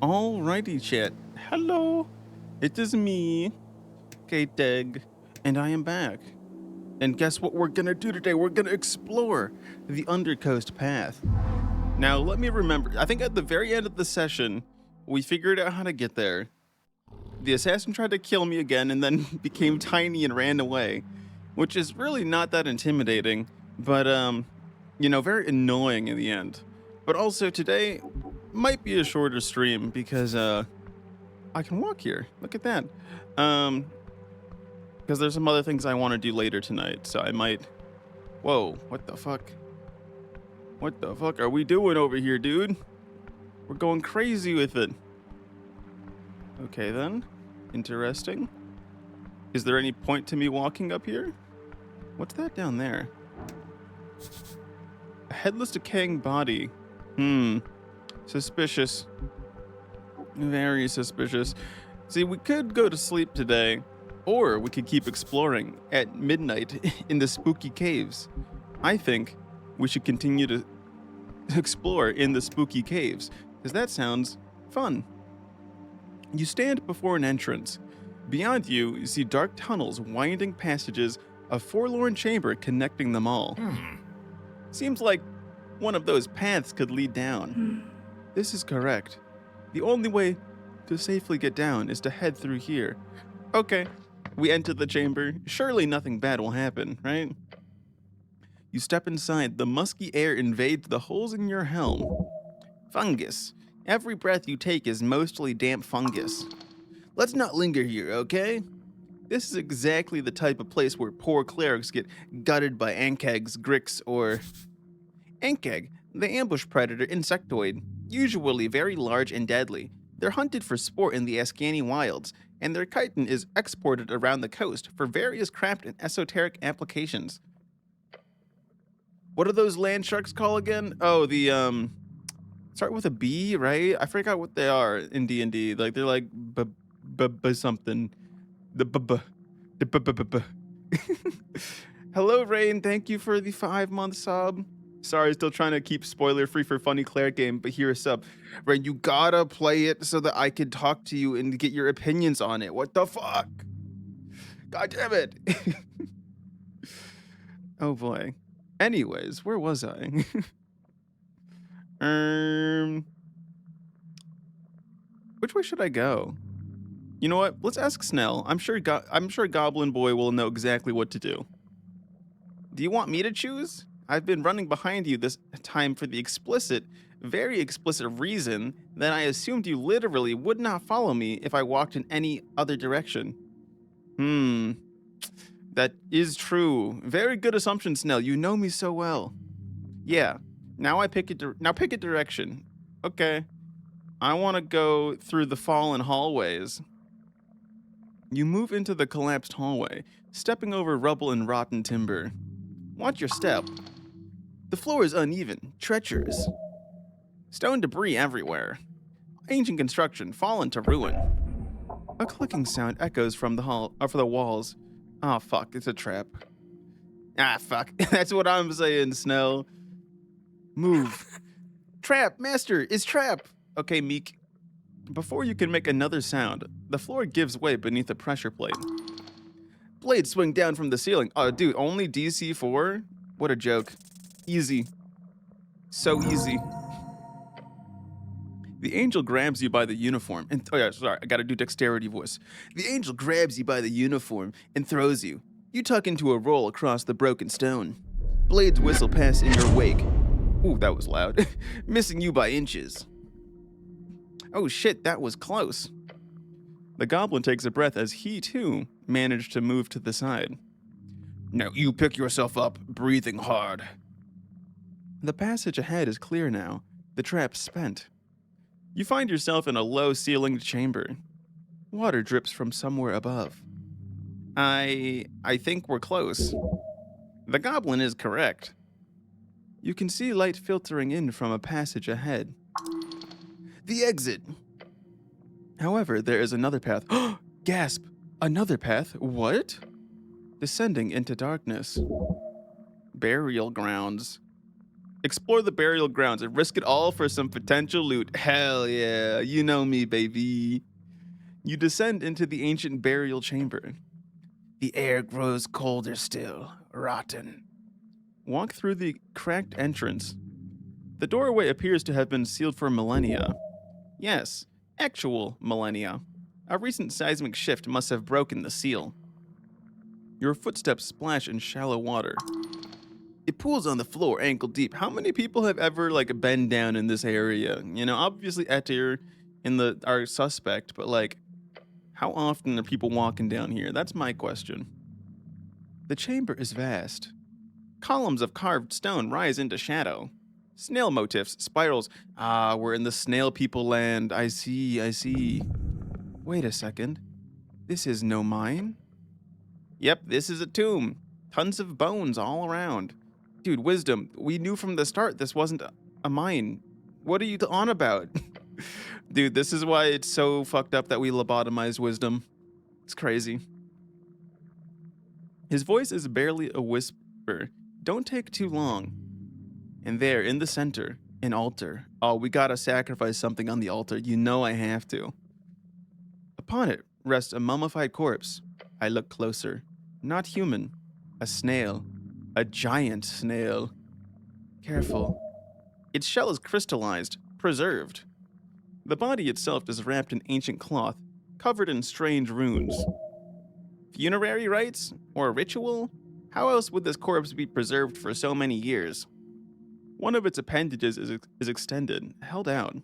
Alrighty, chat. Hello, it is me, Kate Egg, and I am back. And guess what we're gonna do today? We're gonna explore the Undercoast Path. Now, let me remember, I think at the very end of the session, we figured out how to get there. The assassin tried to kill me again and then became tiny and ran away, which is really not that intimidating, but, very annoying in the end. But also today might be a shorter stream because, I can walk here. Look at that. Because there's some other things I want to do later tonight, so I might... Whoa, what the fuck? What the fuck are we doing over here, dude? We're going crazy with it. Okay, then. Interesting. Is there any point to me walking up here? What's that down there? A headless, decaying body. Suspicious. Very suspicious. See, we could go to sleep today, or we could keep exploring at midnight in the spooky caves. I think we should continue to explore in the spooky caves, because that sounds fun. You stand before an entrance. Beyond you see dark tunnels, winding passages, a forlorn chamber connecting them all. Seems like one of those paths could lead down. This is correct. The only way to safely get down is to head through here. Okay, we enter the chamber. Surely nothing bad will happen, right? You step inside. The musky air invades the holes in your helm. Fungus. Every breath you take is mostly damp fungus. Let's not linger here, okay? This is exactly the type of place where poor clerics get gutted by ankegs, gricks, or... Ankeg, the ambush predator insectoid, usually very large and deadly. They're hunted for sport in the Ascani wilds, and their chitin is exported around the coast for various craft and esoteric applications. What are those land sharks called again? Oh, the, start with a B, right? I forgot what they are in D&D. Like, they're like something. Hello, Rain. Thank you for the 5-month sub. Sorry, still trying to keep spoiler-free for Funny Claire game, but here a sub. Rain, you gotta play it so that I can talk to you and get your opinions on it. What the fuck? God damn it. Oh, boy. Anyways, where was I? Which way should I go? You know what? Let's ask Snell. I'm sure Goblin Boy will know exactly what to do. Do you want me to choose? I've been running behind you this time for the very explicit reason that I assumed you literally would not follow me if I walked in any other direction. That is true. Very good assumption, Snell. You know me so well. Yeah. Now pick a direction. Okay. I want to go through the fallen hallways. You move into the collapsed hallway, stepping over rubble and rotten timber. Watch your step. The floor is uneven, treacherous. Stone debris everywhere. Ancient construction fallen to ruin. A clicking sound echoes from the walls. Ah, fuck, it's a trap. Ah, fuck. That's what I'm saying, Snell. Move. Trap, master, it's trap. Okay, Meek. Before you can make another sound, the floor gives way beneath a pressure plate. Blades swing down from the ceiling. Oh, dude, only DC 4? What a joke. Easy. So easy. The angel grabs you by the uniform and... Oh yeah, sorry, I gotta do dexterity voice. The angel grabs you by the uniform and throws you. You tuck into a roll across the broken stone. Blades whistle past in your wake. Ooh, that was loud. Missing you by inches. Oh shit, that was close. The goblin takes a breath as he, too, managed to move to the side. Now you pick yourself up, breathing hard. The passage ahead is clear now, the trap spent. You find yourself in a low-ceilinged chamber. Water drips from somewhere above. I think we're close. The goblin is correct. You can see light filtering in from a passage ahead. The exit. However, there is another path. Gasp! Another path? What? Descending into darkness. Burial grounds. Explore the burial grounds and risk it all for some potential loot. Hell yeah, you know me, baby. You descend into the ancient burial chamber. The air grows colder still, rotten. Walk through the cracked entrance. The doorway appears to have been sealed for millennia. Yes, actual millennia. A recent seismic shift must have broken the seal. Your footsteps splash in shallow water. It pools on the floor ankle deep. How many people have ever been down in this area? You know, obviously Etir and our suspect, but how often are people walking down here? That's my question. The chamber is vast. Columns of carved stone rise into shadow. Snail motifs, spirals. Ah, we're in the snail people land. I see. Wait a second. This is no mine? Yep, this is a tomb. Tons of bones all around. Dude, Wisdom, we knew from the start this wasn't a mine. What are you on about? Dude, this is why it's so fucked up that we lobotomized Wisdom. It's crazy. His voice is barely a whisper. Don't take too long. And there, in the center, an altar. Oh, we gotta sacrifice something on the altar. You know I have to. Upon it rests a mummified corpse. I look closer. Not human. A snail. A giant snail. Careful. Its shell is crystallized, preserved. The body itself is wrapped in ancient cloth, covered in strange runes. Funerary rites? Or a ritual? How else would this corpse be preserved for so many years? One of its appendages is extended, held out.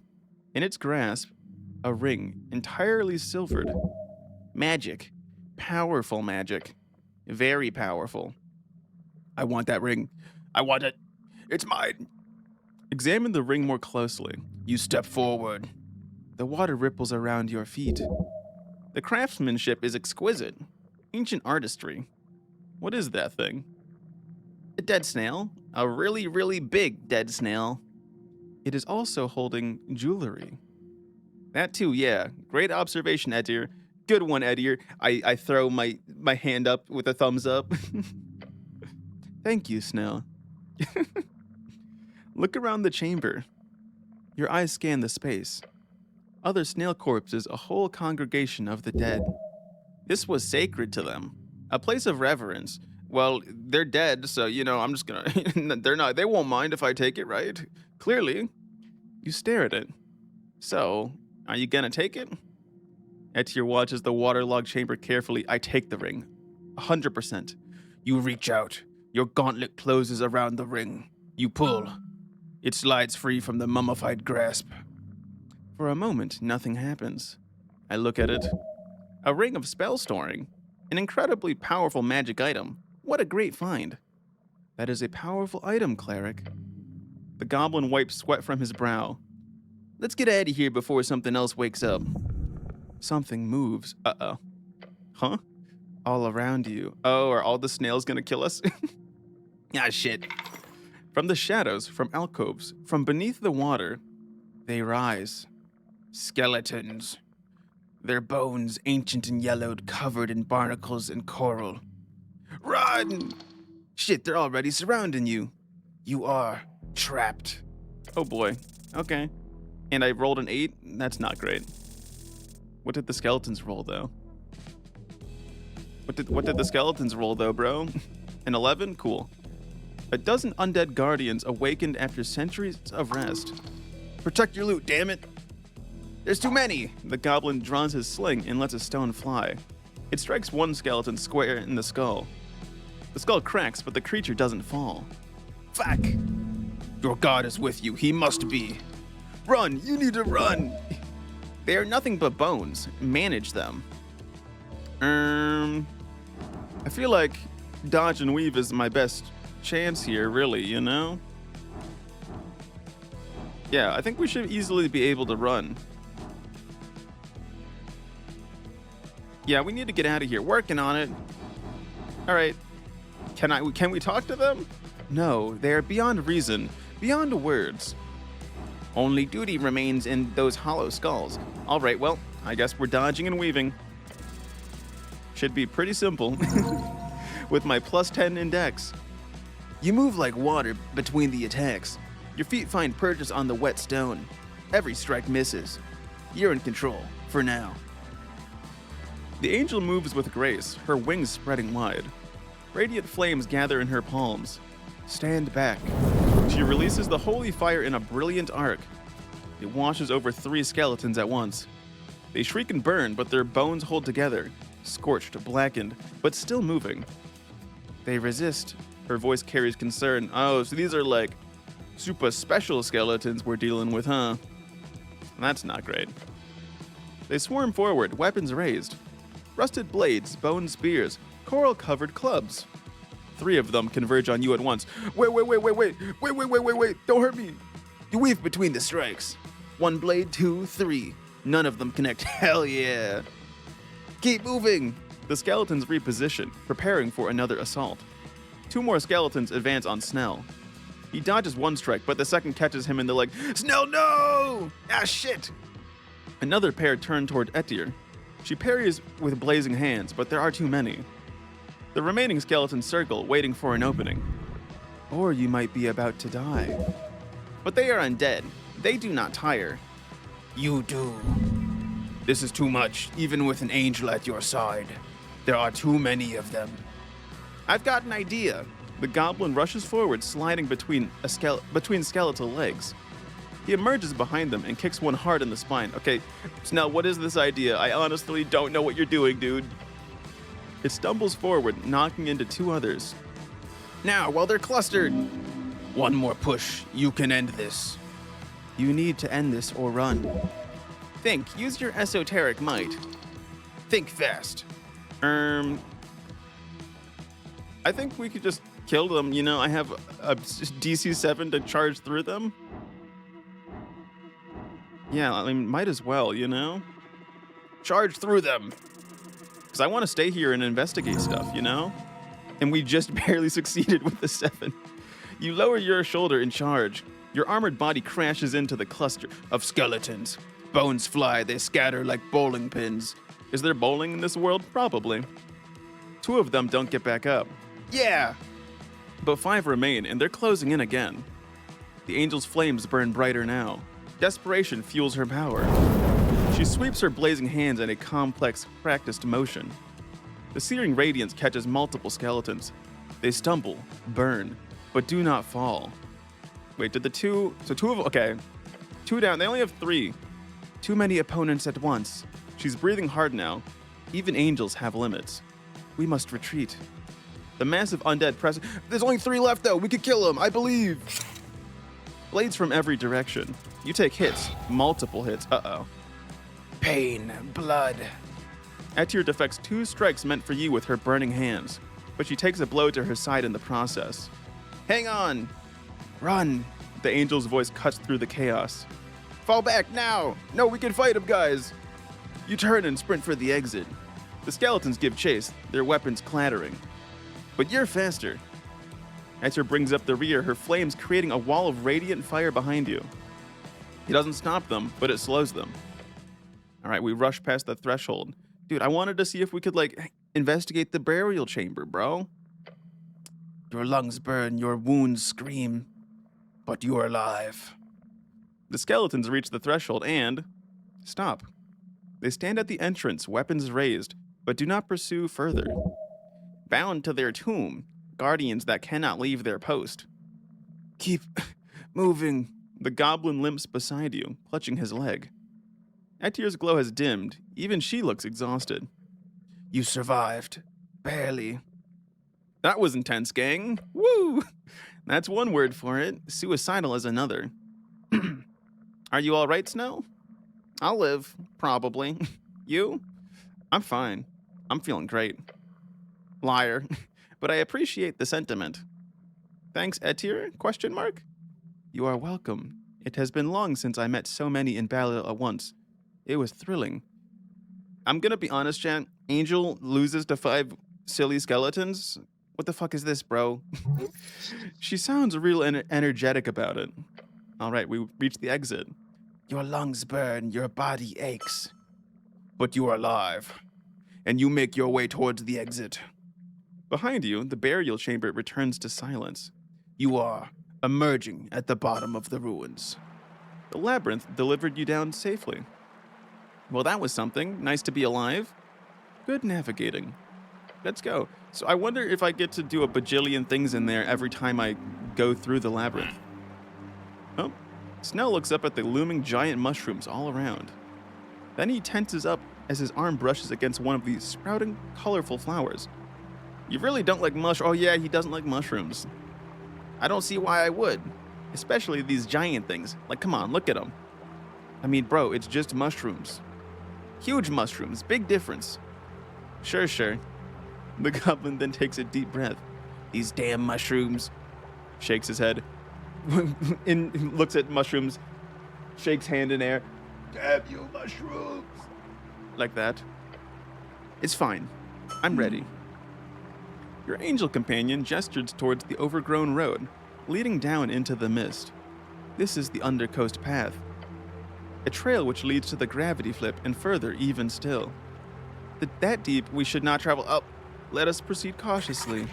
In its grasp, a ring, entirely silvered. Magic. Powerful magic. Very powerful. I want that ring. I want it. It's mine. Examine the ring more closely. You step forward. The water ripples around your feet. The craftsmanship is exquisite. Ancient artistry. What is that thing? A dead snail. A really, really big dead snail. It is also holding jewelry. That too, yeah. Great observation, Edir. Good one, Edir. I throw my hand up with a thumbs up. Thank you, Snail. Look around the chamber. Your eyes scan the space. Other snail corpses, a whole congregation of the dead. This was sacred to them. A place of reverence. Well, they're dead, so, I'm just gonna... They won't mind if I take it, right? Clearly. You stare at it. So, are you gonna take it? Etir watches the waterlogged chamber carefully. I take the ring. 100%. You reach out. Your gauntlet closes around the ring. You pull. It slides free from the mummified grasp. For a moment, nothing happens. I look at it. A ring of spell storing. An incredibly powerful magic item. What a great find. That is a powerful item, cleric. The goblin wipes sweat from his brow. Let's get out of here before something else wakes up. Something moves. Uh-oh. Huh? All around you. Oh, are all the snails gonna kill us? Ah, shit. From the shadows, from alcoves, from beneath the water, they rise. Skeletons. Their bones ancient and yellowed, covered in barnacles and coral. Run! Shit, they're already surrounding you. You are trapped. Oh boy. Okay. And I rolled an 8? That's not great. What did the skeletons roll, though? What did the skeletons roll, though, bro? An 11? Cool. A dozen undead guardians awakened after centuries of rest. Protect your loot, damn it! There's too many! The goblin draws his sling and lets a stone fly. It strikes one skeleton square in the skull. The skull cracks, but the creature doesn't fall. Fuck! Your god is with you. He must be. Run! You need to run! They are nothing but bones. Manage them. I feel like dodge and weave is my best chance here, really, Yeah, I think we should easily be able to run. Yeah, we need to get out of here. Working on it. All right. Can we talk to them? No, they are beyond reason, beyond words. Only duty remains in those hollow skulls. All right, well, I guess we're dodging and weaving. Should be pretty simple. With my +10 in dex. You move like water between the attacks. Your feet find purchase on the wet stone. Every strike misses. You're in control, for now. The angel moves with grace, her wings spreading wide. Radiant flames gather in her palms. Stand back. She releases the holy fire in a brilliant arc. It washes over 3 skeletons at once. They shriek and burn, but their bones hold together, scorched, blackened, but still moving. They resist. Her voice carries concern. Oh, so these are like super special skeletons we're dealing with, huh? That's not great. They swarm forward, weapons raised. Rusted blades, bone spears, coral-covered clubs. 3 of them converge on you at once. Wait, don't hurt me. You weave between the strikes. 1 blade, 2, 3. None of them connect. Hell yeah. Keep moving. The skeletons reposition, preparing for another assault. 2 more skeletons advance on Snell. He dodges 1 strike, but the second catches him in the leg. Snell, no! Ah, shit! Another pair turn toward Etir. She parries with blazing hands, but there are too many. The remaining skeletons circle, waiting for an opening. Or you might be about to die. But they are undead. They do not tire. You do. This is too much, even with an angel at your side. There are too many of them. I've got an idea. The goblin rushes forward, sliding between skeletal legs. He emerges behind them and kicks one hard in the spine. Okay, Snell, what is this idea? I honestly don't know what you're doing, dude. It stumbles forward, knocking into 2 others. Now, while they're clustered. 1 more push. You can end this. You need to end this or run. Think. Use your esoteric might. Think fast. I think we could just kill them. You know, I have a DC 7 to charge through them. Yeah, I mean, might as well, you know? Charge through them. Because I want to stay here and investigate stuff, you know? And we just barely succeeded with the 7. You lower your shoulder and charge. Your armored body crashes into the cluster of skeletons. Bones fly, they scatter like bowling pins. Is there bowling in this world? Probably. 2 of them don't get back up. Yeah! But 5 remain, and they're closing in again. The angel's flames burn brighter now. Desperation fuels her power. She sweeps her blazing hands in a complex, practiced motion. The searing radiance catches multiple skeletons. They stumble, burn, but do not fall. Wait, did the 2... So 2 of... Okay. 2 down. They only have 3. Too many opponents at once. She's breathing hard now. Even angels have limits. We must retreat. The massive undead press... There's only 3 left, though. We could kill them. I believe. Blades from every direction. You take hits. Multiple hits. Uh-oh. Pain. Blood. Etir deflects 2 strikes meant for you with her burning hands, but she takes a blow to her side in the process. Hang on. Run. The angel's voice cuts through the chaos. Fall back now. No, we can fight him, guys. You turn and sprint for the exit. The skeletons give chase, their weapons clattering. But you're faster. Etir brings up the rear, her flames creating a wall of radiant fire behind you. It doesn't stop them, but it slows them. All right, we rush past the threshold. Dude, I wanted to see if we could, like, investigate the burial chamber, bro. Your lungs burn, your wounds scream, but you're alive. The skeletons reach the threshold and stop. They stand at the entrance, weapons raised, but do not pursue further. Bound to their tomb, guardians that cannot leave their post. Keep moving. The goblin limps beside you, clutching his leg. Etir's glow has dimmed. Even she looks exhausted. You survived. Barely. That was intense, gang. Woo! That's one word for it. Suicidal is another. Are you all right, Snow? I'll live, probably. You? I'm fine. I'm feeling great. Liar. But I appreciate the sentiment. Thanks, Etir? Question mark? You are welcome. It has been long since I met so many in battle at once. It was thrilling. I'm gonna be honest, Jan. Angel loses to 5 silly skeletons? What the fuck is this, bro? She sounds real energetic about it. All right, we reach the exit. Your lungs burn, your body aches. But you are alive. And you make your way towards the exit. Behind you, the burial chamber returns to silence. You are emerging at the bottom of the ruins. The labyrinth delivered you down safely. Well, that was something. Nice to be alive. Good navigating. Let's go. So I wonder if I get to do a bajillion things in there every time I go through the labyrinth. Oh, Snell looks up at the looming giant mushrooms all around. Then he tenses up as his arm brushes against one of these sprouting, colorful flowers. You really don't like Oh yeah, he doesn't like mushrooms. I don't see why I would. Especially these giant things. Like, come on, look at them. I mean, bro, it's just mushrooms. Huge mushrooms, big difference. Sure. The goblin then takes a deep breath. These damn mushrooms. Shakes his head. Looks at mushrooms. Shakes hand in air. Damn you, mushrooms. Like that. It's fine. I'm ready. Your angel companion gestured towards the overgrown road, leading down into the mist. This is the Undercoast Path. A trail which leads to the gravity flip and further even still. That deep, we should not travel up. Let us proceed cautiously.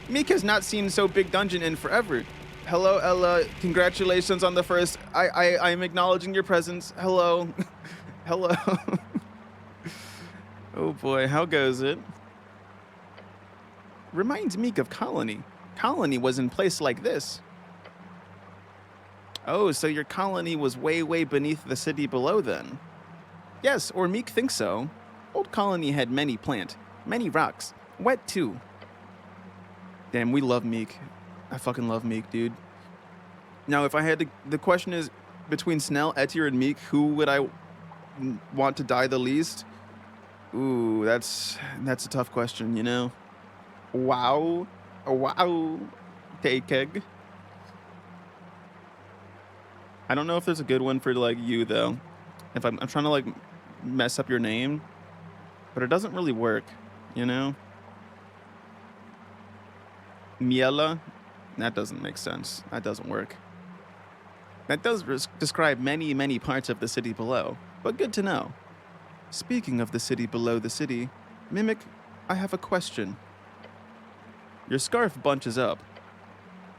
Meek has not seen so big dungeon in forever. Hello, Ella. Congratulations on the first. I'm acknowledging your presence. Hello. Hello. Oh boy, how goes it? Reminds Meek of Colony. Colony was in place like this. Oh, so your colony was way beneath the city below then? Yes, or Meek thinks so. Old Colony had many plant, many rocks, wet too. Damn, we love Meek. I fucking love Meek, dude. Now, if I had to, the question is between Snell, Etier, and Meek, who would I want to die the least? Ooh, that's a tough question, you know? Wow. Take egg. I don't know if there's a good one for like you though. If I'm trying to like mess up your name, but it doesn't really work, you know? Miela? That doesn't make sense. That doesn't work. That does describe many parts of the city below, but good to know. Speaking of the city below the city, Mimic, I have a question. Your scarf bunches up.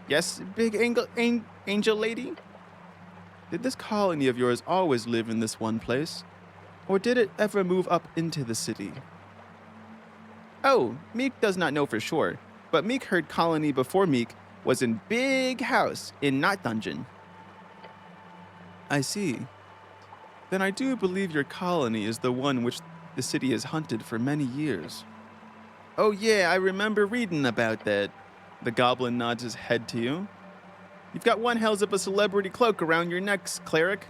Yes, big angel lady? Did this colony of yours always live in this one place? Or did it ever move up into the city? Oh, Meek does not know for sure, but Meek heard colony before Meek was in big house in Night Dungeon. I see. Then I do believe your colony is the one which the city has hunted for many years. Oh yeah, I remember reading about that. The goblin nods his head to you. You've got one hells of a celebrity cloak around your neck, cleric.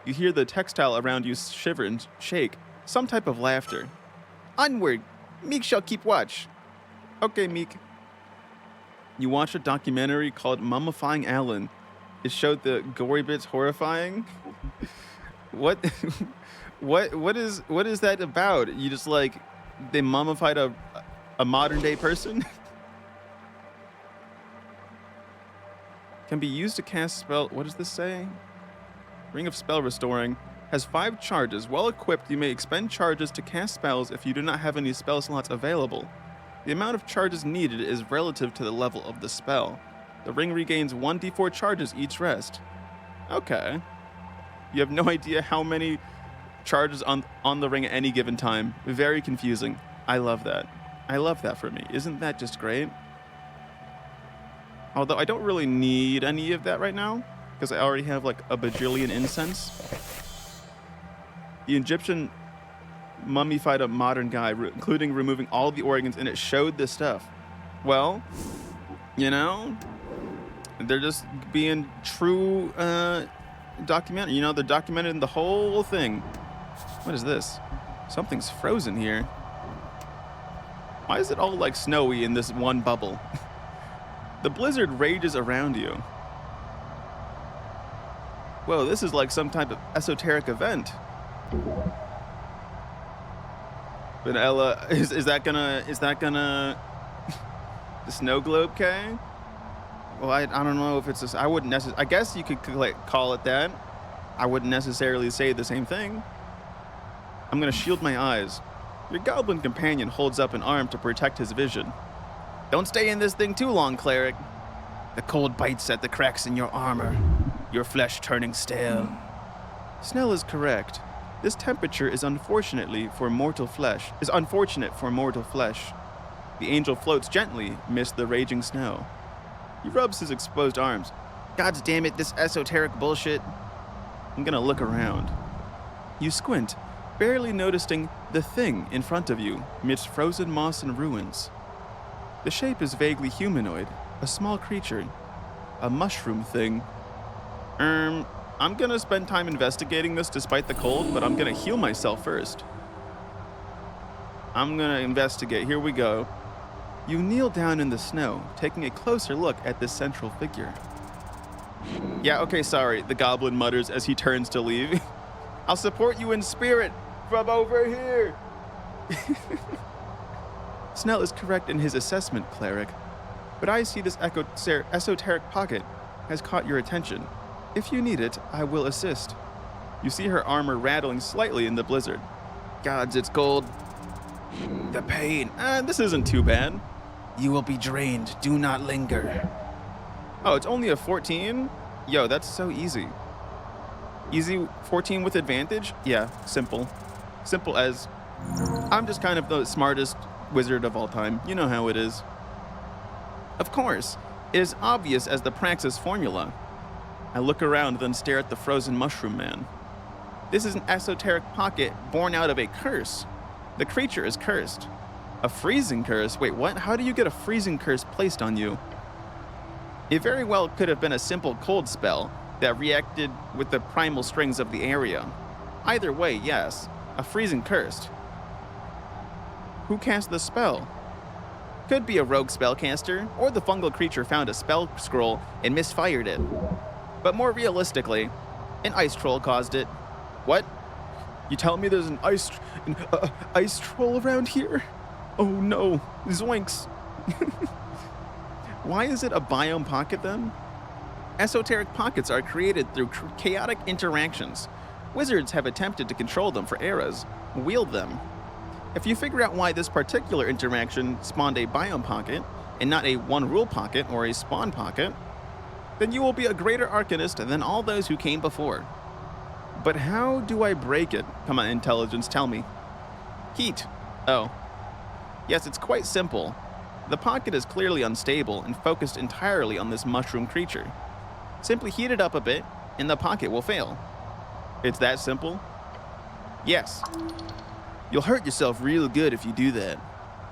You hear the textile around you shiver and shake, some type of laughter. Onward! Meek shall keep watch. Okay, Meek. You watch a documentary called Mummifying Alan. It showed the gory bits horrifying. What is that about? You just like they mummified a modern day person? Can be used to cast spell. What does this say? Ring of Spell Restoring has 5 charges. Well equipped, you may expend charges to cast spells if you do not have any spell slots available. The amount of charges needed is relative to the level of the spell. The ring regains 1d4 charges each rest. Okay. You have no idea how many charges on the ring at any given time. Very confusing. I love that. I love that for me. Isn't that just great? Although I don't really need any of that right now, because I already have like a bajillion incense. The Egyptian mummified a modern guy, including removing all the organs, and it showed this stuff. Well, you know, they're just being true documentary. You know, they're documenting the whole thing. What is this? Something's frozen here. Why is it all like snowy in this one bubble? The blizzard rages around you. Whoa, this is like some type of esoteric event. But Ella, is that gonna the snow globe K? Well, I don't know if it's I wouldn't necessarily. I guess you could like call it that. I wouldn't necessarily say the same thing. I'm gonna shield my eyes. Your goblin companion holds up an arm to protect his vision. Don't stay in this thing too long, cleric. The cold bites at the cracks in your armor, your flesh turning stale. Snell is correct. This temperature is unfortunate for mortal flesh. The angel floats gently amidst the raging snow. He rubs his exposed arms. God damn it, this esoteric bullshit. I'm gonna look around. You squint, barely noticing the thing in front of you amidst frozen moss and ruins. The shape is vaguely humanoid, a small creature, a mushroom thing. I'm gonna spend time investigating this despite the cold, but I'm gonna heal myself first. I'm gonna investigate. Here we go. You kneel down in the snow, taking a closer look at this central figure. Yeah, okay, sorry, the goblin mutters as he turns to leave. I'll support you in spirit from over here. Snell is correct in his assessment, cleric, but I see this esoteric pocket has caught your attention. If you need it, I will assist. You see her armor rattling slightly in the blizzard. Gods, it's cold. The pain. This isn't too bad. You will be drained. Do not linger. Oh, it's only a 14? Yo, that's so easy. Easy 14 with advantage? Yeah, simple. Simple as. I'm just kind of the smartest wizard of all time. You know how it is. Of course, it is obvious as the praxis formula. I look around, then stare at the frozen mushroom man. This is an esoteric pocket born out of a curse. The creature is cursed. A freezing curse? Wait, what? How do you get a freezing curse placed on you? It very well could have been a simple cold spell that reacted with the primal strings of the area. Either way, yes, a freezing curse. Who cast the spell? Could be a rogue spellcaster, or the fungal creature found a spell scroll and misfired it. But more realistically, an ice troll caused it. What? You tell me there's an ice troll around here? Oh no, zoinks. Why is it a biome pocket then? Esoteric pockets are created through chaotic interactions. Wizards have attempted to control them for eras, wield them. If you figure out why this particular interaction spawned a biome pocket, and not a one-rule pocket or a spawn pocket, then you will be a greater arcanist than all those who came before. But how do I break it? Come on, intelligence, tell me. Heat. Oh. Yes, it's quite simple. The pocket is clearly unstable and focused entirely on this mushroom creature. Simply heat it up a bit, and the pocket will fail. It's that simple? Yes. You'll hurt yourself real good if you do that.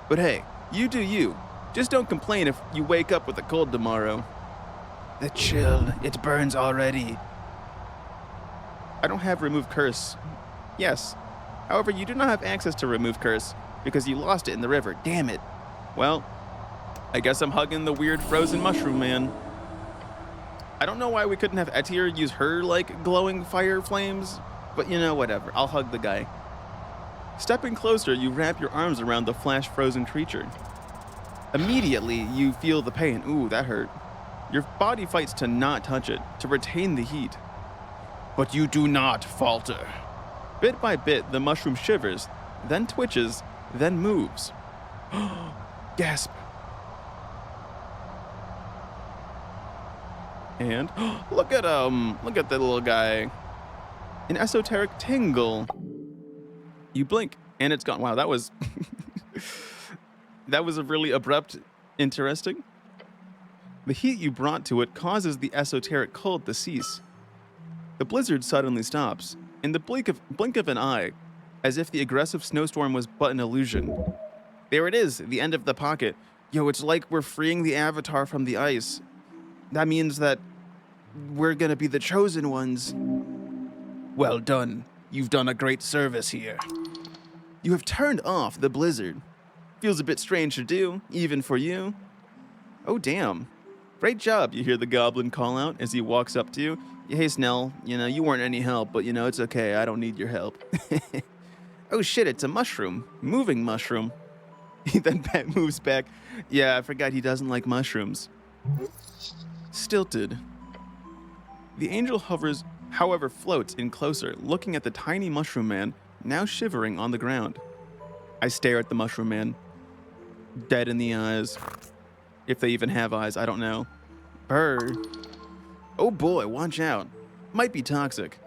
But hey, you do you. Just don't complain if you wake up with a cold tomorrow. The chill, it burns already. I don't have remove curse. Yes. However, you do not have access to remove curse because you lost it in the river. Damn it. Well, I guess I'm hugging the weird frozen mushroom man. I don't know why we couldn't have Etir use her, like, glowing fire flames, but you know, whatever. I'll hug the guy. Stepping closer, you wrap your arms around the flash-frozen creature. Immediately, you feel the pain. Ooh, that hurt. Your body fights to not touch it, to retain the heat. But you do not falter. Bit by bit, the mushroom shivers, then twitches, then moves. Gasp. And look at the little guy. An esoteric tingle. You blink, and it's gone. Wow, that was that was a really abrupt, interesting. The heat you brought to it causes the esoteric cold to cease. The blizzard suddenly stops, in the blink of an eye, as if the aggressive snowstorm was but an illusion. There it is, the end of the pocket. Yo, it's like we're freeing the avatar from the ice. That means that we're gonna be the chosen ones. Well done. You've done a great service here. You have turned off the blizzard. Feels a bit strange to do, even for you. Oh, damn. Great job, you hear the goblin call out as he walks up to you. Hey, Snell, you weren't any help, but it's okay. I don't need your help. Oh shit, it's a mushroom. Moving mushroom. Then Pat moves back. Yeah, I forgot he doesn't like mushrooms. Stilted. The angel hovers, however, floats in closer, looking at the tiny mushroom man, now shivering on the ground. I stare at the mushroom man. Dead in the eyes. If they even have eyes, I don't know. Brr. Oh boy, watch out. Might be toxic.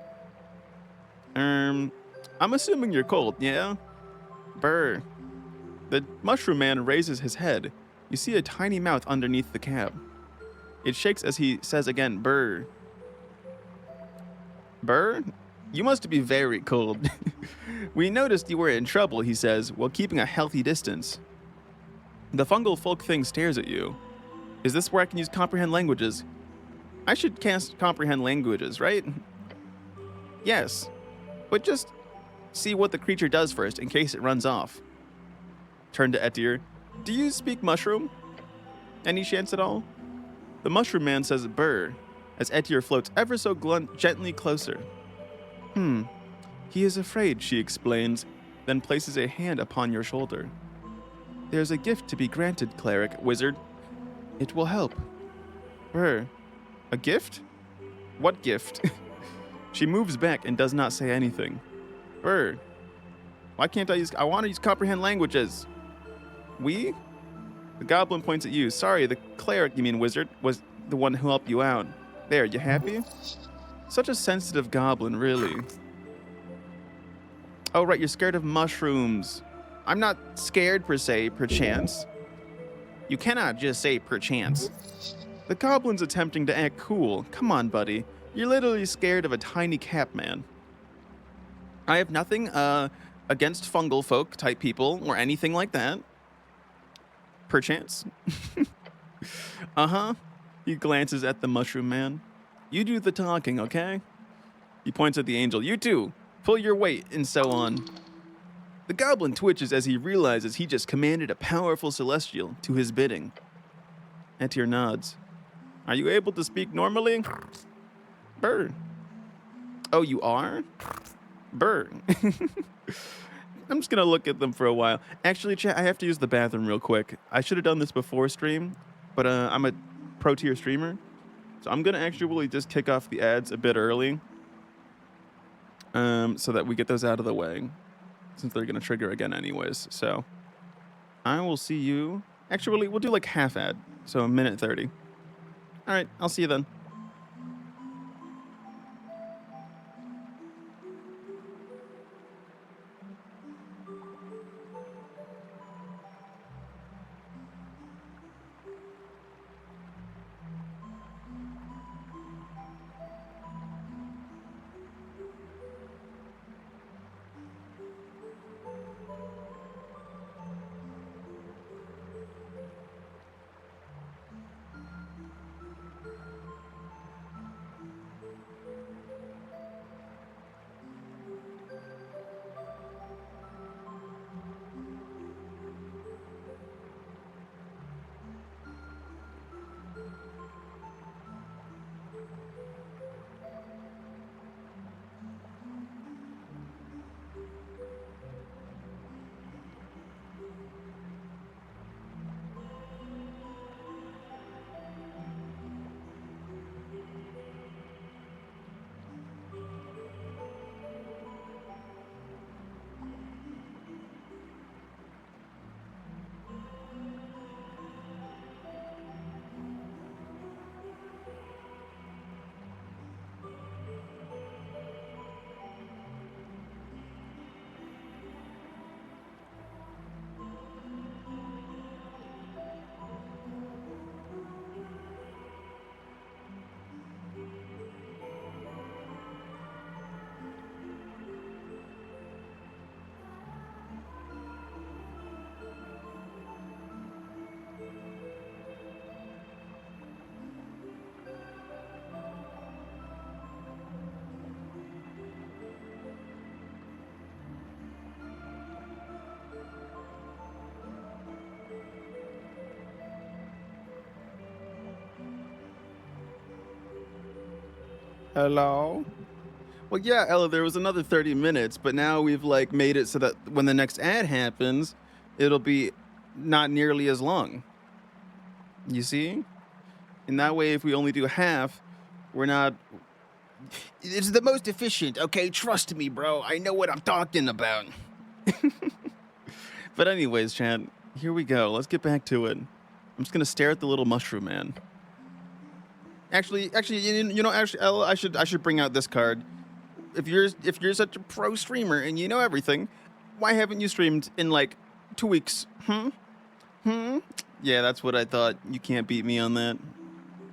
I'm assuming you're cold, yeah? Brr. The mushroom man raises his head. You see a tiny mouth underneath the cab. It shakes as he says again, brr. Brr? You must be very cold. We noticed you were in trouble, he says, while keeping a healthy distance. The fungal folk thing stares at you. Is this where I can use comprehend languages? I should cast comprehend languages, right? Yes. But just see what the creature does first in case it runs off. Turn to Etir. Do you speak mushroom? Any chance at all? The mushroom man says brr, as Etir floats ever so gently closer. He is afraid, she explains, then places a hand upon your shoulder. There's a gift to be granted, cleric, wizard. It will help. Brr. A gift? What gift? She moves back and does not say anything. Brr. Why can't I want to use comprehend languages. We? The goblin points at you. Sorry, the cleric, you mean wizard, was the one who helped you out. There, you happy? Such a sensitive goblin, really. Oh, right, you're scared of mushrooms. I'm not scared per se, perchance. You cannot just say perchance. The goblin's attempting to act cool. Come on, buddy. You're literally scared of a tiny cap man. I have nothing against fungal folk type people or anything like that. Perchance. Uh-huh. He glances at the mushroom man. You do the talking, okay? He points at the angel. You too. Pull your weight, and so on. The goblin twitches as he realizes he just commanded a powerful celestial to his bidding. Etir nods. Are you able to speak normally? Brr. Oh, you are? Brr. I'm just gonna look at them for a while. Actually, chat, I have to use the bathroom real quick. I should have done this before stream, but I'm a pro tier streamer, so I'm gonna actually just kick off the ads a bit early, so that we get those out of the way, since they're gonna trigger again anyways. So I will see you. Actually, we'll do like half ad, so a minute 30. All right, I'll see you then. Hello? Well, yeah, Ella, there was another 30 minutes, but now we've like made it so that when the next ad happens, it'll be not nearly as long. You see? In that way, if we only do half, we're not... It's the most efficient, okay? Trust me, bro. I know what I'm talking about. But anyways, chat, here we go. Let's get back to it. I'm just gonna stare at the little mushroom man. Actually, actually, Ella, I should bring out this card. If you're such a pro streamer and you know everything, why haven't you streamed in like 2 weeks? Yeah, that's what I thought. You can't beat me on that.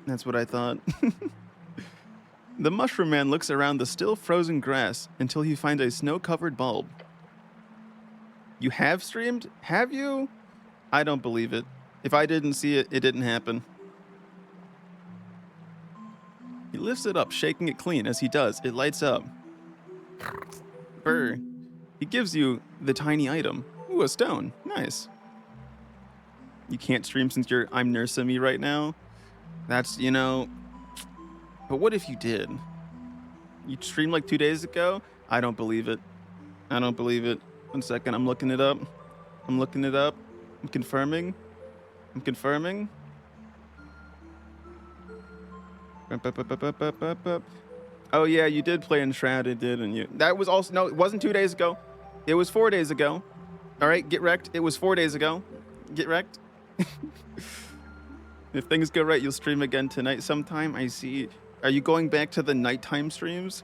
That's what I thought. The mushroom man looks around the still frozen grass until he finds a snow-covered bulb. You have streamed? Have you? I don't believe it. If I didn't see it, it didn't happen. He lifts it up, shaking it clean. As he does, it lights up. Brr. He gives you the tiny item. Ooh, a stone. Nice. You can't stream since you're I'm nursing me right now. That's, you know... But what if you did? You streamed like 2 days ago? I don't believe it. I don't believe it. 1 second, I'm looking it up. I'm looking it up. I'm confirming. I'm confirming. Oh yeah, you did play Enshrouded, didn't you? That was also... No, it wasn't 2 days ago. It was 4 days ago. All right, get wrecked. It was 4 days ago. Get wrecked. If things go right, you'll stream again tonight sometime. I see. Are you going back to the nighttime streams?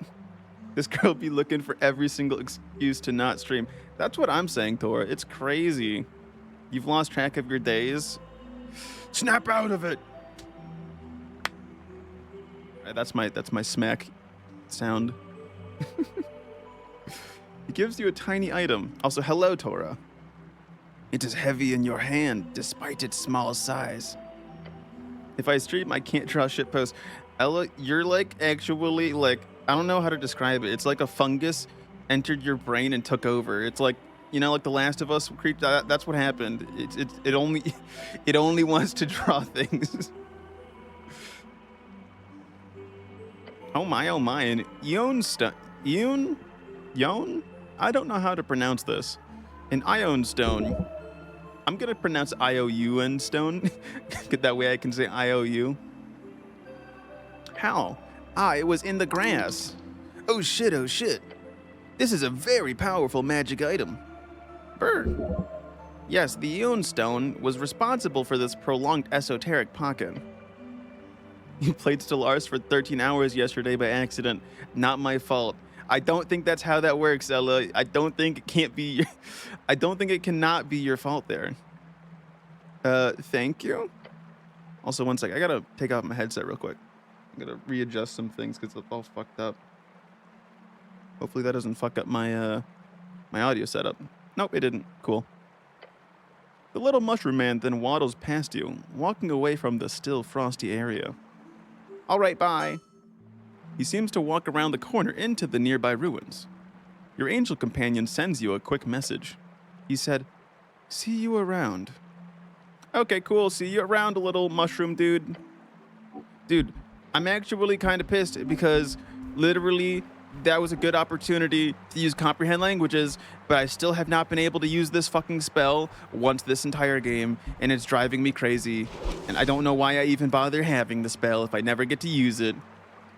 This girl be looking for every single excuse to not stream. That's what I'm saying, Tora. It's crazy. You've lost track of your days. Snap out of it. All right, that's my smack sound. He gives you a tiny item. Also, hello, Tora. It is heavy in your hand, despite its small size. If I stream, I can't draw shitposts. Ella, you're like actually like, I don't know how to describe it. It's like a fungus entered your brain and took over. It's like, you know, like The Last of Us creep. That's what happened. It only wants to draw things. Oh my, and Ion stone. Ion? I don't know how to pronounce this. An Ion stone. I'm gonna pronounce IOUN stone. That way I can say IOU. How? It was in the grass. Oh shit, oh shit. This is a very powerful magic item. Bird. Yes, the Ion stone was responsible for this prolonged esoteric pocket. You played Stellaris for 13 hours yesterday by accident. Not my fault. I don't think that's how that works, Ella. I don't think it can't be... I don't think it cannot be your fault there. Thank you? Also, 1 sec. I gotta take off my headset real quick. I'm gonna readjust some things because it's all fucked up. Hopefully that doesn't fuck up my, my audio setup. Nope, it didn't. Cool. The little mushroom man then waddles past you, walking away from the still frosty area. All right, bye. He seems to walk around the corner into the nearby ruins. Your angel companion sends you a quick message. He said, "See you around." Okay, cool. See you around, little mushroom dude. Dude, I'm actually kind of pissed because literally that was a good opportunity to use comprehend languages, but I still have not been able to use this fucking spell once this entire game, and it's driving me crazy. And I don't know why I even bother having the spell if I never get to use it.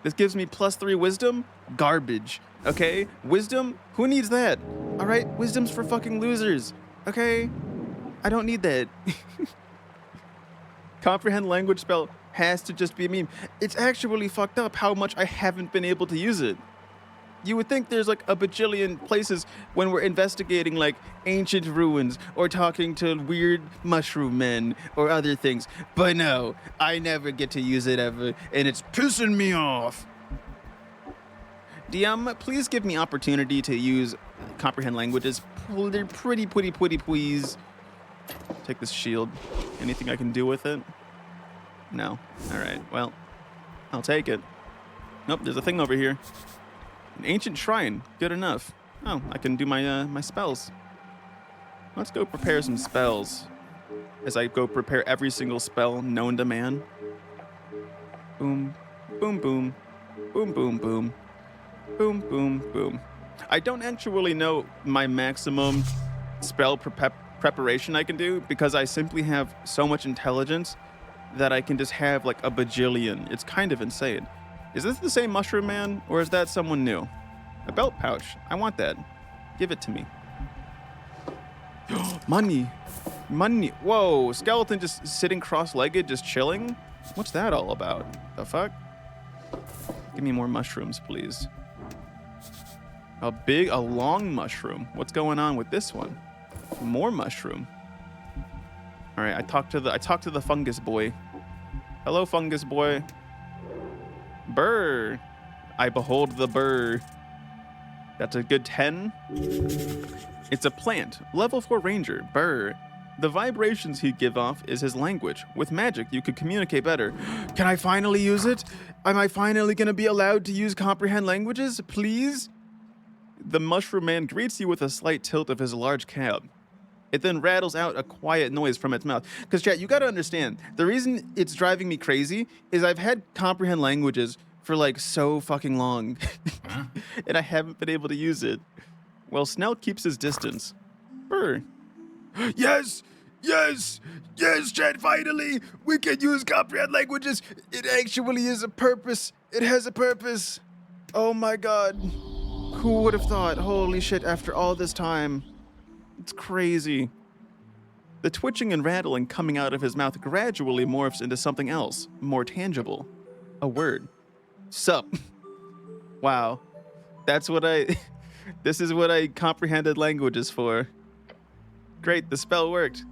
This gives me +3 wisdom? Garbage. Okay? Wisdom? Who needs that? Alright? Wisdom's for fucking losers. Okay? I don't need that. Comprehend language spell has to just be a meme. It's actually fucked up how much I haven't been able to use it. You would think there's like a bajillion places when we're investigating like ancient ruins or talking to weird mushroom men or other things. But no, I never get to use it ever, and it's pissing me off. DM, please give me opportunity to use comprehend languages. They're pretty, please. Take this shield. Anything I can do with it? No. All right, well, I'll take it. Nope, there's a thing over here. An ancient shrine. Good enough. Oh, I can do my my spells. Let's go prepare some spells. As I go prepare every single spell known to man. Boom, boom, boom, boom, boom, boom, boom, boom, boom. I don't actually know my maximum spell preparation I can do because I simply have so much intelligence that I can just have like a bajillion. It's kind of insane. Is this the same mushroom man, or is that someone new? A belt pouch. I want that. Give it to me. Money. Money. Whoa, skeleton just sitting cross-legged, just chilling? What's that all about? The fuck? Give me more mushrooms, please. A long mushroom. What's going on with this one? More mushroom. All right, I talked to the fungus boy. Hello, fungus boy. Burr. I behold the burr. That's a good 10. It's a plant. Level 4 ranger. Burr. The vibrations he'd give off is his language. With magic, you could communicate better. Can I finally use it? Am I finally gonna be allowed to use comprehend languages? Please? The mushroom man greets you with a slight tilt of his large cap. It then rattles out a quiet noise from its mouth. Because, chat, you gotta understand, the reason it's driving me crazy is I've had comprehend languages for like so fucking long. And I haven't been able to use it. Well, Snell keeps his distance. Brr. Yes! Yes! Yes, chat, finally! We can use comprehend languages! It actually is a purpose! It has a purpose! Oh my god. Who would have thought? Holy shit, after all this time. It's crazy. The twitching and rattling coming out of his mouth gradually morphs into something else, more tangible. A word. Sup. Wow. That's what this is what I comprehended languages for. Great, the spell worked.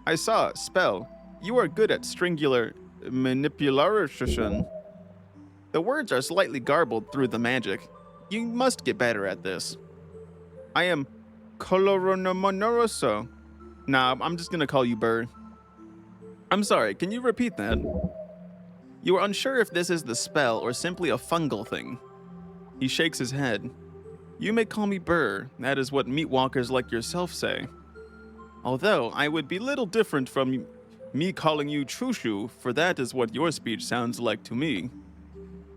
I saw, spell. You are good at stringular manipulation. The words are slightly garbled through the magic. You must get better at this. I am Coloronomoroso. Nah, I'm just gonna call you Burr. I'm sorry, can you repeat that? You are unsure if this is the spell or simply a fungal thing. He shakes his head. You may call me Burr, that is what meatwalkers like yourself say. Although, I would be little different from me calling you Chushu, for that is what your speech sounds like to me.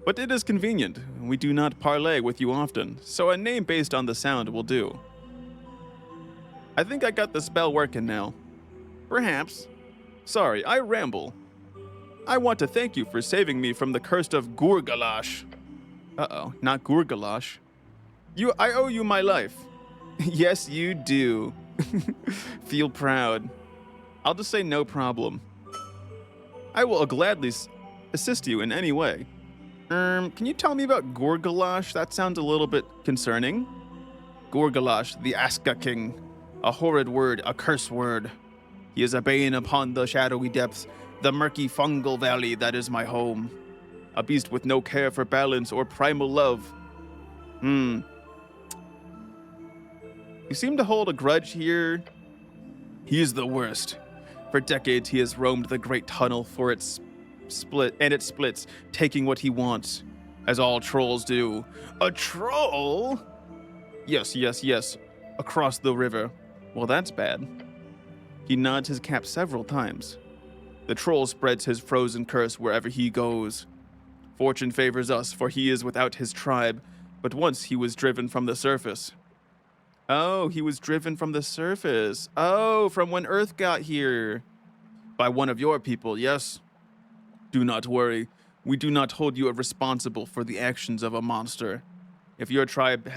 But it is convenient. We do not parley with you often, so a name based on the sound will do. I think I got the spell working now. Perhaps. Sorry, I ramble. I want to thank you for saving me from the curse of Gurgalash. Uh-oh, not Gurgalash. I owe you my life. Yes, you do. Feel proud. I'll just say no problem. I will gladly assist you in any way. Can you tell me about Gurgalash? That sounds a little bit concerning. Gurgalash, the Aska King. A horrid word, a curse word. He is a bane upon the shadowy depths, the murky fungal valley that is my home. A beast with no care for balance or primal love. You seem to hold a grudge here. He is the worst. For decades he has roamed the great tunnel for its splits, taking what he wants, as all trolls do. A troll? Yes. Across the river. Well, that's bad. He nods his cap several times. The troll spreads his frozen curse wherever he goes. Fortune favors us, for he is without his tribe, but once he was driven from the surface. Oh, he was driven from the surface. Oh, from when Earth got here. By one of your people, yes. Do not worry. We do not hold you responsible for the actions of a monster. If your avatar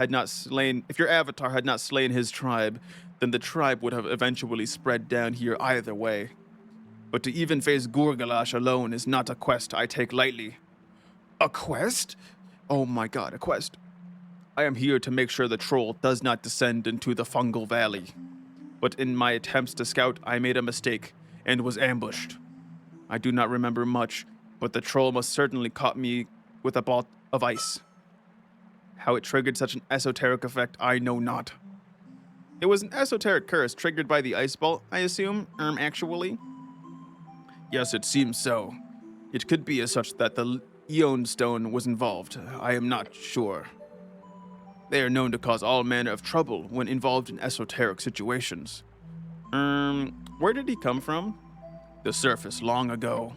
had not slain his tribe, then the tribe would have eventually spread down here either way. But to even face Gurgalash alone is not a quest I take lightly. A quest? Oh my god, a quest. I am here to make sure the troll does not descend into the fungal valley. But in my attempts to scout, I made a mistake and was ambushed. I do not remember much, but the troll must certainly caught me with a ball of ice. How it triggered such an esoteric effect, I know not. It was an esoteric curse triggered by the ice ball, I assume, actually? Yes, it seems so. It could be as such that the Eon Stone was involved. I am not sure. They are known to cause all manner of trouble when involved in esoteric situations. Where did he come from? The surface long ago.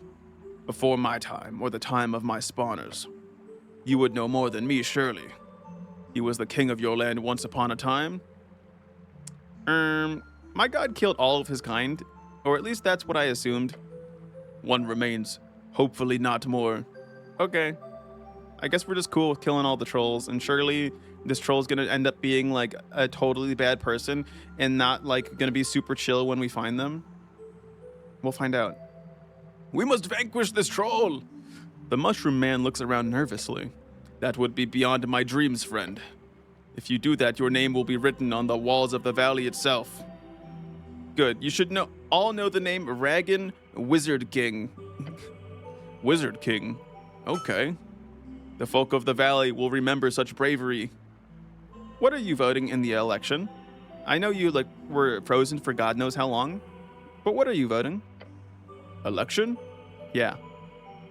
Before my time, or the time of my spawners. You would know more than me, surely. He was the king of your land once upon a time. My god killed all of his kind, or at least that's what I assumed. One remains, hopefully not more. Okay. I guess we're just cool with killing all the trolls, and surely this troll's gonna end up being like a totally bad person and not like gonna be super chill when we find them. We'll find out. We must vanquish this troll! The mushroom man looks around nervously. That would be beyond my dreams, friend. If you do that, your name will be written on the walls of the valley itself. Good. You should all know the name Ragan Wizard King. Wizard King? Okay. The folk of the valley will remember such bravery. What are you voting in the election? I know you were frozen for God knows how long, but what are you voting? Election? Yeah.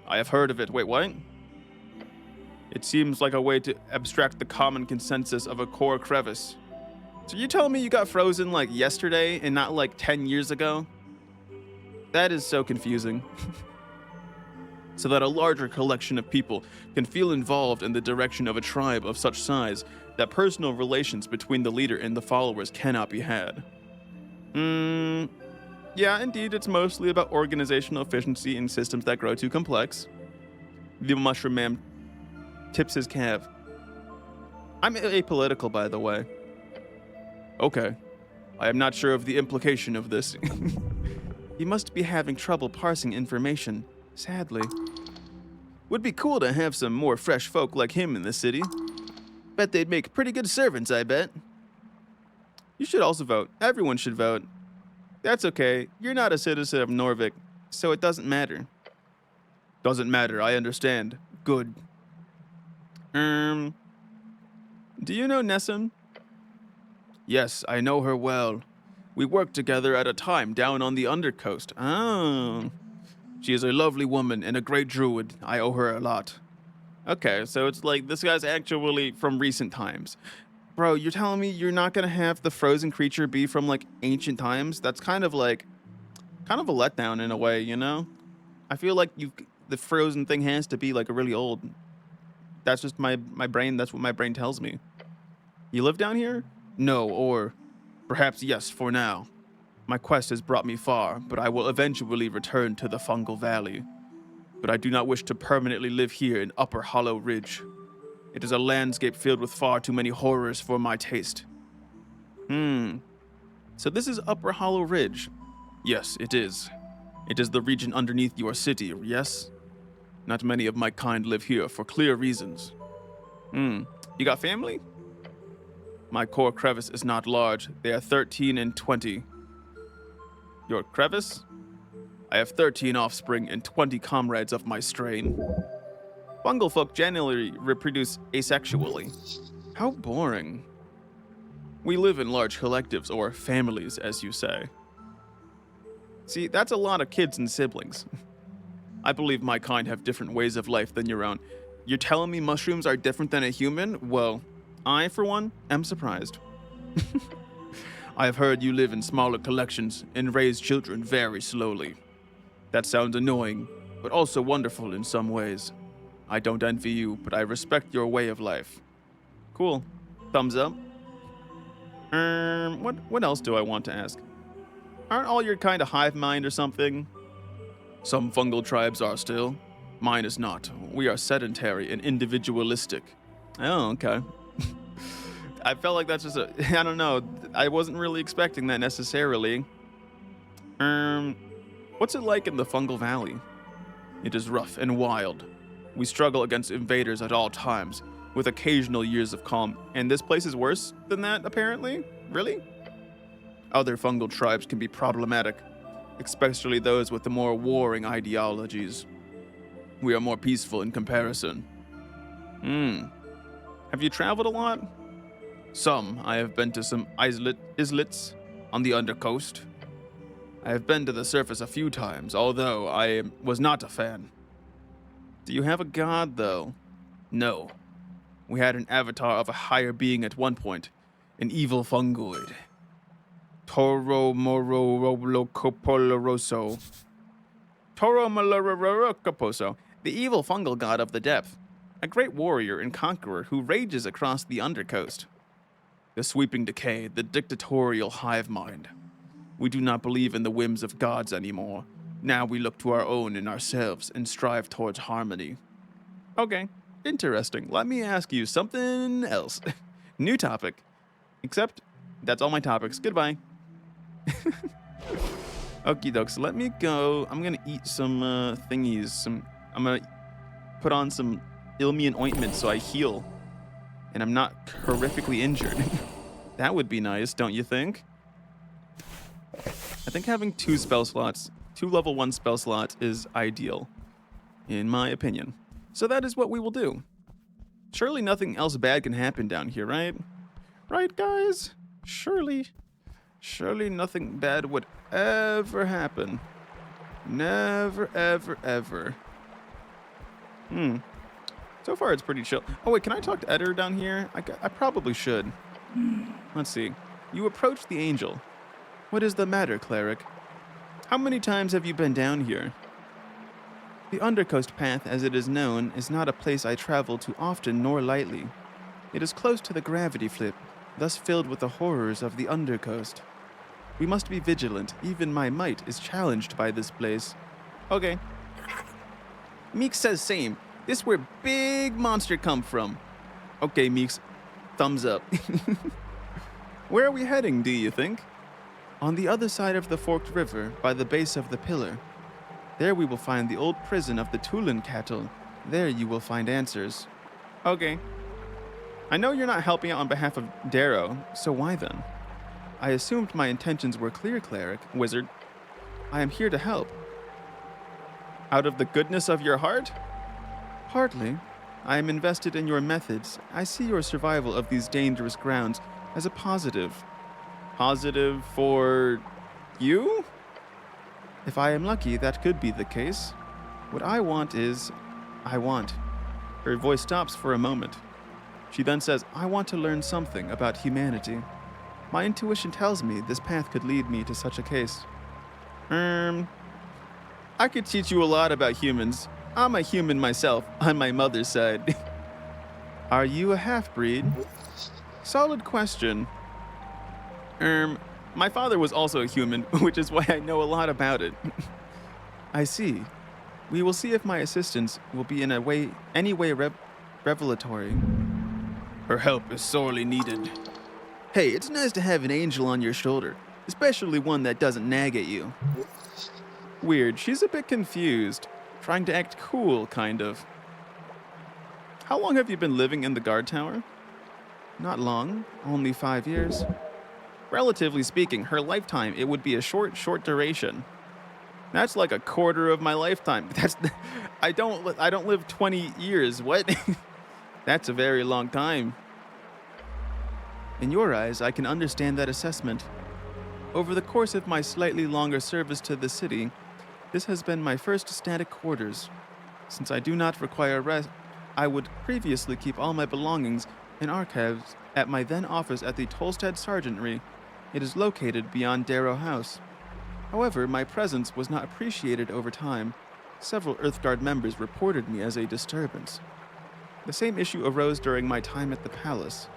I have heard of it. Wait, what? It seems like a way to abstract the common consensus of a core crevice. So you telling me you got frozen like yesterday and not like 10 years ago? That is so confusing. So that a larger collection of people can feel involved in the direction of a tribe of such size that personal relations between the leader and the followers cannot be had. Yeah, indeed, it's mostly about organizational efficiency in systems that grow too complex. The mushroom man tips his calf. I'm apolitical, by the way. Okay. I am not sure of the implication of this. He must be having trouble parsing information, sadly. Would be cool to have some more fresh folk like him in the city. Bet they'd make pretty good servants, I bet. You should also vote. Everyone should vote. That's okay. You're not a citizen of Norvik, so it doesn't matter. Doesn't matter, I understand. Good. Do you know Nessun? Yes, I know her well. We worked together at a time down on the Undercoast. Oh. She is a lovely woman and a great druid. I owe her a lot. Okay, so it's like this guy's actually from recent times. Bro, you're telling me you're not gonna have the frozen creature be from like ancient times? That's kind of a letdown in a way, you know? I feel like the frozen thing has to be like really old. That's just my brain. That's what my brain tells me. You live down here? No, or perhaps yes for now. My quest has brought me far, but I will eventually return to the Fungal Valley. But I do not wish to permanently live here in Upper Hollow Ridge. It is a landscape filled with far too many horrors for my taste. So this is Upper Hollow Ridge. Yes, it is. It is the region underneath your city, yes? Not many of my kind live here for clear reasons. You got family? My core crevice is not large. They are 13 and 20. Your crevice? I have 13 offspring and 20 comrades of my strain. Fungal folk generally reproduce asexually. How boring. We live in large collectives, or families, as you say. See, that's a lot of kids and siblings. I believe my kind have different ways of life than your own. You're telling me mushrooms are different than a human? Well, I, for one, am surprised. I have heard you live in smaller collections and raise children very slowly. That sounds annoying, but also wonderful in some ways. I don't envy you, but I respect your way of life. Cool. Thumbs up. What else do I want to ask? Aren't all your kind of hive mind or something? Some fungal tribes are still. Mine is not. We are sedentary and individualistic. Oh, okay. I felt like that's just I don't know. I wasn't really expecting that necessarily. What's it like in the Fungal Valley? It is rough and wild. We struggle against invaders at all times, with occasional years of calm. And this place is worse than that, apparently? Really? Other fungal tribes can be problematic, especially those with the more warring ideologies. We are more peaceful in comparison. Have you traveled a lot? Some. I have been to some islets on the Undercoast. I have been to the surface a few times, although I was not a fan. Do you have a god, though? No. We had an avatar of a higher being at one point, an evil fungoid. Toro Moro Roblo Toro Malorocoposo, the evil fungal god of the depth, a great warrior and conqueror who rages across the Undercoast. The sweeping decay, the dictatorial hive mind. We do not believe in the whims of gods anymore. Now we look to our own in ourselves and strive towards harmony. Okay, interesting. Let me ask you something else. New topic. Except, that's all my topics. Goodbye. Okie dokes, let me go. I'm gonna eat some thingies. I'm gonna put on some Ilmian ointment so I heal. And I'm not horrifically injured. That would be nice, don't you think? I think having 2 level 1 spell slots is ideal, in my opinion. So that is what we will do. Surely nothing else bad can happen down here, right? Right, guys? Surely nothing bad would ever happen. Never, ever, ever. So far, it's pretty chill. Oh, wait, can I talk to Editor down here? I probably should. Let's see. You approach the angel. What is the matter, cleric? How many times have you been down here? The Undercoast Path, as it is known, is not a place I travel too often nor lightly. It is close to the gravity flip, thus filled with the horrors of the Undercoast. We must be vigilant. Even my might is challenged by this place. Okay. Meek says same. This where big monster come from. Okay, Meeks. Thumbs up. Where are we heading, do you think? On the other side of the forked river, by the base of the pillar. There we will find the old prison of the Tulin cattle. There you will find answers. Okay. I know you're not helping out on behalf of Darrow, so why then? I assumed my intentions were clear, cleric, wizard. I am here to help. Out of the goodness of your heart? Hardly. I am invested in your methods. I see your survival of these dangerous grounds as a positive. Positive for you? If I am lucky, that could be the case. What I want is, I want. Her voice stops for a moment. She then says, I want to learn something about humanity. My intuition tells me this path could lead me to such a case. I could teach you a lot about humans. I'm a human myself, on my mother's side. Are you a half-breed? Solid question. My father was also a human, which is why I know a lot about it. I see. We will see if my assistance will be in any way revelatory. Her help is sorely needed. Hey, it's nice to have an angel on your shoulder, especially one that doesn't nag at you. Weird, she's a bit confused, trying to act cool, kind of. How long have you been living in the guard tower? Not long, only 5 years. Relatively speaking, her lifetime, it would be a short duration. That's like a quarter of my lifetime. I don't live 20 years. What? That's a very long time. In your eyes, I can understand that assessment. Over the course of my slightly longer service to the city, this has been my first static quarters. Since I do not require rest, I would previously keep all my belongings in archives at my then office at the Tolstad Sergeantry. It is located beyond Darrow House. However, my presence was not appreciated over time. Several Earthguard members reported me as a disturbance. The same issue arose during my time at the palace.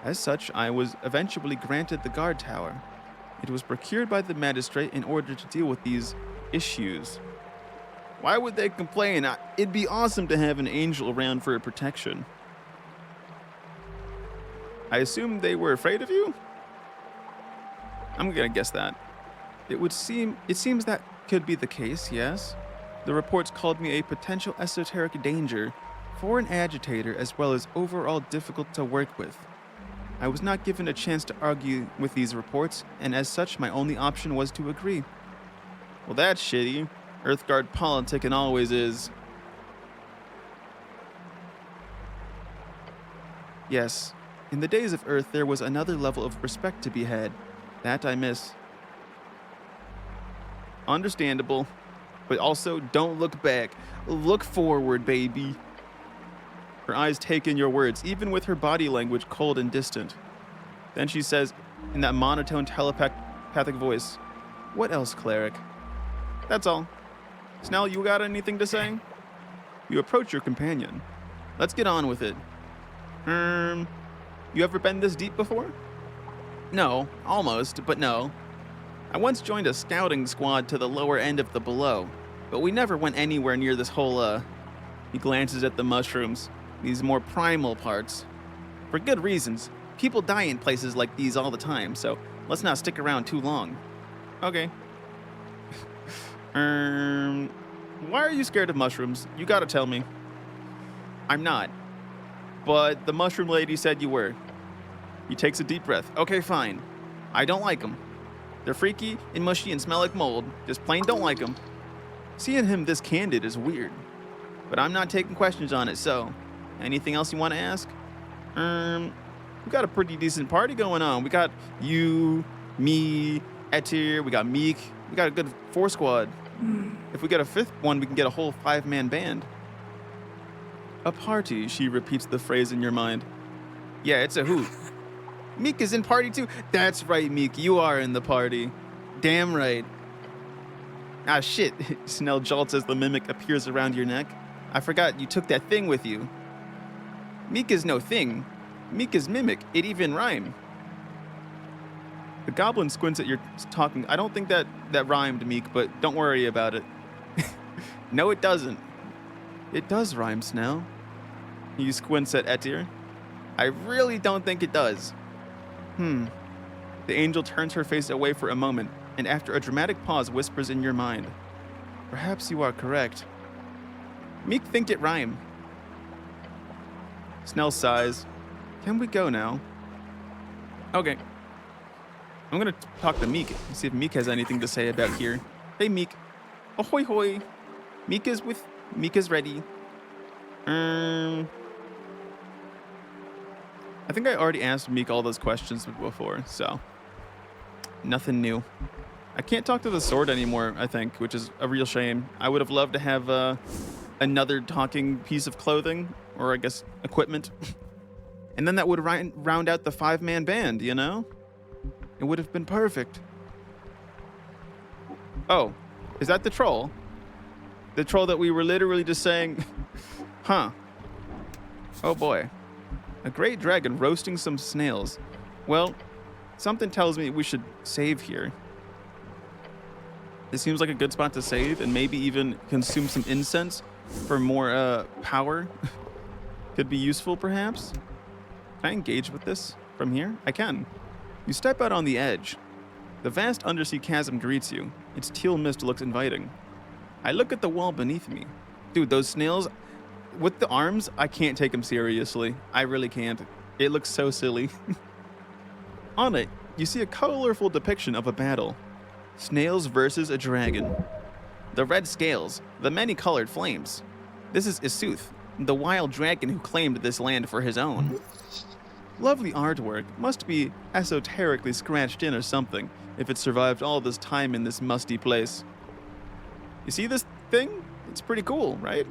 As such, I was eventually granted the guard tower. It was procured by the magistrate in order to deal with these issues. Why would they complain? It'd be awesome to have an angel around for protection. I assume they were afraid of you? I'm gonna guess that. It seems that could be the case, yes. The reports called me a potential esoteric danger, foreign agitator, as well as overall difficult to work with. I was not given a chance to argue with these reports, and as such, my only option was to agree. Well, that's shitty. Earthguard politicking always is. Yes, in the days of Earth, there was another level of respect to be had. That I miss. Understandable, but also don't look back. Look forward, baby. Her eyes take in your words, even with her body language cold and distant. Then she says, in that monotone telepathic voice, what else, cleric? That's all. Snell, you got anything to say? You approach your companion. Let's get on with it. You ever been this deep before? No, almost, but no. I once joined a scouting squad to the lower end of the below, but we never went anywhere near this whole, He glances at the mushrooms, these more primal parts. For good reasons. People die in places like these all the time, so let's not stick around too long. Okay. Why are you scared of mushrooms? You gotta tell me. I'm not. But the mushroom lady said you were. He takes a deep breath. Okay, fine. I don't like them. They're freaky and mushy and smell like mold. Just plain don't like them. Seeing him this candid is weird. But I'm not taking questions on it, so. Anything else you want to ask? We got a pretty decent party going on. We got you, me, Etir, we got Meek. We got a good 4 squad. If we get a 5th one, we can get a whole 5-man band. A party, she repeats the phrase in your mind. Yeah, it's a hoot. Meek is in party too. That's right, Meek. You are in the party. Damn right. Ah, shit. Snell jolts as the mimic appears around your neck. I forgot you took that thing with you. Meek is no thing. Meek is mimic. It even rhyme. The goblin squints at your talking. I don't think that rhymed, Meek, but don't worry about it. No, it doesn't. It does rhyme, Snell. He squints at Etir. I really don't think it does. The angel turns her face away for a moment, and after a dramatic pause whispers in your mind. Perhaps you are correct. Meek think it rhyme. Snell sighs. Can we go now? Okay. I'm gonna talk to Meek and see if Meek has anything to say about here. Hey Meek. Ahoy hoy. Meek is ready. I think I already asked Meek all those questions before, so nothing new. I can't talk to the sword anymore, I think, which is a real shame. I would have loved to have another talking piece of clothing, or I guess equipment. And then that would round out the 5-man band, you know? It would have been perfect. Oh, is that the troll? The troll that we were literally just saying, huh. Oh boy. A great dragon roasting some snails. Well, something tells me we should save here. It seems like a good spot to save and maybe even consume some incense for more power. Could be useful, perhaps. Can I engage with this from here? I can. You step out on the edge. The vast undersea chasm greets you. Its teal mist looks inviting. I look at the wall beneath me. Dude, those snails, with the arms, I can't take them seriously. I really can't. It looks so silly. On it, you see a colorful depiction of a battle. Snails versus a dragon. The red scales, the many-colored flames. This is Isuth, the wild dragon who claimed this land for his own. Lovely artwork, must be esoterically scratched in or something, if it survived all this time in this musty place. You see this thing? It's pretty cool, right?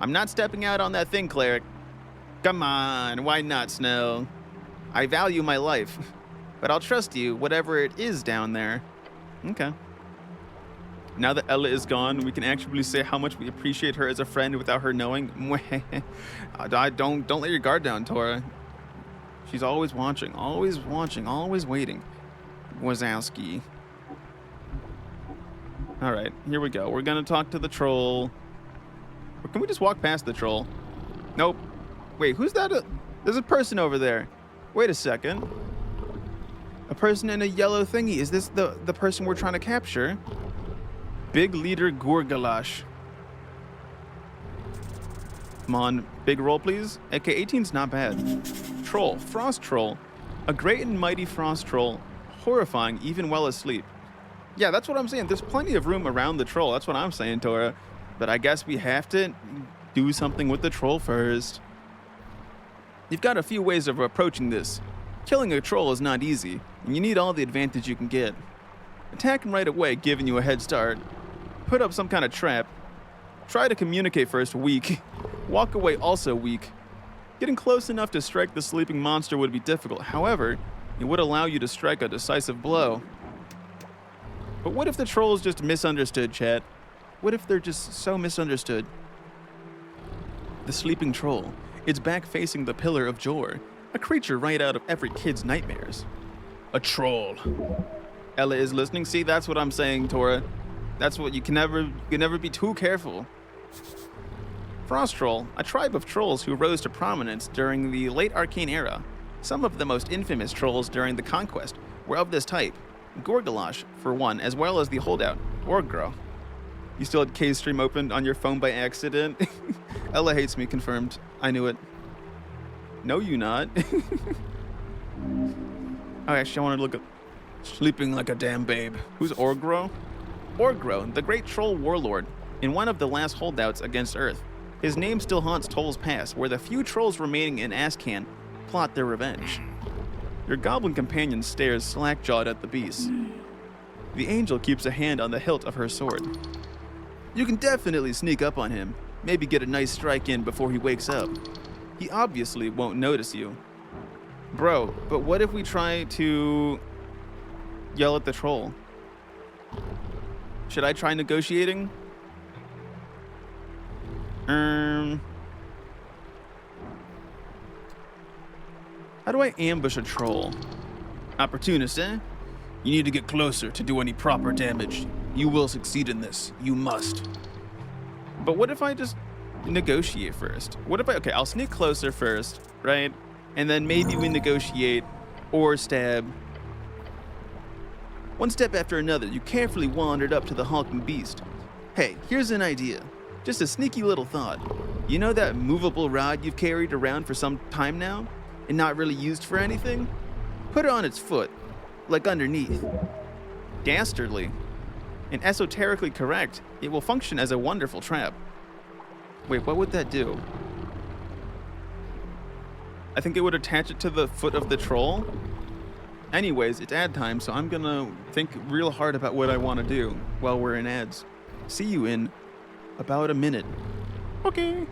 I'm not stepping out on that thing, cleric. Come on, why not, Snow? I value my life, but I'll trust you, whatever it is down there. Okay. Now that Ella is gone, we can actually say how much we appreciate her as a friend without her knowing. Don't let your guard down, Tora. She's always watching, always waiting. Wazowski. All right, here we go. We're gonna talk to the troll. Or can we just walk past the troll? Nope. Wait, who's that? There's a person over there. Wait a second. A person in a yellow thingy. Is this the person we're trying to capture? Big leader Gorgalash. Come on, big roll, please. AK 18's not bad. Troll, frost troll. A great and mighty frost troll. Horrifying, even while asleep. Yeah, that's what I'm saying. There's plenty of room around the troll. That's what I'm saying, Tora. But I guess we have to do something with the troll first. You've got a few ways of approaching this. Killing a troll is not easy, and you need all the advantage you can get. Attack him right away, giving you a head start. Put up some kind of trap. Try to communicate first, weak. Walk away, also weak. Getting close enough to strike the sleeping monster would be difficult. However, it would allow you to strike a decisive blow. But what if the troll is just misunderstood, chat? What if they're just so misunderstood? The sleeping troll. Its back facing the pillar of Jor. A creature right out of every kid's nightmares. A troll. Ella is listening. See, that's what I'm saying, Tora. That's what you can never be too careful. Frost Troll, a tribe of trolls who rose to prominence during the late Arcane era. Some of the most infamous trolls during the Conquest were of this type. Gorgalash, for one, as well as the holdout, Orgro. You still had K-Stream opened on your phone by accident? Ella hates me, confirmed. I knew it. No, you not. Oh, actually, I wanted to look at sleeping like a damn babe. Who's Orgro? Orgro, the great troll warlord, in one of the last holdouts against Earth. His name still haunts Toll's Pass, where the few trolls remaining in Ascan plot their revenge. Your goblin companion stares slack-jawed at the beast. The angel keeps a hand on the hilt of her sword. You can definitely sneak up on him, maybe get a nice strike in before he wakes up. He obviously won't notice you. Bro, but what if we try to yell at the troll? Should I try negotiating? How do I ambush a troll? Opportunist, eh? You need to get closer to do any proper damage. You will succeed in this. You must. But what if I just negotiate first? What if okay, I'll sneak closer first, right? And then maybe we negotiate or stab. One step after another, you carefully wandered up to the hulking beast. Hey, here's an idea. Just a sneaky little thought. You know that movable rod you've carried around for some time now and not really used for anything? Put it on its foot, like underneath. Dastardly and esoterically correct, it will function as a wonderful trap. Wait, what would that do? I think it would attach it to the foot of the troll. Anyways, it's ad time, so I'm gonna think real hard about what I want to do while we're in ads. See you in about a minute. Okay.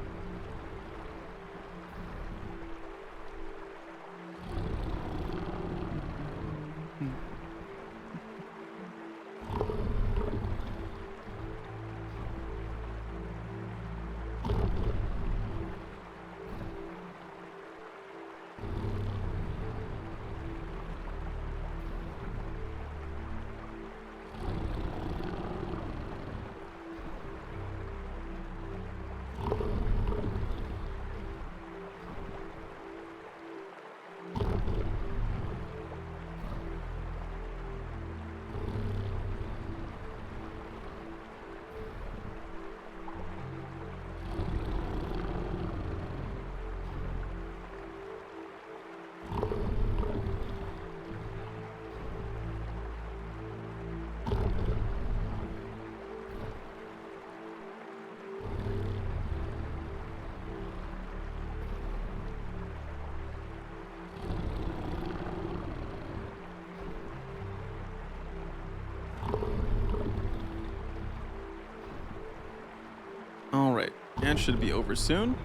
Alright, that should be over soon.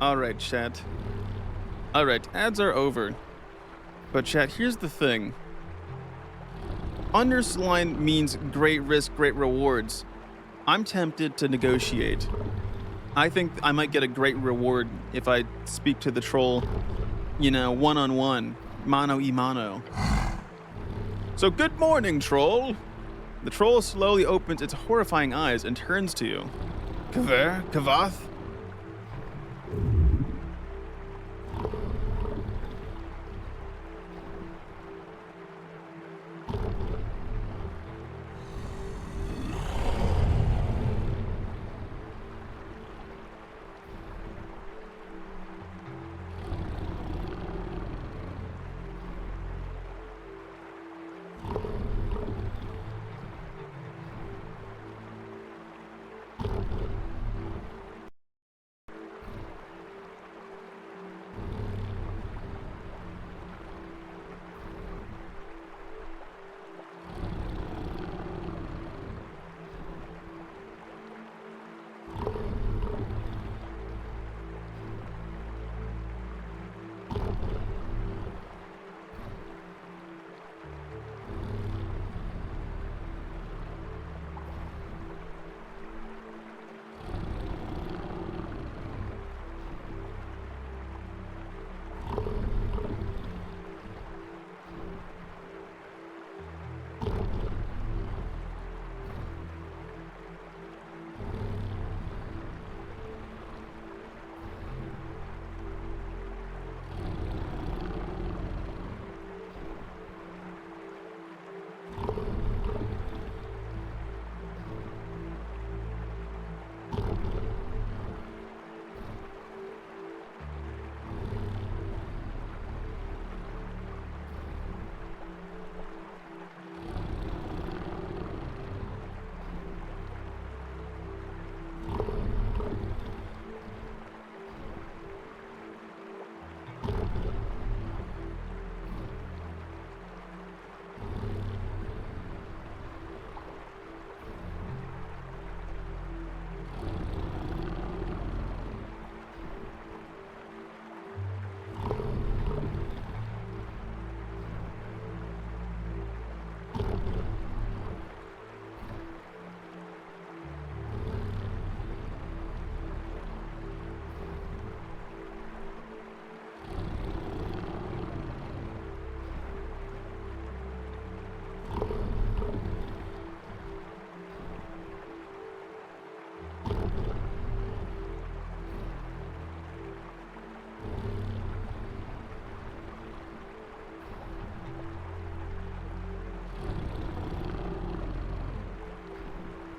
Alright, chat. Alright, ads are over. But chat, here's the thing. Underline means great risk, great rewards. I'm tempted to negotiate. I think I might get a great reward if I speak to the troll, you know, one-on-one, mano-y-mano. So good morning, troll. The troll slowly opens its horrifying eyes and turns to you. Kver? Kavath?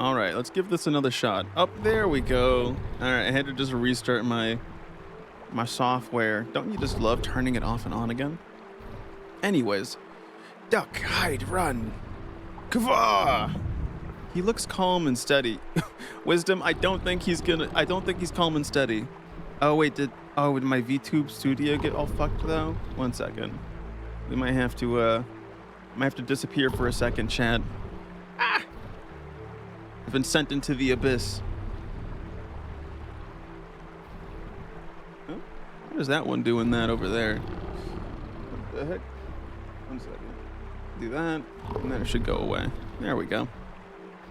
All right, let's give this another shot. Up there we go. All right, I had to just restart my software. Don't you just love turning it off and on again? Anyways, duck, hide, run. Kava! He looks calm and steady. Wisdom, I don't think he's calm and steady. Oh wait, did my VTube studio get all fucked though? 1 second. We might have to disappear for a second, chat. Ah! I've been sent into the abyss. Oh, what is that one doing that over there? What the heck? 1 second. Do that, and then it should go away. There we go.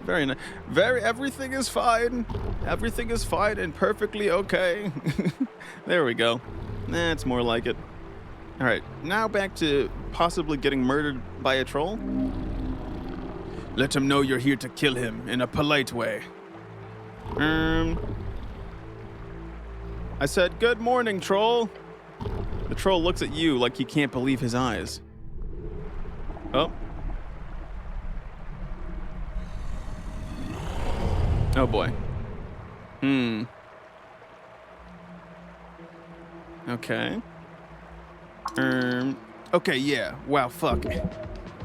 Very nice. Everything is fine. Everything is fine and perfectly okay. There we go. That's more like it. All right, now back to possibly getting murdered by a troll. Let him know you're here to kill him in a polite way. I said, good morning, troll. The troll looks at you like he can't believe his eyes. Oh. Oh boy. Okay. Okay, yeah. Wow, fuck.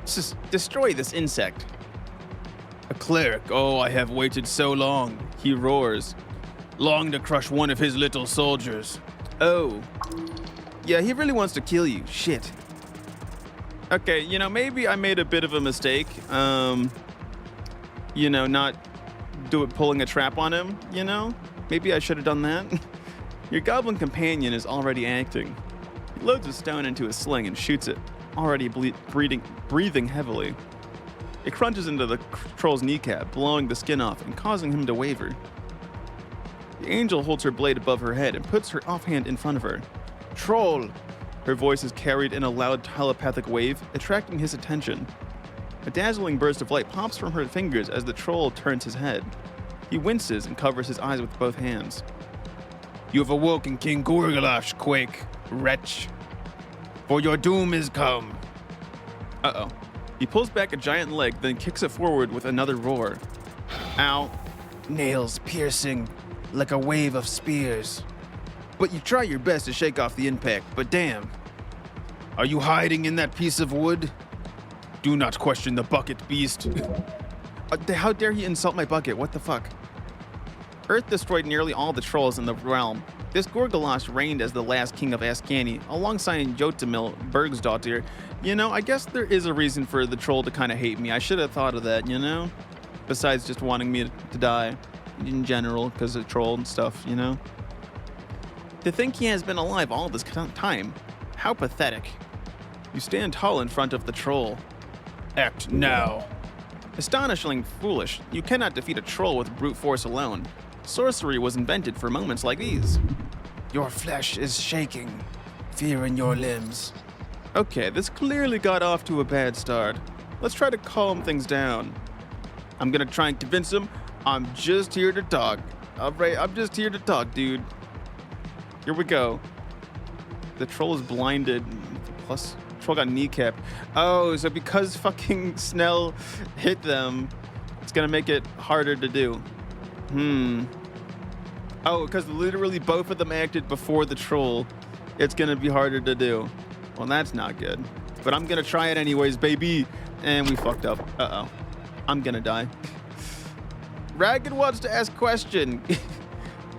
Just destroy this insect. A cleric. Oh, I have waited so long. He roars. Long to crush one of his little soldiers. Oh. Yeah, he really wants to kill you. Shit. Okay, maybe I made a bit of a mistake. Not pulling a trap on him, Maybe I should have done that. Your goblin companion is already acting. He loads a stone into a sling and shoots it, already breathing heavily. It crunches into the troll's kneecap, blowing the skin off and causing him to waver. The angel holds her blade above her head and puts her offhand in front of her. Troll! Her voice is carried in a loud telepathic wave, attracting his attention. A dazzling burst of light pops from her fingers as the troll turns his head. He winces and covers his eyes with both hands. You have awoken King Gurgalash, quake, wretch. For your doom is come. Uh-oh. He pulls back a giant leg, then kicks it forward with another roar. Ow. Nails piercing like a wave of spears. But you try your best to shake off the impact, but damn. Are you hiding in that piece of wood? Do not question the bucket beast. How dare he insult my bucket? What the fuck? Earth destroyed nearly all the trolls in the realm. This Gurgalash reigned as the last king of Askani, alongside Jotamil, Bergsdottir. I guess there is a reason for the troll to kind of hate me. I should have thought of that, Besides just wanting me to die in general because of troll and stuff, To think he has been alive all this time. How pathetic. You stand tall in front of the troll. Act now. Astonishingly foolish. You cannot defeat a troll with brute force alone. Sorcery was invented for moments like these. Your flesh is shaking. Fear in your limbs. Okay, this clearly got off to a bad start. Let's try to calm things down. I'm gonna try and convince him I'm just here to talk. Alright, I'm just here to talk, dude. Here we go. The troll is blinded. Plus, troll got kneecapped. Oh, so because fucking Snell hit them, it's gonna make it harder to do. Oh, because literally both of them acted before the troll. It's gonna be harder to do. Well, that's not good. But I'm gonna try it anyways, baby. And we fucked up. Uh-oh. I'm gonna die. Ragged wants to ask question.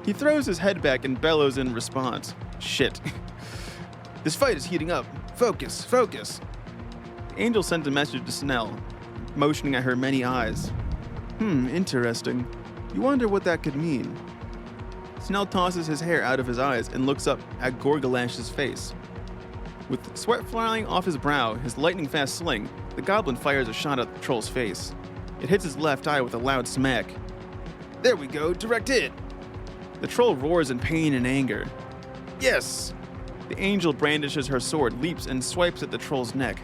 He throws his head back and bellows in response. Shit. This fight is heating up. Focus, focus. The angel sent a message to Snell, motioning at her many eyes. Interesting. You wonder what that could mean. Snell tosses his hair out of his eyes and looks up at Gurgalash's face. With sweat flying off his brow, his lightning-fast sling, the goblin fires a shot at the troll's face. It hits his left eye with a loud smack. There we go, direct hit! The troll roars in pain and anger. Yes! The angel brandishes her sword, leaps, and swipes at the troll's neck.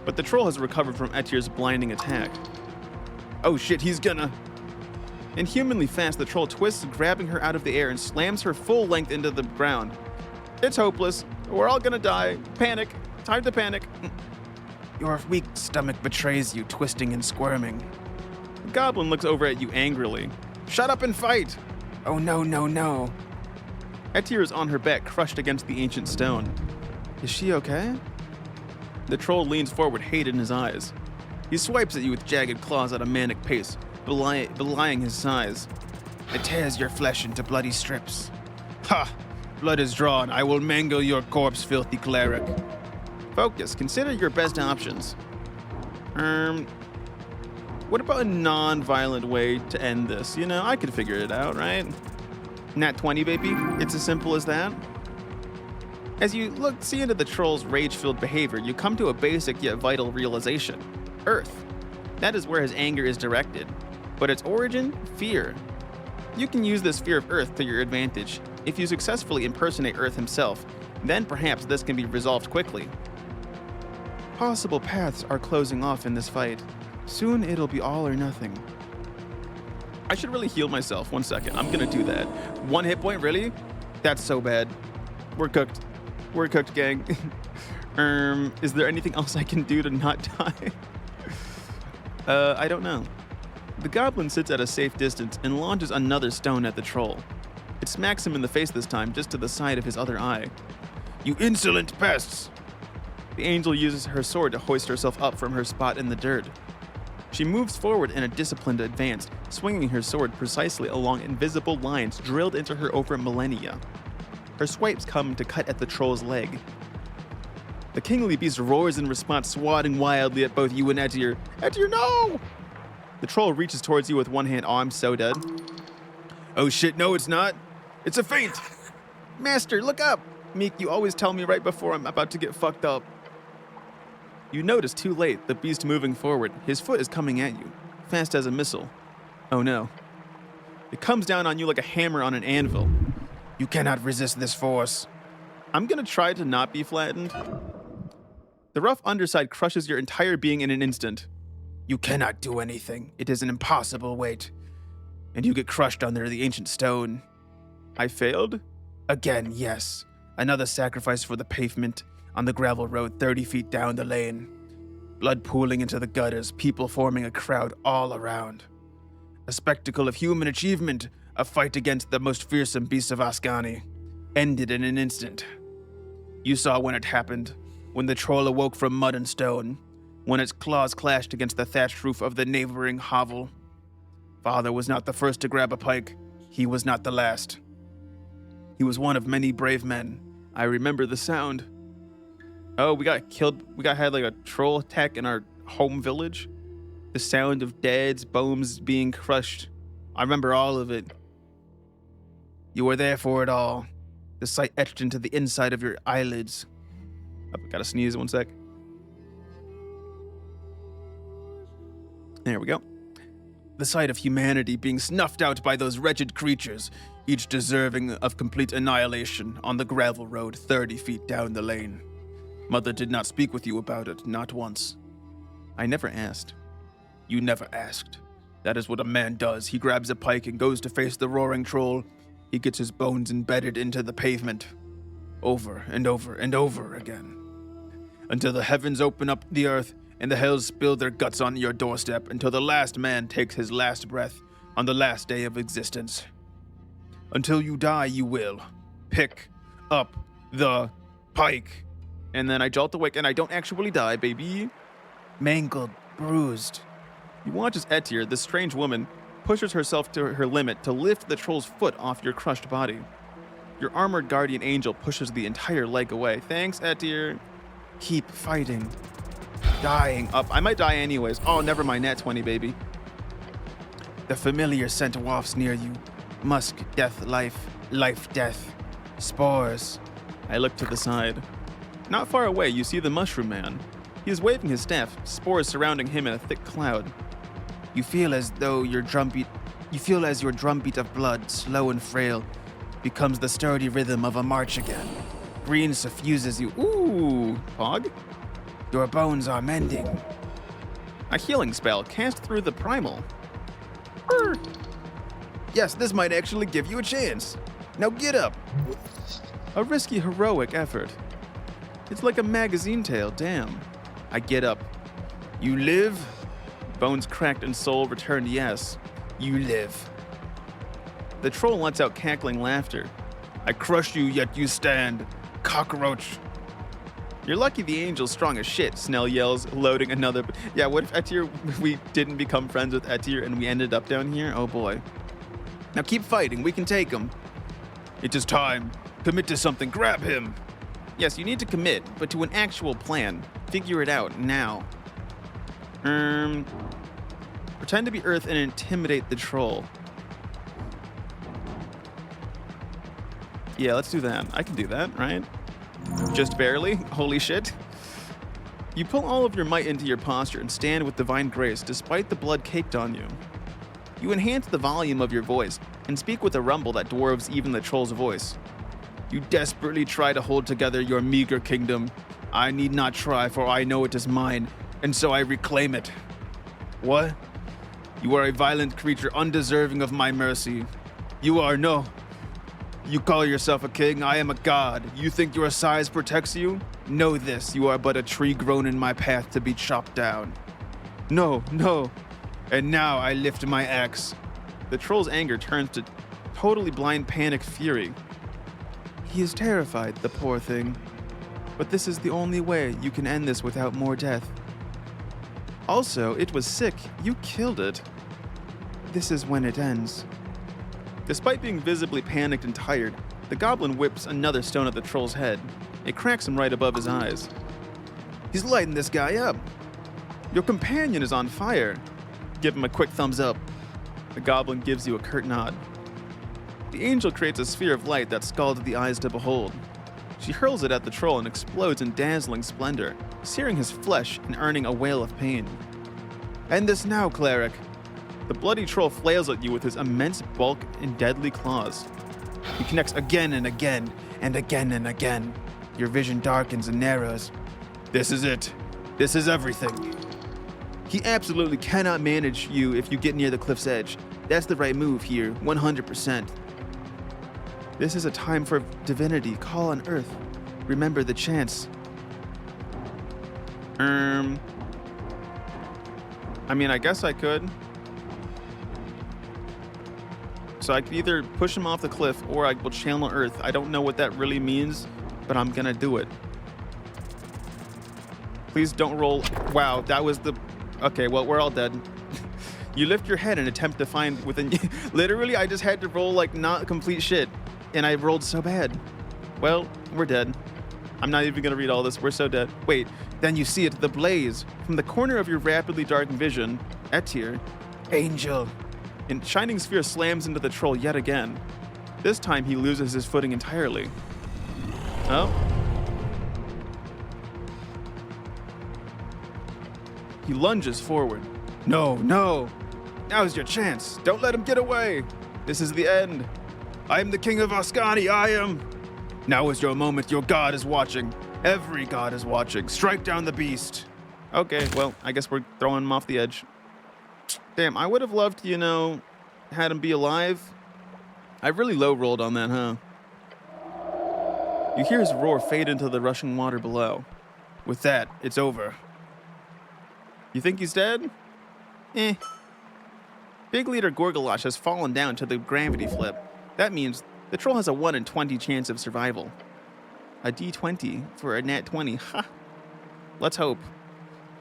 But the troll has recovered from Etir's blinding attack. Oh shit, he's gonna... Inhumanly fast, the troll twists, grabbing her out of the air and slams her full length into the ground. It's hopeless. We're all gonna die. Panic. Time to panic. Your weak stomach betrays you, twisting and squirming. The goblin looks over at you angrily. Shut up and fight! Oh no, no, no. Etir is on her back, crushed against the ancient stone. Is she okay? The troll leans forward, hate in his eyes. He swipes at you with jagged claws at a manic pace, belying his size. It tears your flesh into bloody strips. Ha! Blood is drawn. I will mangle your corpse, filthy cleric. Focus. Consider your best options. What about a non-violent way to end this? You know, I could figure it out, right? Nat 20, baby. It's as simple as that. As you see into the troll's rage-filled behavior, you come to a basic yet vital realization. Earth. That is where his anger is directed. But its origin? Fear. You can use this fear of Earth to your advantage. If you successfully impersonate Earth himself, then perhaps this can be resolved quickly. Possible paths are closing off in this fight. Soon it'll be all or nothing. I should really heal myself. 1 second. I'm gonna do that. 1 hit point, really? That's so bad. We're cooked. We're cooked, gang. Is there anything else I can do to not die? I don't know. The goblin sits at a safe distance and launches another stone at the troll. It smacks him in the face this time, just to the side of his other eye. You insolent pests! The angel uses her sword to hoist herself up from her spot in the dirt. She moves forward in a disciplined advance, swinging her sword precisely along invisible lines drilled into her over millennia. Her swipes come to cut at the troll's leg. The kingly beast roars in response, swatting wildly at both you and Etir. Etir, no! The troll reaches towards you with one hand. Oh, I'm so dead. Oh shit, no it's not. It's a feint! Master, look up! Meek, you always tell me right before I'm about to get fucked up. You notice too late the beast moving forward. His foot is coming at you, fast as a missile. Oh no. It comes down on you like a hammer on an anvil. You cannot resist this force. I'm gonna try to not be flattened. The rough underside crushes your entire being in an instant. You cannot do anything. It is an impossible weight. And you get crushed under the ancient stone. I failed? Again, yes. Another sacrifice for the pavement on the gravel road 30 feet down the lane. Blood pooling into the gutters, people forming a crowd all around. A spectacle of human achievement, a fight against the most fearsome beasts of Ascani. Ended in an instant. You saw when it happened, when the troll awoke from mud and stone, when its claws clashed against the thatched roof of the neighboring hovel. Father was not the first to grab a pike. He was not the last. He was one of many brave men. I remember the sound. Oh, we got killed. Had like a troll attack in our home village. The sound of dads' bones being crushed. I remember all of it. You were there for it all. The sight etched into the inside of your eyelids. Oh, gotta sneeze 1 sec. There we go. The sight of humanity being snuffed out by those wretched creatures, each deserving of complete annihilation on the gravel road 30 feet down the lane. Mother did not speak with you about it, not once. I never asked. You never asked. That is what a man does. He grabs a pike and goes to face the roaring troll. He gets his bones embedded into the pavement. Over and over and over again. Until the heavens open up the earth and the hells spill their guts on your doorstep, until the last man takes his last breath on the last day of existence. Until you die, you will pick up the pike. And then I jolt awake and I don't actually die, baby. Mangled, bruised. You watch as Etir, this strange woman, pushes herself to her limit to lift the troll's foot off your crushed body. Your armored guardian angel pushes the entire leg away. Thanks, Etir. Keep fighting. Dying up. I might die anyways. Oh, never mind. Nat 20, baby. The familiar scent wafts near you. Musk, death, life, life, death. Spores. I look to the side. Not far away, you see the mushroom man. He is waving his staff, spores surrounding him in a thick cloud. You feel as your drumbeat of blood, slow and frail, becomes the sturdy rhythm of a march again. Green suffuses you. Ooh, Pog? Your bones are mending. A healing spell cast through the primal. Yes, this might actually give you a chance. Now get up. A risky, heroic effort. It's like a magazine tale, damn. I get up. You live? Bones cracked and soul returned yes. You live. The troll lets out cackling laughter. I crush you, yet you stand. Cockroach. You're lucky the angel's strong as shit, Snell yells, loading another. Yeah, what if Etir, we didn't become friends with Etir and we ended up down here? Oh boy. Now keep fighting, we can take him. It is time. Commit to something, grab him. Yes, you need to commit, but to an actual plan. Figure it out now. Pretend to be Earth and intimidate the troll. Yeah, let's do that. I can do that, right? Just barely? Holy shit. You pull all of your might into your posture and stand with divine grace despite the blood caked on you. You enhance the volume of your voice and speak with a rumble that dwarfs even the troll's voice. You desperately try to hold together your meager kingdom. I need not try, for I know it is mine, and so I reclaim it. What? You are a violent creature undeserving of my mercy. You are no. You call yourself a king, I am a god. You think your size protects you? Know this, you are but a tree grown in my path to be chopped down. No, no. And now I lift my axe. The troll's anger turns to totally blind panic fury. He is terrified, the poor thing. But this is the only way you can end this without more death. Also, it was sick. You killed it. This is when it ends. Despite being visibly panicked and tired, the goblin whips another stone at the troll's head. It cracks him right above his eyes. He's lighting this guy up. Your companion is on fire. Give him a quick thumbs up. The goblin gives you a curt nod. The angel creates a sphere of light that scalds the eyes to behold. She hurls it at the troll and explodes in dazzling splendor, searing his flesh and earning a wail of pain. End this now, cleric. The bloody troll flails at you with his immense bulk and deadly claws. He connects again and again, and again and again. Your vision darkens and narrows. This is it. This is everything. He absolutely cannot manage you if you get near the cliff's edge. That's the right move here, 100%. This is a time for divinity. Call on Earth. Remember the chance. I mean, I guess I could. So I could either push him off the cliff or I will channel Earth. I don't know what that really means, but I'm gonna do it. Please don't roll. Wow, that was the... Okay, well, we're all dead. You lift your head and attempt to find within... Literally, I just had to roll like not complete shit. And I rolled so bad. Well, we're dead. I'm not even gonna read all this. We're so dead. Wait, then you see it, the blaze. From the corner of your rapidly darkened vision, Etir, Angel. And Shining Sphere slams into the troll yet again. This time he loses his footing entirely. Oh. He lunges forward. No, no. Now's your chance. Don't let him get away. This is the end. I am the king of Ascani, I am. Now is your moment, your god is watching. Every god is watching. Strike down the beast. Okay, well, I guess we're throwing him off the edge. Damn, I would have loved to, you know, had him be alive. I really low-rolled on that, huh? You hear his roar fade into the rushing water below. With that, it's over. You think he's dead? Eh. Big leader Gorgalash has fallen down to the gravity flip. That means the troll has a 1 in 20 chance of survival. A D20 for a nat 20, ha! Let's hope.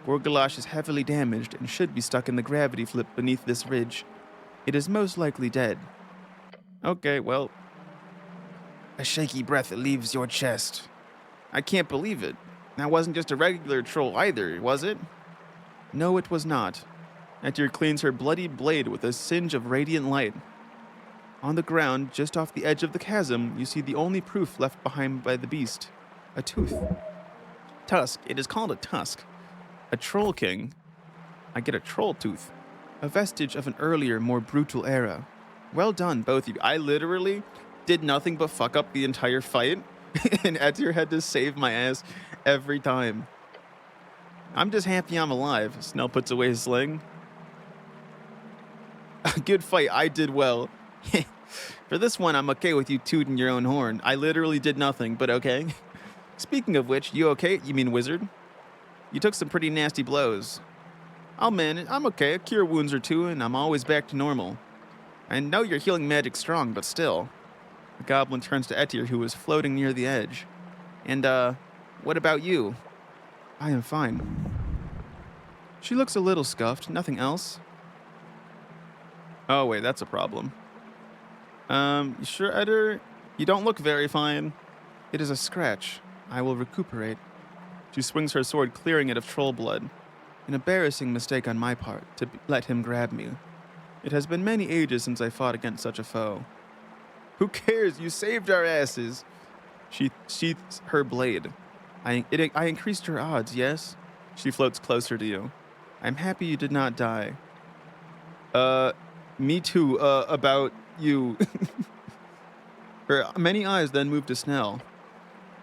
Gorgalash is heavily damaged and should be stuck in the gravity flip beneath this ridge. It is most likely dead. Okay, well. A shaky breath leaves your chest. I can't believe it. That wasn't just a regular troll either, was it? No, it was not. Etir cleans her bloody blade with a singe of radiant light. On the ground, just off the edge of the chasm, you see the only proof left behind by the beast. A tooth. Tusk. It is called a tusk. A troll king. I get a troll tooth. A vestige of an earlier, more brutal era. Well done, both of you. I literally did nothing but fuck up the entire fight, and Etir had to save my ass every time. I'm just happy I'm alive. Snell puts away his sling. A good fight. I did well. For this one, I'm okay with you tooting your own horn. I literally did nothing, but okay. Speaking of which, you okay? You mean wizard? You took some pretty nasty blows. I'll manage. I'm okay. A cure wounds or two, and I'm always back to normal. I know your healing magic's strong, but still. The goblin turns to Etir, who is floating near the edge. And, what about you? I am fine. She looks a little scuffed, nothing else. Oh, wait, that's a problem. You sure, Etir? You don't look very fine. It is a scratch. I will recuperate. She swings her sword, clearing it of troll blood. An embarrassing mistake on my part to let him grab me. It has been many ages since I fought against such a foe. Who cares? You saved our asses. She sheaths her blade. I increased your odds, yes? She floats closer to you. I'm happy you did not die. Me too, about you. Her many eyes then move to Snell.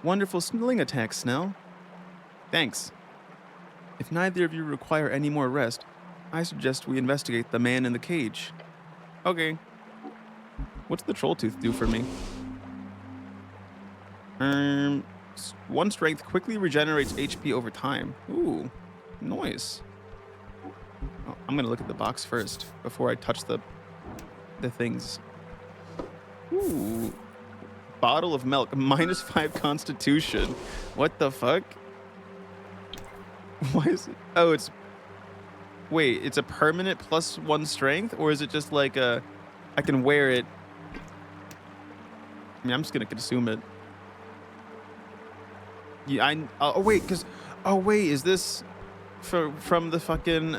Wonderful sling attack, Snell. Thanks. If neither of you require any more rest, I suggest we investigate the man in the cage. Okay. What's the troll tooth do for me? One strength quickly regenerates HP over time. Ooh, nice. Oh, I'm gonna look at the box first before I touch the things. Ooh, bottle of milk, -5 Constitution. What the fuck? Why is it? Oh, it's. Wait, it's a permanent +1 strength, or is it just like a? I can wear it. I mean, I'm just gonna consume it. Yeah, oh wait, cause, oh wait, is this from the fucking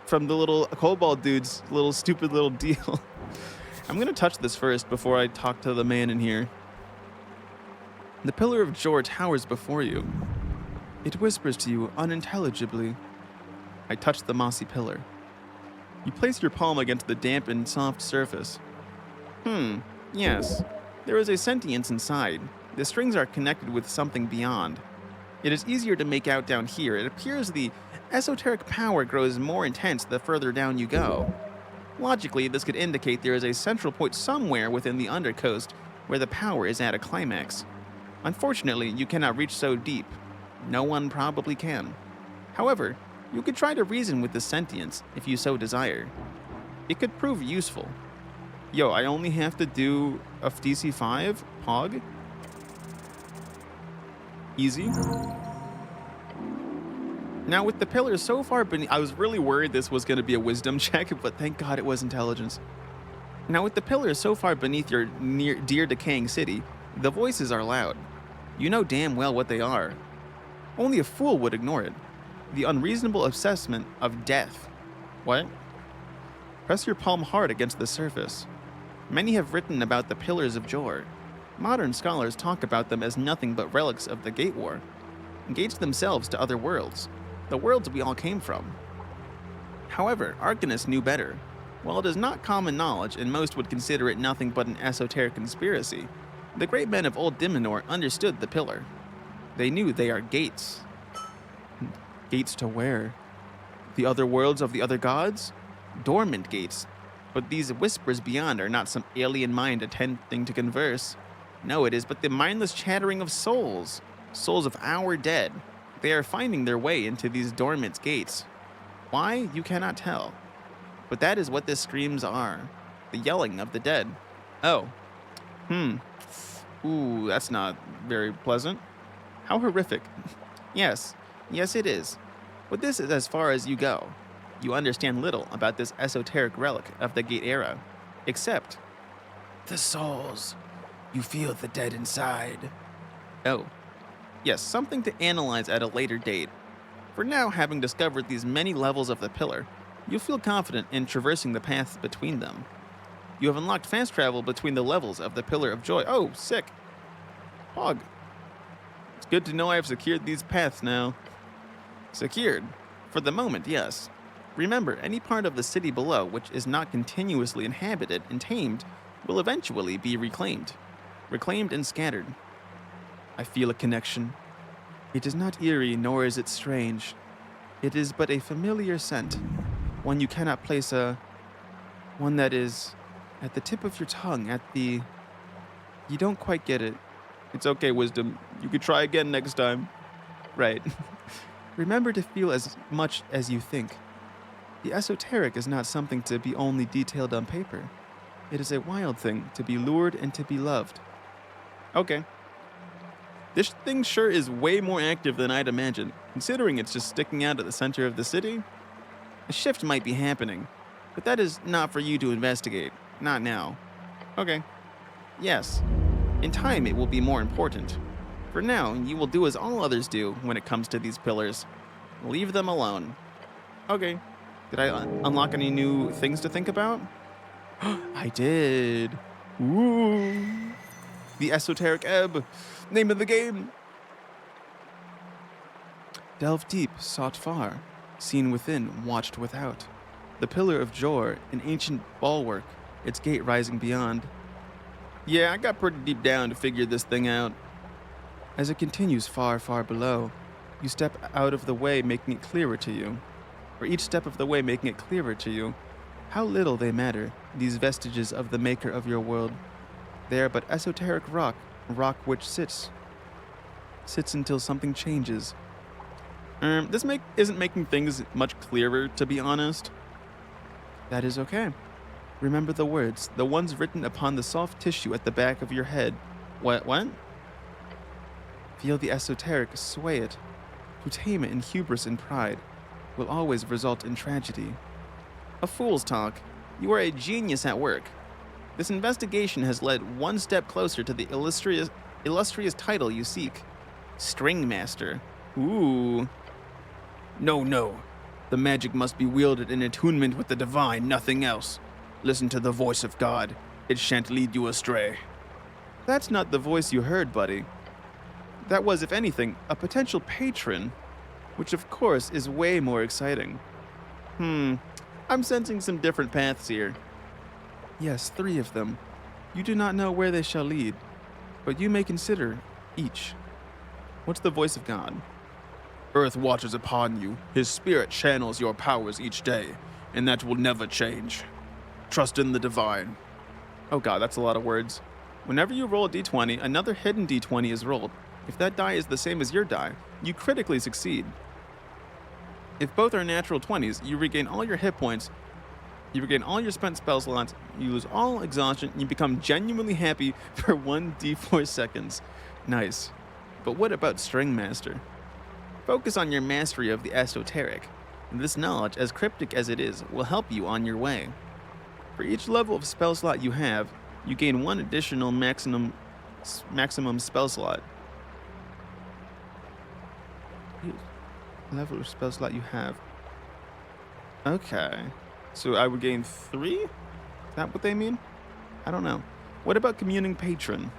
from the little kobold dude's little stupid little deal? I'm gonna touch this first before I talk to the man in here. The pillar of Jor towers before you. It whispers to you unintelligibly. I touch the mossy pillar. You place your palm against the damp and soft surface. Yes. There is a sentience inside. The strings are connected with something beyond. It is easier to make out down here. It appears the esoteric power grows more intense the further down you go. Logically, this could indicate there is a central point somewhere within the undercoast where the power is at a climax. Unfortunately, you cannot reach so deep. No one probably can. However, you could try to reason with the sentience if you so desire. It could prove useful. Yo, I only have to do a DC 5? Pog? Easy. Now with the pillars so far beneath, I was really worried this was going to be a wisdom check, but thank God it was intelligence. Now with the pillars so far beneath your dear decaying city, the voices are loud. You know damn well what they are. Only a fool would ignore it. The unreasonable assessment of death. What? Press your palm hard against the surface. Many have written about the pillars of Jor. Modern scholars talk about them as nothing but relics of the Gate War, engaged themselves to other worlds, the worlds we all came from. However, Arcanus knew better. While it is not common knowledge and most would consider it nothing but an esoteric conspiracy, the great men of Old Dimenor understood the pillar. They knew they are gates. Gates to where? The other worlds of the other gods? Dormant gates. But these whispers beyond are not some alien mind attempting to converse. No, it is but the mindless chattering of souls. Souls of our dead. They are finding their way into these dormant gates. Why? You cannot tell. But that is what the screams are. The yelling of the dead. Oh. Ooh, that's not very pleasant. How horrific. Yes. Yes, it is. But this is as far as you go. You understand little about this esoteric relic of the Gate era. Except the souls. You feel the dead inside. Oh. Yes, something to analyze at a later date. For now, having discovered these many levels of the pillar, you feel confident in traversing the paths between them. You have unlocked fast travel between the levels of the Pillar of Joy. Oh, sick. Hog. It's good to know I have secured these paths now. Secured. For the moment, yes. Remember, any part of the city below which is not continuously inhabited and tamed will eventually be reclaimed. Reclaimed and scattered. I feel a connection. It is not eerie, nor is it strange. It is but a familiar scent. One you cannot place one that is at the tip of your tongue, at the... You don't quite get it. It's okay, Wisdom. You could try again next time. Right. Remember to feel as much as you think. The esoteric is not something to be only detailed on paper. It is a wild thing to be lured and to be loved. Okay. This thing sure is way more active than I'd imagined, considering it's just sticking out at the center of the city. A shift might be happening, but that is not for you to investigate. Not now. Okay. Yes. In time, it will be more important. For now, you will do as all others do when it comes to these pillars. Leave them alone. Okay. Did I unlock any new things to think about? I did. Ooh. The Esoteric Ebb. Name of the game. Delve deep, sought far. Seen within, watched without. The Pillar of Jor, an ancient bulwark, its gate rising beyond. Yeah, I got pretty deep down to figure this thing out. As it continues far, far below, you step out of the way, making it clearer to you. Or each step of the way making it clearer to you. How little they matter, these vestiges of the maker of your world. They are but esoteric rock which sits until something changes. This isn't making things much clearer, to be honest. That is okay. Remember the words, the ones written upon the soft tissue at the back of your head. What? Feel the esoteric sway it. To tame it in hubris and pride will always result in tragedy. A fool's talk. You are a genius at work. This investigation has led one step closer to the illustrious title you seek. String Master. Ooh. No. The magic must be wielded in attunement with the divine, nothing else. Listen to the voice of God. It shan't lead you astray. That's not the voice you heard, buddy. That was, if anything, a potential patron, which of course is way more exciting. I'm sensing some different paths here. Yes, 3 of them. You do not know where they shall lead, but you may consider each. What's the voice of God? Earth watches upon you. His spirit channels your powers each day, and that will never change. Trust in the divine. Oh god, that's a lot of words. Whenever you roll a d20, another hidden d20 is rolled. If that die is the same as your die, you critically succeed. If both are natural 20s, you regain all your hit points, you regain all your spent spell slots, you lose all exhaustion, and you become genuinely happy for 1d4 seconds. Nice. But what about String Master? Focus on your mastery of the esoteric. This knowledge, as cryptic as it is, will help you on your way. For each level of spell slot you have, you gain 1 additional maximum spell slot. Level of spell slot you have. Okay. So I would gain 3? Is that what they mean? I don't know. What about Communing Patron?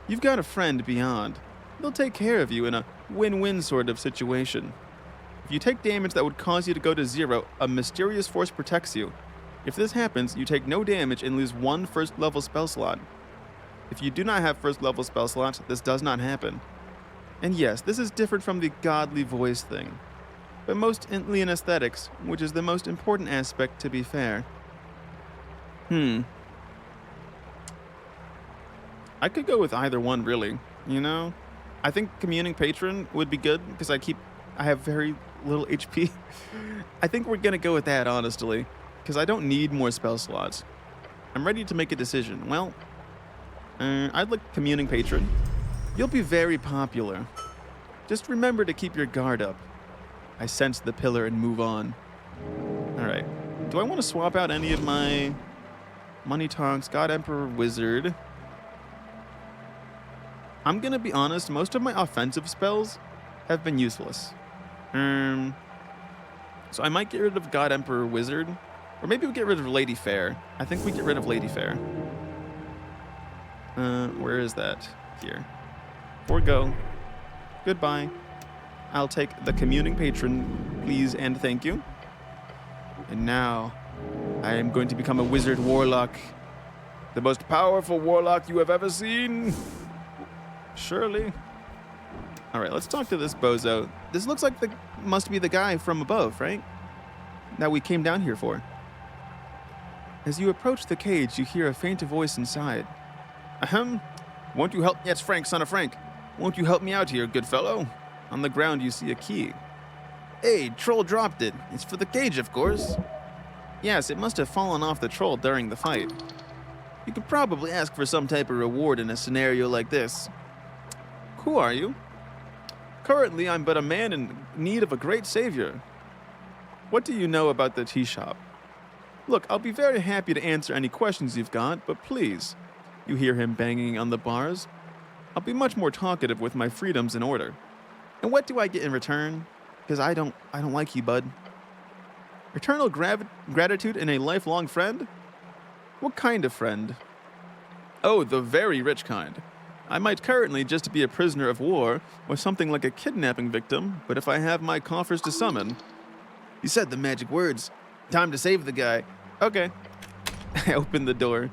You've got a friend beyond. They'll take care of you in a win-win sort of situation. If you take damage that would cause you to go to 0, a mysterious force protects you. If this happens, you take no damage and lose 1 first-level spell slot. If you do not have first-level spell slots, this does not happen. And yes, this is different from the godly voice thing, but mostly in aesthetics, which is the most important aspect, to be fair. I could go with either one, really, you know? I think Communing Patron would be good, because I have very little HP. I think we're gonna go with that, honestly, because I don't need more spell slots. I'm ready to make a decision. Well, I'd like Communing Patron. You'll be very popular. Just remember to keep your guard up. I sense the pillar and move on. Alright. Do I want to swap out any of my Money Tonks, God Emperor, Wizard? I'm gonna be honest, most of my offensive spells have been useless. So I might get rid of God Emperor, Wizard. Or maybe we get rid of Lady Fair. I think we get rid of Lady Fair. Where is that? Here. Forgo. Goodbye. I'll take the Communing Patron, please and thank you. And now, I am going to become a Wizard Warlock. The most powerful Warlock you have ever seen. Surely. Alright, let's talk to this bozo. This looks like must be the guy from above, right? That we came down here for. As you approach the cage, you hear a faint voice inside. Ahem. Won't you help? Yes, Frank, son of Frank. Won't you help me out here, good fellow? On the ground, you see a key. Hey, troll dropped it. It's for the cage, of course. Yes, it must have fallen off the troll during the fight. You could probably ask for some type of reward in a scenario like this. Who are you? Currently, I'm but a man in need of a great savior. What do you know about the tea shop? Look, I'll be very happy to answer any questions you've got, but please. You hear him banging on the bars? I'll be much more talkative with my freedoms in order. And what do I get in return? Because I don't like you, bud. Eternal gratitude and a lifelong friend? What kind of friend? Oh, the very rich kind. I might currently just be a prisoner of war or something like a kidnapping victim, but if I have my coffers to summon... You said the magic words. Time to save the guy. Okay. I open the door.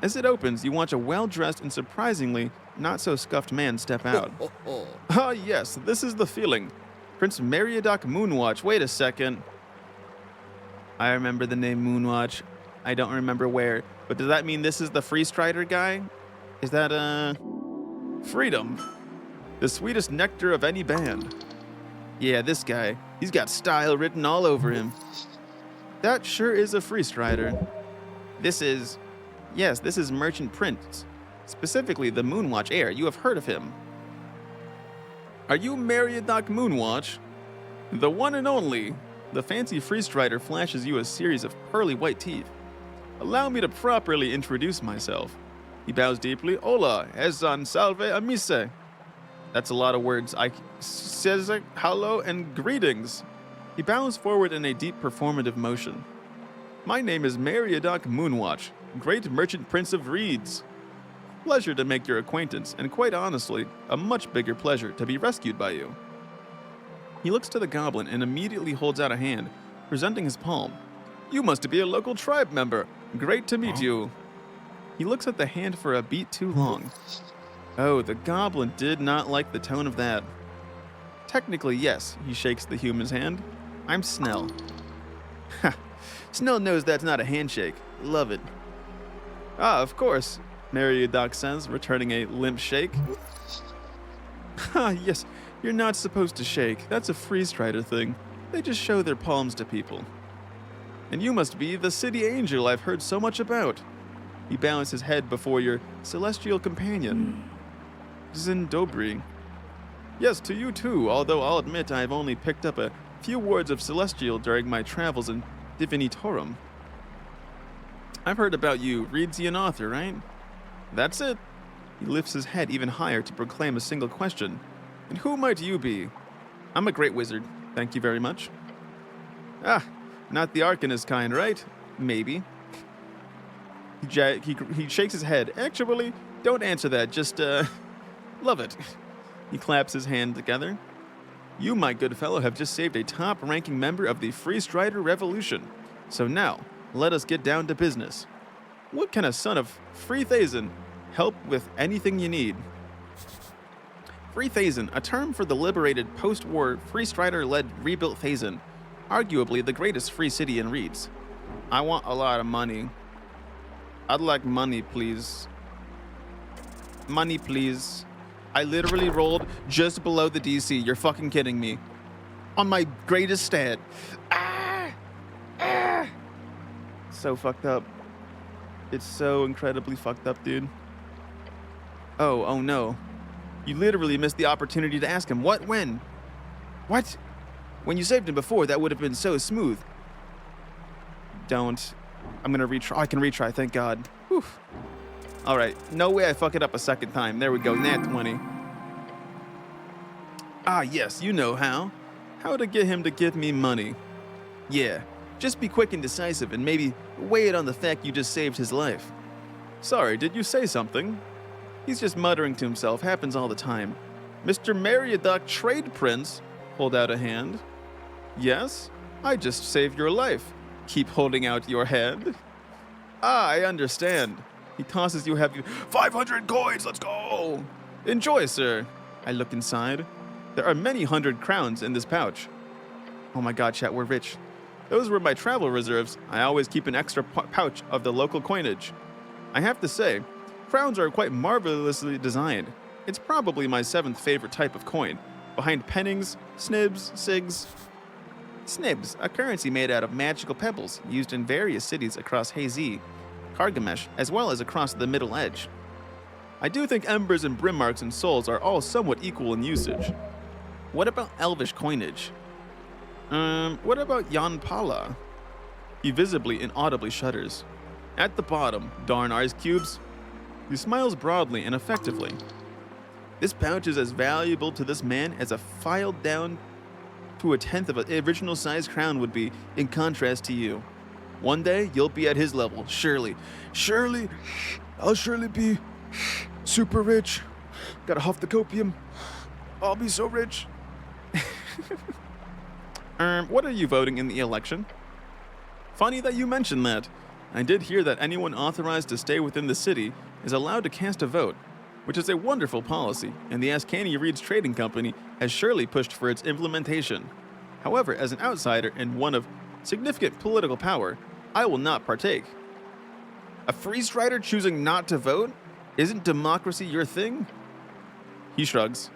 As it opens, you watch a well-dressed and surprisingly not-so-scuffed man step out. Ah, yes, this is the feeling. Prince Meriadoc Moonwatch. Wait a second. I remember the name Moonwatch. I don't remember where. But does that mean this is the Free Strider guy? Is that, Freedom. The sweetest nectar of any band. Yeah, this guy. He's got style written all over him. That sure is a Free Strider. This is Merchant Prince. Specifically, the Moonwatch heir. You have heard of him. Are you Meriadoc Moonwatch? The one and only. The fancy Free Strider flashes you a series of pearly white teeth. Allow me to properly introduce myself. He bows deeply. Hola, esan salve amise. That's a lot of words. Says hello and greetings. He bows forward in a deep performative motion. My name is Meriadoc Moonwatch, great merchant prince of reeds. Pleasure to make your acquaintance, and quite honestly, a much bigger pleasure to be rescued by you. He looks to the goblin and immediately holds out a hand, presenting his palm. You must be a local tribe member. Great to meet you. He looks at the hand for a beat too long. Oh, the goblin did not like the tone of that. Technically, yes, he shakes the human's hand. I'm Snell. Ha! Snell knows that's not a handshake. Love it. Ah, of course, Meriadoc says, returning a limp shake. Ha, yes, you're not supposed to shake. That's a Free Strider thing. They just show their palms to people. And you must be the city angel I've heard so much about. He bows his head before your celestial companion, Zindobri. Yes, to you too, although I'll admit I've only picked up a few words of celestial during my travels in Divinitorum. I've heard about you, Reedsian author, right? That's it. He lifts his head even higher to proclaim a single question. And who might you be? I'm a great wizard, thank you very much. Ah, not the Arcanist kind, right? Maybe. He shakes his head. Actually, don't answer that, just, love it. He claps his hand together. You, my good fellow, have just saved a top-ranking member of the Free Strider Revolution. So now, let us get down to business. What can a son of Free Thazen help with anything you need? Free Thazen, a term for the liberated post-war Free Strider-led rebuilt Thazen, arguably the greatest free city in Reeds. I want a lot of money. I'd like money, please. Money, please. I literally rolled just below the DC. You're fucking kidding me. On my greatest stat. So fucked up. It's so incredibly fucked up, dude. Oh no. You literally missed the opportunity to ask him. What? When? What? When you saved him before, that would have been so smooth. Don't. I'm gonna retry. I can retry, thank God. Whew. Alright, no way I fuck it up a second time. There we go, nat 20. Ah, yes, you know how. How to get him to give me money. Yeah, just be quick and decisive and maybe weigh it on the fact you just saved his life. Sorry, did you say something? He's just muttering to himself, happens all the time. Mr. Meriadoc Trade Prince, hold out a hand. Yes, I just saved your life. Keep holding out your hand. Ah, I understand. He tosses you 500 coins, let's go! Enjoy, sir. I look inside. There are many 100 crowns in this pouch. Oh my god, chat, we're rich. Those were my travel reserves. I always keep an extra pouch of the local coinage. I have to say, crowns are quite marvelously designed. It's probably my 7th favorite type of coin, behind pennings, snibs, sigs. Snibs, a currency made out of magical pebbles used in various cities across Hazy, Kargamesh, as well as across the Middle Edge. I do think embers and brim marks and souls are all somewhat equal in usage. What about elvish coinage? What about Yanpala? He visibly and audibly shudders. At the bottom, darn ice cubes. He smiles broadly and effectively. This pouch is as valuable to this man as a filed down to a tenth of an original size crown would be, in contrast to you. One day, you'll be at his level, surely. Surely, I'll surely be super rich. Gotta huff the copium. I'll be so rich. What are you voting in the election? Funny that you mentioned that. I did hear that anyone authorized to stay within the city is allowed to cast a vote, which is a wonderful policy, and the Ascani Reeds Trading Company has surely pushed for its implementation. However, as an outsider and one of significant political power, I will not partake. A free strider choosing not to vote? Isn't democracy your thing? He shrugs.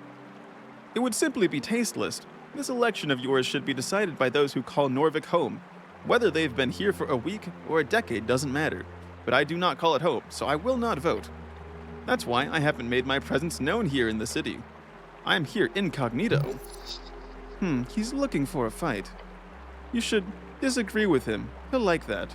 It would simply be tasteless. This election of yours should be decided by those who call Norvik home. Whether they've been here for a week or a decade doesn't matter, but I do not call it home, so I will not vote. That's why I haven't made my presence known here in the city. I am here incognito. He's looking for a fight. You should disagree with him. He'll like that.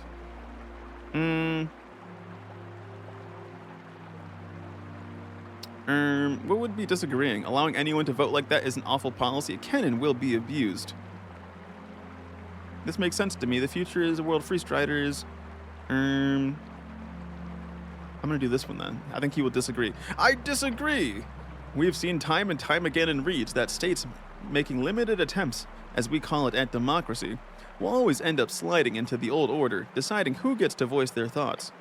What would be disagreeing? Allowing anyone to vote like that is an awful policy. It can and will be abused. This makes sense to me. The future is a world of free striders. I'm gonna do this one then. I think he will disagree. I disagree! We've seen time and time again in Reeds that states making limited attempts, as we call it, at democracy, will always end up sliding into the old order, deciding who gets to voice their thoughts.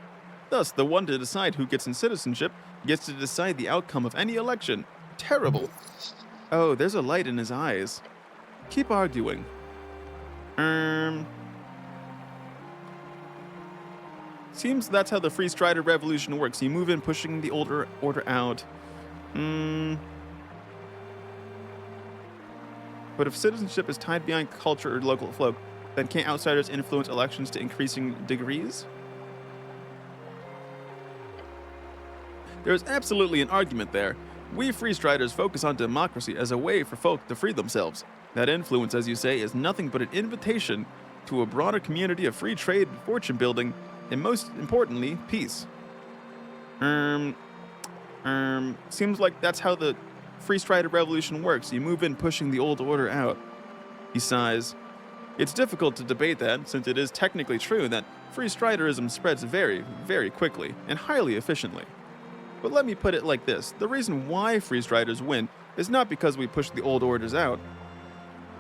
Thus, the one to decide who gets in citizenship gets to decide the outcome of any election. Terrible. Oh, there's a light in his eyes. Keep arguing. Seems that's how the Free Strider Revolution works. You move in, pushing the older order out. But if citizenship is tied behind culture or local folk, then can't outsiders influence elections to increasing degrees? There is absolutely an argument there. We Free Striders focus on democracy as a way for folk to free themselves. That influence, as you say, is nothing but an invitation to a broader community of free trade, fortune building, and most importantly, peace. Seems like that's how the Free Strider Revolution works. You move in, pushing the old order out. He sighs. It's difficult to debate that, since it is technically true that Free Striderism spreads very, very quickly and highly efficiently. But let me put it like this. The reason why Free Striders win is not because we push the old orders out.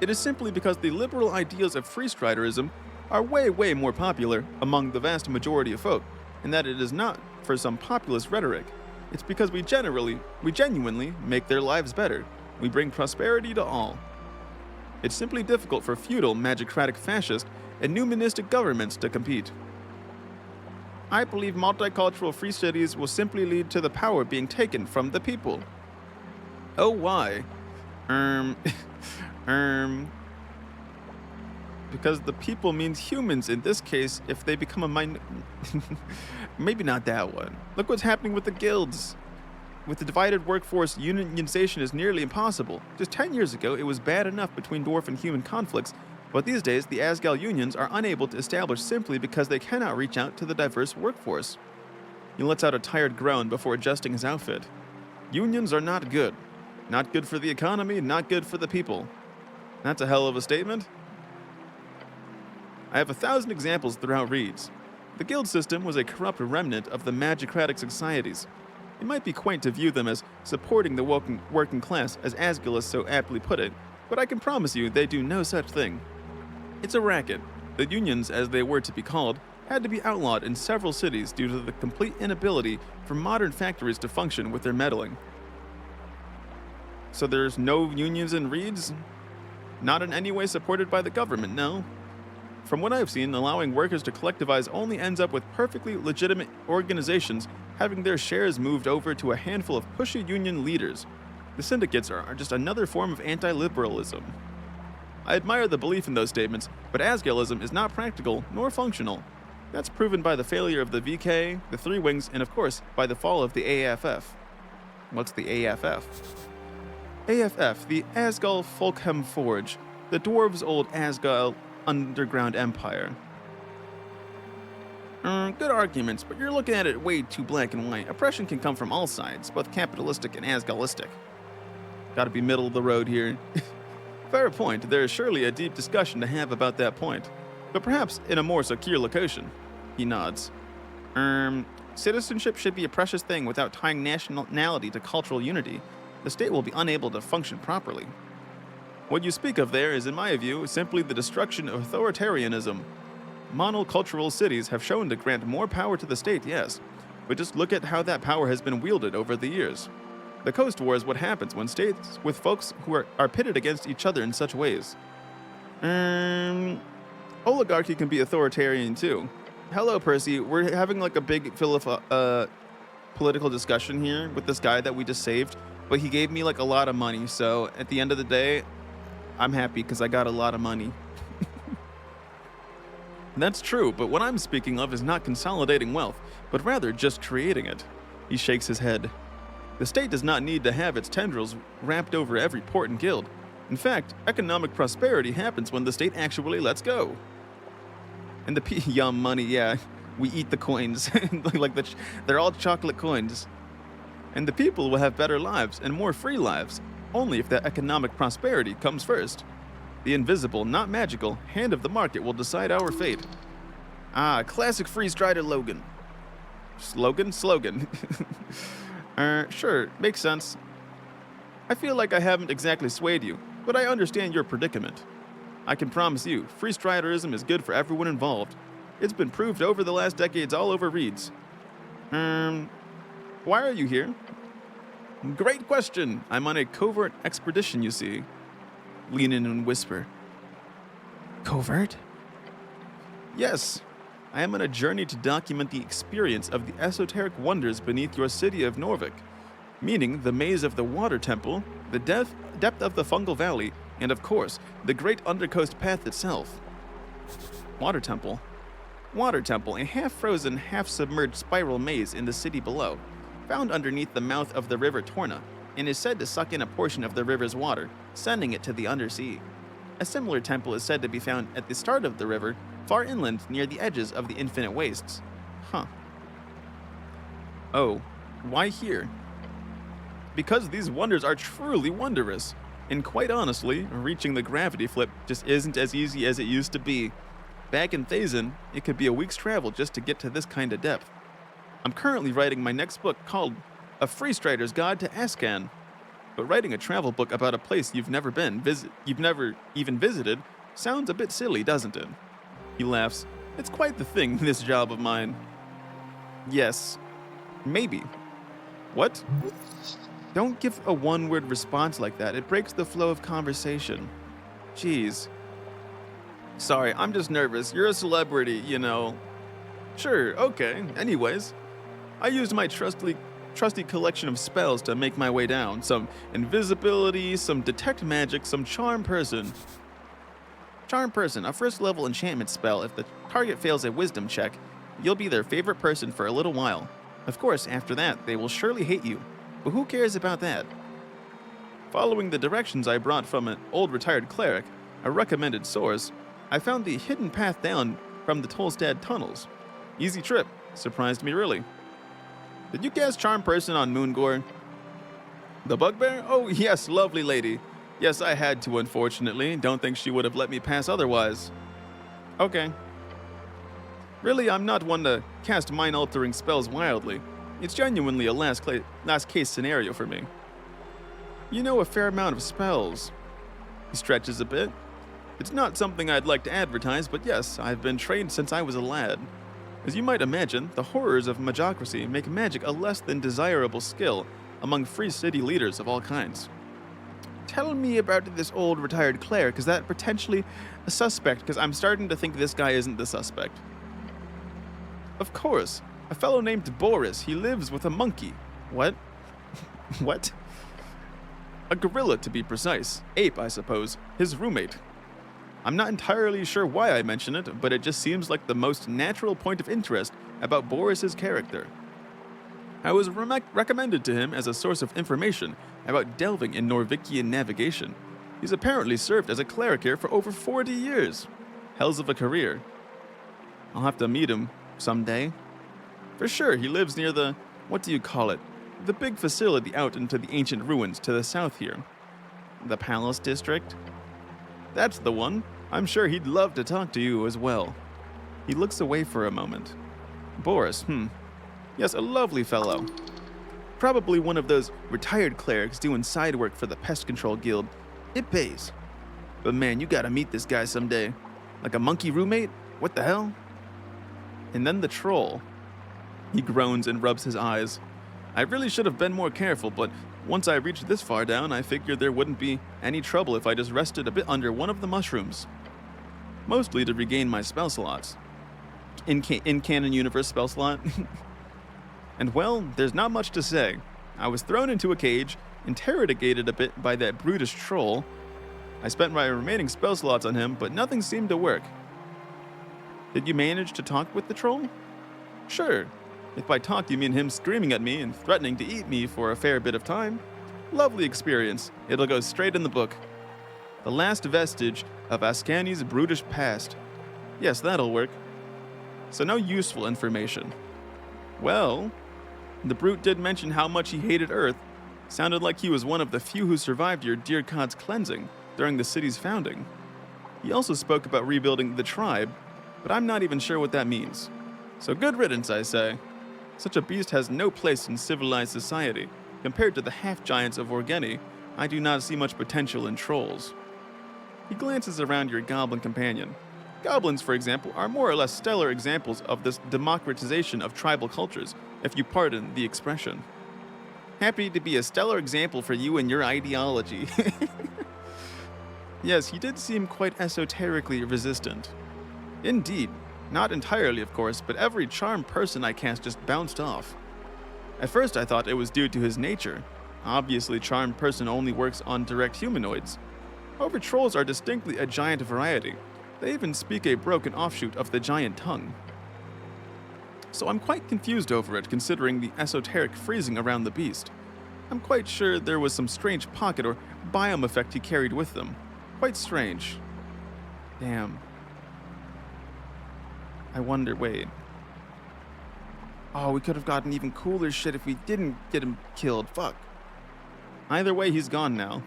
It is simply because the liberal ideals of Free Striderism are way, way more popular among the vast majority of folk, and that it is not for some populist rhetoric. It's because we genuinely make their lives better. We bring prosperity to all. It's simply difficult for feudal, magicratic fascist, and numismatic governments to compete. I believe multicultural free cities will simply lead to the power being taken from the people. Oh, why? Because the people means humans in this case if they become a maybe not that one. Look what's happening with the guilds. With the divided workforce, unionization is nearly impossible. Just 10 years ago, it was bad enough between dwarf and human conflicts, but these days, the Asgal unions are unable to establish simply because they cannot reach out to the diverse workforce. He lets out a tired groan before adjusting his outfit. Unions are not good. Not good for the economy, not good for the people. That's a hell of a statement. I have 1,000 examples throughout Reeds. The guild system was a corrupt remnant of the magicratic societies. It might be quaint to view them as supporting the working class, as Asgulus so aptly put it, but I can promise you they do no such thing. It's a racket. The unions, as they were to be called, had to be outlawed in several cities due to the complete inability for modern factories to function with their meddling. So there's no unions in Reeds? Not in any way supported by the government, no. From what I've seen, allowing workers to collectivize only ends up with perfectly legitimate organizations having their shares moved over to a handful of pushy union leaders. The syndicates are just another form of anti-liberalism. I admire the belief in those statements, but Asgalism is not practical nor functional. That's proven by the failure of the VK, the Three Wings, and of course, by the fall of the AFF. What's the AFF? AFF, the Asgal Folkhem Forge, the dwarves' old Asgal underground empire. Good arguments, but you're looking at it way too black and white. Oppression can come from all sides, both capitalistic and Asgalistic. Gotta be middle of the road here. Fair point, there is surely a deep discussion to have about that point, but perhaps in a more secure location. He nods. Citizenship should be a precious thing without tying nationality to cultural unity. The state will be unable to function properly. What you speak of there is, in my view, simply the destruction of authoritarianism. Monocultural cities have shown to grant more power to the state, yes, but just look at how that power has been wielded over the years. The Coast War is what happens when states with folks who are pitted against each other in such ways. Oligarchy can be authoritarian too. Hello, Percy. We're having like a big political discussion here with this guy that we just saved, but he gave me like a lot of money, so at the end of the day, I'm happy because I got a lot of money. That's true, but what I'm speaking of is not consolidating wealth, but rather just creating it. He shakes his head. The state does not need to have its tendrils wrapped over every port and guild. In fact, economic prosperity happens when the state actually lets go. And yum money, yeah, we eat the coins. They're all chocolate coins. And the people will have better lives and more free lives, only if that economic prosperity comes first. The invisible, not magical, hand of the market will decide our fate. Ah, classic Freeze-Strider Logan. Slogan? Sure, makes sense. I feel like I haven't exactly swayed you, but I understand your predicament. I can promise you, Freeze-Striderism is good for everyone involved. It's been proved over the last decades all over Reeds. Why are you here? Great question. I'm on a covert expedition, you see. Lean in and whisper. Covert? Yes. I am on a journey to document the experience of the esoteric wonders beneath your city of Norvik, meaning the maze of the Water Temple, the depth of the Fungal Valley, and of course, the great Undercoast Path itself. Water Temple. Water Temple, a half-frozen, half-submerged spiral maze in the city below, found underneath the mouth of the River Torna, and is said to suck in a portion of the river's water, sending it to the undersea. A similar temple is said to be found at the start of the river, far inland near the edges of the Infinite Wastes. Huh. Oh, why here? Because these wonders are truly wondrous, and quite honestly, reaching the gravity flip just isn't as easy as it used to be. Back in Thazin, it could be a week's travel just to get to this kind of depth. I'm currently writing my next book called A Freestrider's Guide to Ascan, but writing a travel book about a place you've never even visited sounds a bit silly, doesn't it? He laughs. It's quite the thing, this job of mine. Yes. Maybe. What? Don't give a one-word response like that. It breaks the flow of conversation. Jeez. Sorry, I'm just nervous. You're a celebrity, you know. Sure, okay. Anyways, I used my trusty collection of spells to make my way down. Some invisibility, some detect magic, some charm person. Charm person, a first-level enchantment spell. If the target fails a wisdom check, you'll be their favorite person for a little while. Of course, after that, they will surely hate you. But who cares about that? Following the directions I brought from an old retired cleric, a recommended source, I found the hidden path down from the Tolstad tunnels. Easy trip. Surprised me, really. Did you cast Charm Person on Moongore? The bugbear? Oh, yes, lovely lady. Yes, I had to, unfortunately. Don't think she would have let me pass otherwise. Okay. Really, I'm not one to cast mind-altering spells wildly. It's genuinely a last-case scenario for me. You know a fair amount of spells. He stretches a bit. It's not something I'd like to advertise, but yes, I've been trained since I was a lad. As you might imagine, the horrors of magocracy make magic a less than desirable skill among free city leaders of all kinds. Tell me about this old retired cleric. Is that potentially a suspect? Because I'm starting to think this guy isn't the suspect. Of course. A fellow named Boris. He lives with a monkey. What? What? A gorilla, to be precise. Ape, I suppose. His roommate. I'm not entirely sure why I mention it, but it just seems like the most natural point of interest about Boris's character. I was recommended to him as a source of information about delving in Norvikian navigation. He's apparently served as a cleric here for over 40 years. Hells of a career. I'll have to meet him someday. For sure, he lives near the, what do you call it? The big facility out into the ancient ruins to the south here. The Palace District? That's the one. I'm sure he'd love to talk to you as well. He looks away for a moment. Boris, Yes, a lovely fellow. Probably one of those retired clerics doing side work for the Pest Control Guild. It pays. But man, you gotta meet this guy someday. Like a monkey roommate? What the hell? And then the troll. He groans and rubs his eyes. I really should have been more careful, but once I reached this far down, I figured there wouldn't be any trouble if I just rested a bit under one of the mushrooms. Mostly to regain my spell slots. In canon universe spell slot. And well, there's not much to say. I was thrown into a cage, interrogated a bit by that brutish troll. I spent my remaining spell slots on him, but nothing seemed to work. Did you manage to talk with the troll? Sure. If by talk you mean him screaming at me and threatening to eat me for a fair bit of time. Lovely experience. It'll go straight in the book. The last vestige of Ascani's brutish past. Yes, that'll work. So no useful information. Well, the brute did mention how much he hated Earth. Sounded like he was one of the few who survived your dear God's cleansing during the city's founding. He also spoke about rebuilding the tribe, but I'm not even sure what that means. So good riddance, I say. Such a beast has no place in civilized society. Compared to the half-giants of Orgeni, I do not see much potential in trolls. He glances around your goblin companion. Goblins, for example, are more or less stellar examples of this democratization of tribal cultures, if you pardon the expression. Happy to be a stellar example for you and your ideology. Yes, he did seem quite esoterically resistant. Indeed. Not entirely, of course, but every charmed person I cast just bounced off. At first I thought it was due to his nature. Obviously, charmed person only works on direct humanoids. However, trolls are distinctly a giant variety. They even speak a broken offshoot of the giant tongue. So I'm quite confused over it, considering the esoteric freezing around the beast. I'm quite sure there was some strange pocket or biome effect he carried with them. Quite strange. Damn. I wonder, wait. Oh, we could have gotten even cooler shit if we didn't get him killed. Fuck. Either way, he's gone now.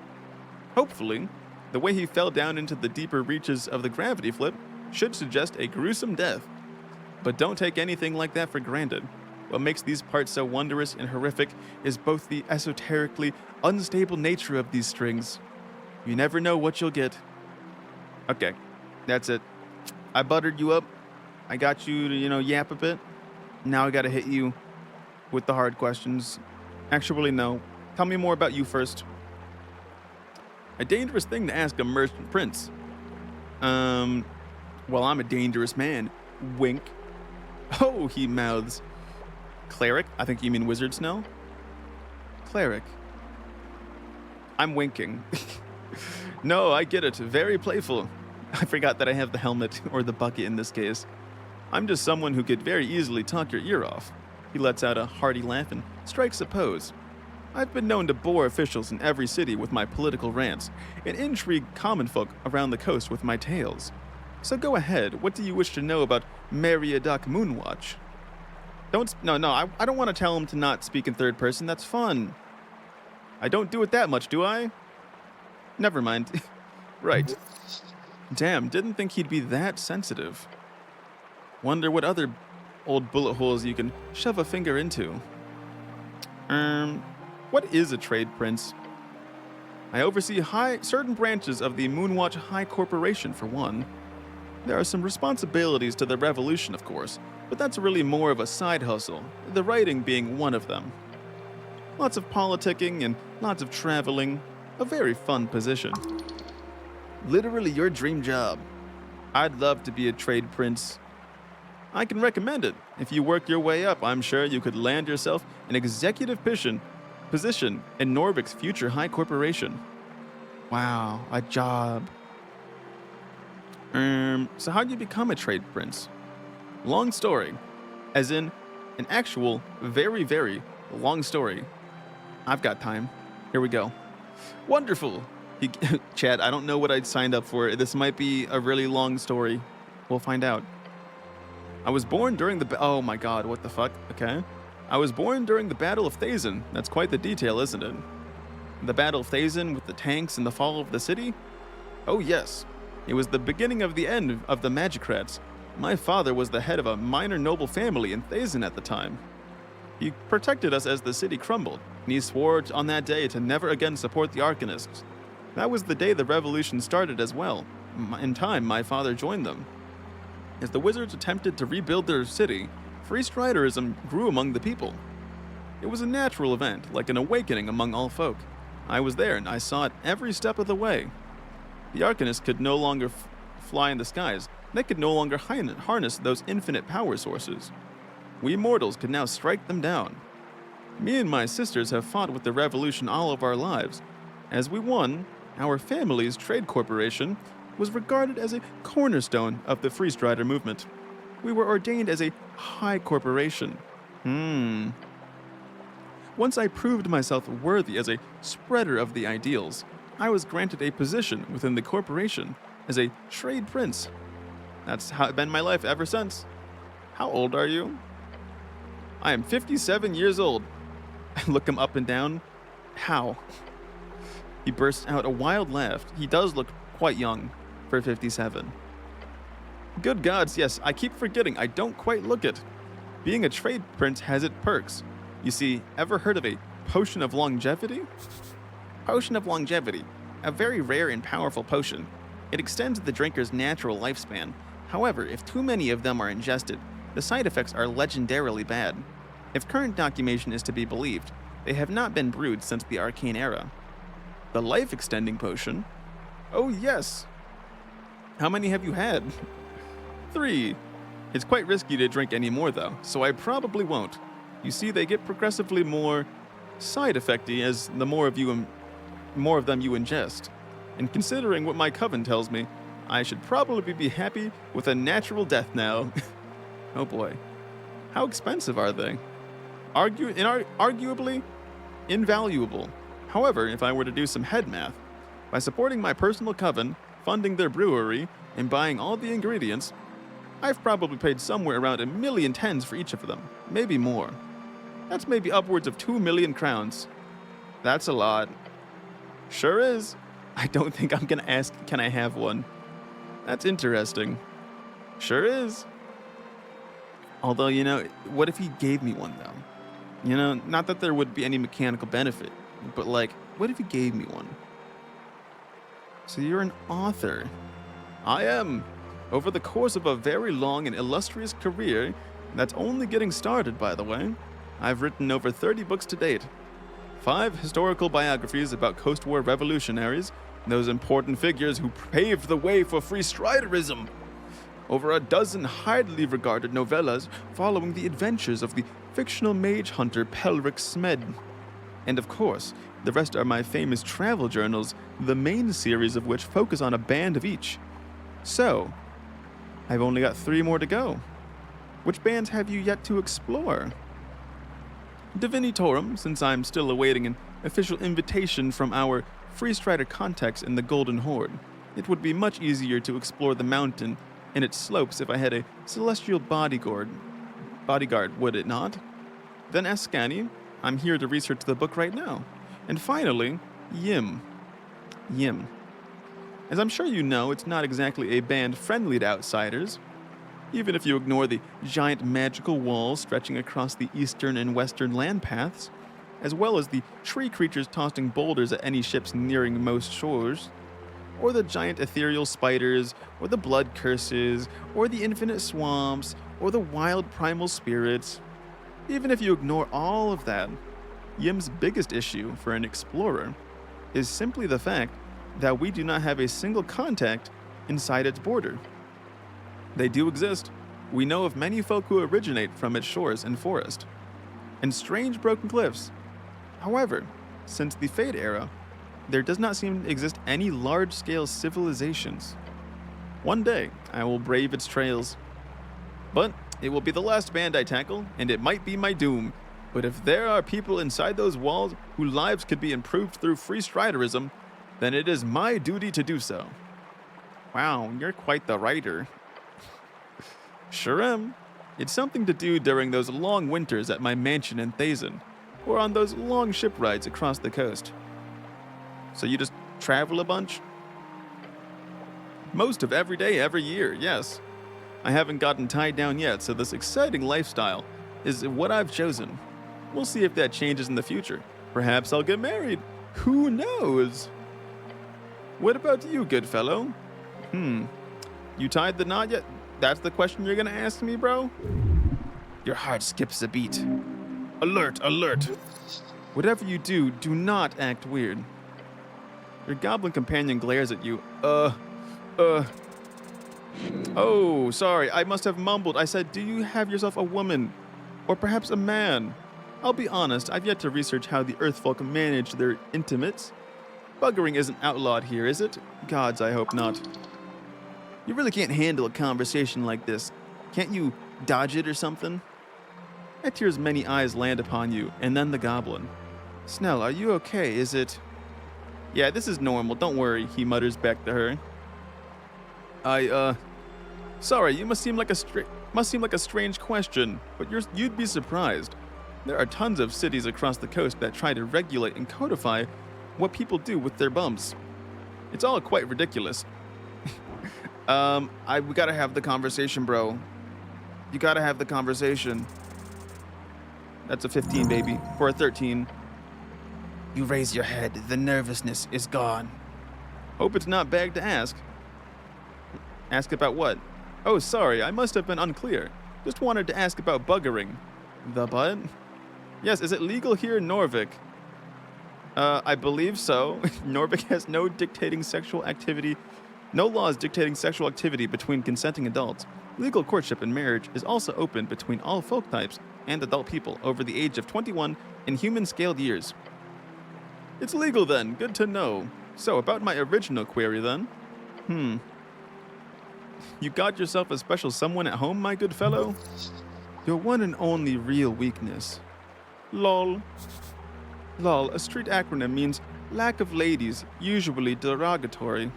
Hopefully, the way he fell down into the deeper reaches of the gravity flip should suggest a gruesome death. But don't take anything like that for granted. What makes these parts so wondrous and horrific is both the esoterically unstable nature of these strings. You never know what you'll get. Okay, that's it. I buttered you up. I got you to, yap a bit. Now I gotta hit you with the hard questions. Actually, no. Tell me more about you first. A dangerous thing to ask a merchant prince. Well, I'm a dangerous man. Wink. Oh, he mouths. Cleric? I think you mean wizard snow? Cleric. I'm winking. No, I get it. Very playful. I forgot that I have the helmet, or the bucket in this case. I'm just someone who could very easily talk your ear off. He lets out a hearty laugh and strikes a pose. I've been known to bore officials in every city with my political rants, and intrigue common folk around the coast with my tales. So go ahead, what do you wish to know about Meriadoc Moonwatch? I don't want to tell him to not speak in third person, that's fun. I don't do it that much, do I? Never mind. Right. Damn, didn't think he'd be that sensitive. Wonder what other old bullet holes you can shove a finger into. What is a trade prince? I oversee certain branches of the Moonwatch High Corporation, for one. There are some responsibilities to the revolution, of course, but that's really more of a side hustle, the writing being one of them. Lots of politicking and lots of traveling. A very fun position. Literally your dream job. I'd love to be a trade prince. I can recommend it. If you work your way up, I'm sure you could land yourself an executive position in Norvik's future high corporation. Wow, a job. So how do you become a trade prince? Long story. As in, an actual, very, very long story. I've got time. Here we go. Wonderful. Chad, I don't know what I'd signed up for. This might be a really long story. We'll find out. I was born during the... Oh my god, what the fuck? Okay. I was born during the Battle of Thazin. That's quite the detail, isn't it? The Battle of Thazin with the tanks and the fall of the city? Oh yes. It was the beginning of the end of the Magicrats. My father was the head of a minor noble family in Thazin at the time. He protected us as the city crumbled, and he swore on that day to never again support the Arcanists. That was the day the revolution started as well. In time, my father joined them. As the wizards attempted to rebuild their city, free striderism grew among the people. It was a natural event, like an awakening among all folk. I was there, and I saw it every step of the way. The Arcanists could no longer fly in the skies. They could no longer harness those infinite power sources. We mortals could now strike them down. Me and my sisters have fought with the revolution all of our lives. As we won, our family's trade corporation was regarded as a cornerstone of the Free Strider movement. We were ordained as a high corporation. Once I proved myself worthy as a spreader of the ideals, I was granted a position within the corporation as a trade prince. That's how it's been my life ever since. How old are you? I am 57 years old. I look him up and down. How? He bursts out a wild laugh. He does look quite young for 57. Good gods, yes, I keep forgetting. I don't quite look it. Being a trade prince has its perks. You see, ever heard of a potion of longevity? Potion of longevity. A very rare and powerful potion. It extends the drinker's natural lifespan. However, if too many of them are ingested, the side effects are legendarily bad. If current documentation is to be believed, they have not been brewed since the Arcane era. The life-extending potion? Oh yes! How many have you had? 3. It's quite risky to drink any more though, so I probably won't. You see, they get progressively more side-effecty as the more of them you ingest. And considering what my coven tells me, I should probably be happy with a natural death now. Oh boy. How expensive are they? Arguably invaluable. However, if I were to do some head math, by supporting my personal coven, funding their brewery, and buying all the ingredients, I've probably paid somewhere around 1,000,000 tens for each of them, maybe more. That's maybe upwards of 2,000,000 crowns. That's a lot. Sure is. I don't think I'm gonna ask, can I have one? That's interesting. Sure is. Although, what if he gave me one though? Not that there would be any mechanical benefit, but like, what if he gave me one? So you're an author. I am. Over the course of a very long and illustrious career, that's only getting started, by the way, I've written over 30 books to date. 5 historical biographies about post-war revolutionaries, those important figures who paved the way for free striderism. Over a dozen highly regarded novellas following the adventures of the fictional mage hunter Pelric Smed. And of course, the rest are my famous travel journals, the main series of which focus on a band of each. So, I've only got 3 more to go. Which bands have you yet to explore? Divinitorum, since I'm still awaiting an official invitation from our Free Strider contacts in the Golden Horde. It would be much easier to explore the mountain and its slopes if I had a celestial bodyguard, would it not? Then Ascani, I'm here to research the book right now. And finally, Yim. As I'm sure you know, it's not exactly a band friendly to outsiders. Even if you ignore the giant magical walls stretching across the eastern and western land paths, as well as the tree creatures tossing boulders at any ships nearing most shores, or the giant ethereal spiders, or the blood curses, or the infinite swamps, or the wild primal spirits. Even if you ignore all of that, Yim's biggest issue for an explorer is simply the fact that we do not have a single contact inside its border. They do exist. We know of many folk who originate from its shores and forest. And strange broken cliffs. However, since the Fade era, there does not seem to exist any large-scale civilizations. One day, I will brave its trails. But it will be the last band I tackle, and it might be my doom. But if there are people inside those walls whose lives could be improved through free striderism, then it is my duty to do so. Wow, you're quite the writer. Sure am. It's something to do during those long winters at my mansion in Thazin, or on those long ship rides across the coast. So you just travel a bunch? Most of every day, every year, yes. I haven't gotten tied down yet, so this exciting lifestyle is what I've chosen. We'll see if that changes in the future. Perhaps I'll get married. Who knows? What about you, good fellow? You tied the knot yet? That's the question you're gonna ask me, bro? Your heart skips a beat. Alert, alert. Whatever you do, do not act weird. Your goblin companion glares at you. Oh, sorry, I must have mumbled. I said, do you have yourself a woman? Or perhaps a man? I'll be honest, I've yet to research how the Earthfolk manage their intimates. Buggering isn't outlawed here, is it? Gods, I hope not. You really can't handle a conversation like this. Can't you dodge it or something? Etir's many eyes land upon you, and then the goblin. Snell, are you okay? Is it... Yeah, this is normal, don't worry, he mutters back to her. Sorry, you must seem like a strange question, but you'd be surprised. There are tons of cities across the coast that try to regulate and codify what people do with their bums. It's all quite ridiculous. We gotta have the conversation, bro. You gotta have the conversation. That's a 15, baby. For a 13. You raise your head. The nervousness is gone. Hope it's not bad to ask. Ask about what? Oh, sorry, I must have been unclear. Just wanted to ask about buggering. The butt? Yes, is it legal here in Norvik? I believe so. Norvik has no laws dictating sexual activity between consenting adults. Legal courtship and marriage is also open between all folk types and adult people over the age of 21 in human-scaled years. It's legal then, good to know. So, about my original query then. You got yourself a special someone at home, my good fellow? Your one and only real weakness. LOL. LOL, a street acronym means lack of ladies, usually derogatory.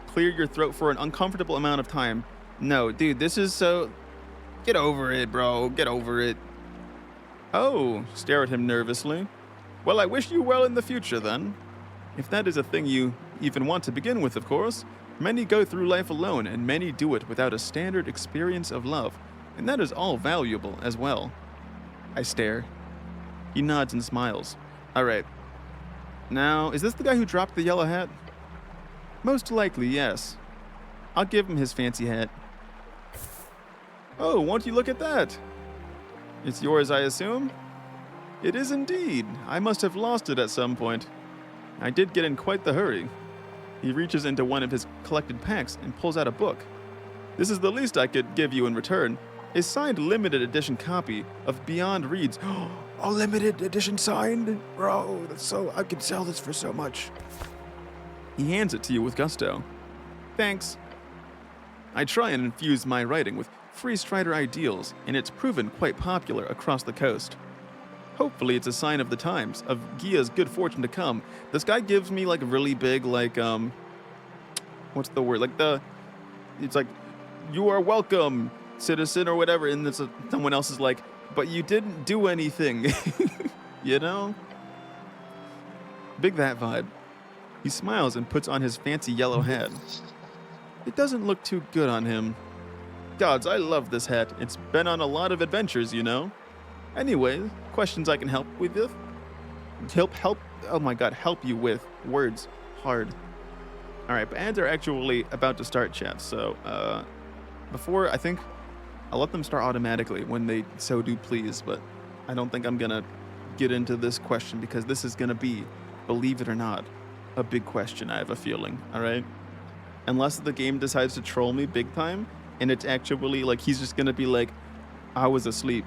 Clear your throat for an uncomfortable amount of time. No, dude, this is so... Get over it, bro. Get over it. Oh, stare at him nervously. Well, I wish you well in the future, then. If that is a thing you even want to begin with, of course. Many go through life alone, and many do it without a standard experience of love. And that is all valuable as well. I stare. He nods and smiles. Alright. Now, is this the guy who dropped the yellow hat? Most likely, yes. I'll give him his fancy hat. Oh, won't you look at that? It's yours, I assume? It is indeed. I must have lost it at some point. I did get in quite the hurry. He reaches into one of his collected packs and pulls out a book. This is the least I could give you in return. A signed limited edition copy of Beyond Reads. A limited edition signed? Bro, that's so... I could sell this for so much. He hands it to you with gusto. Thanks. I try and infuse my writing with free strider ideals, and it's proven quite popular across the coast. Hopefully it's a sign of the times, of Gia's good fortune to come. This guy gives me like a really big, like, what's the word? Like it's like, you are welcome, citizen, or whatever, and someone else is like, but you didn't do anything. You know? Big that vibe. He smiles and puts on his fancy yellow hat. It doesn't look too good on him. Gods, I love this hat. It's been on a lot of adventures, you know? Anyway, questions I can help you with? Help you with. Words. Hard. Alright, but ads are actually about to start, chat, so, before, I think, I'll let them start automatically when they so do please, but I don't think I'm gonna get into this question because this is gonna be, believe it or not, a big question, I have a feeling, alright? Unless the game decides to troll me big time, and it's actually, like, he's just gonna be like, I was asleep.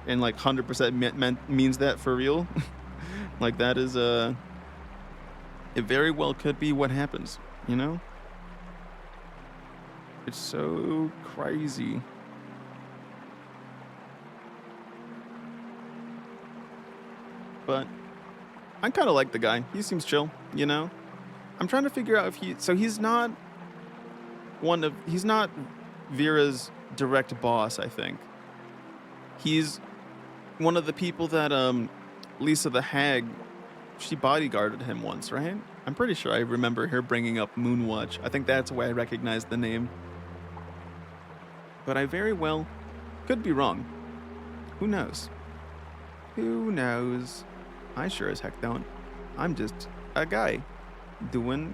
And like 100% means that for real, Like, that is, it very well could be what happens, you know? It's so crazy. But I kind of like the guy. He seems chill, you know? I'm trying to figure out if he's not he's not Vera's direct boss, I think. He's one of the people that, Lisa the Hag, she bodyguarded him once, right? I'm pretty sure I remember her bringing up Moonwatch. I think that's why I recognize the name. But I very well could be wrong. Who knows? Who knows? I sure as heck don't. I'm just a guy doing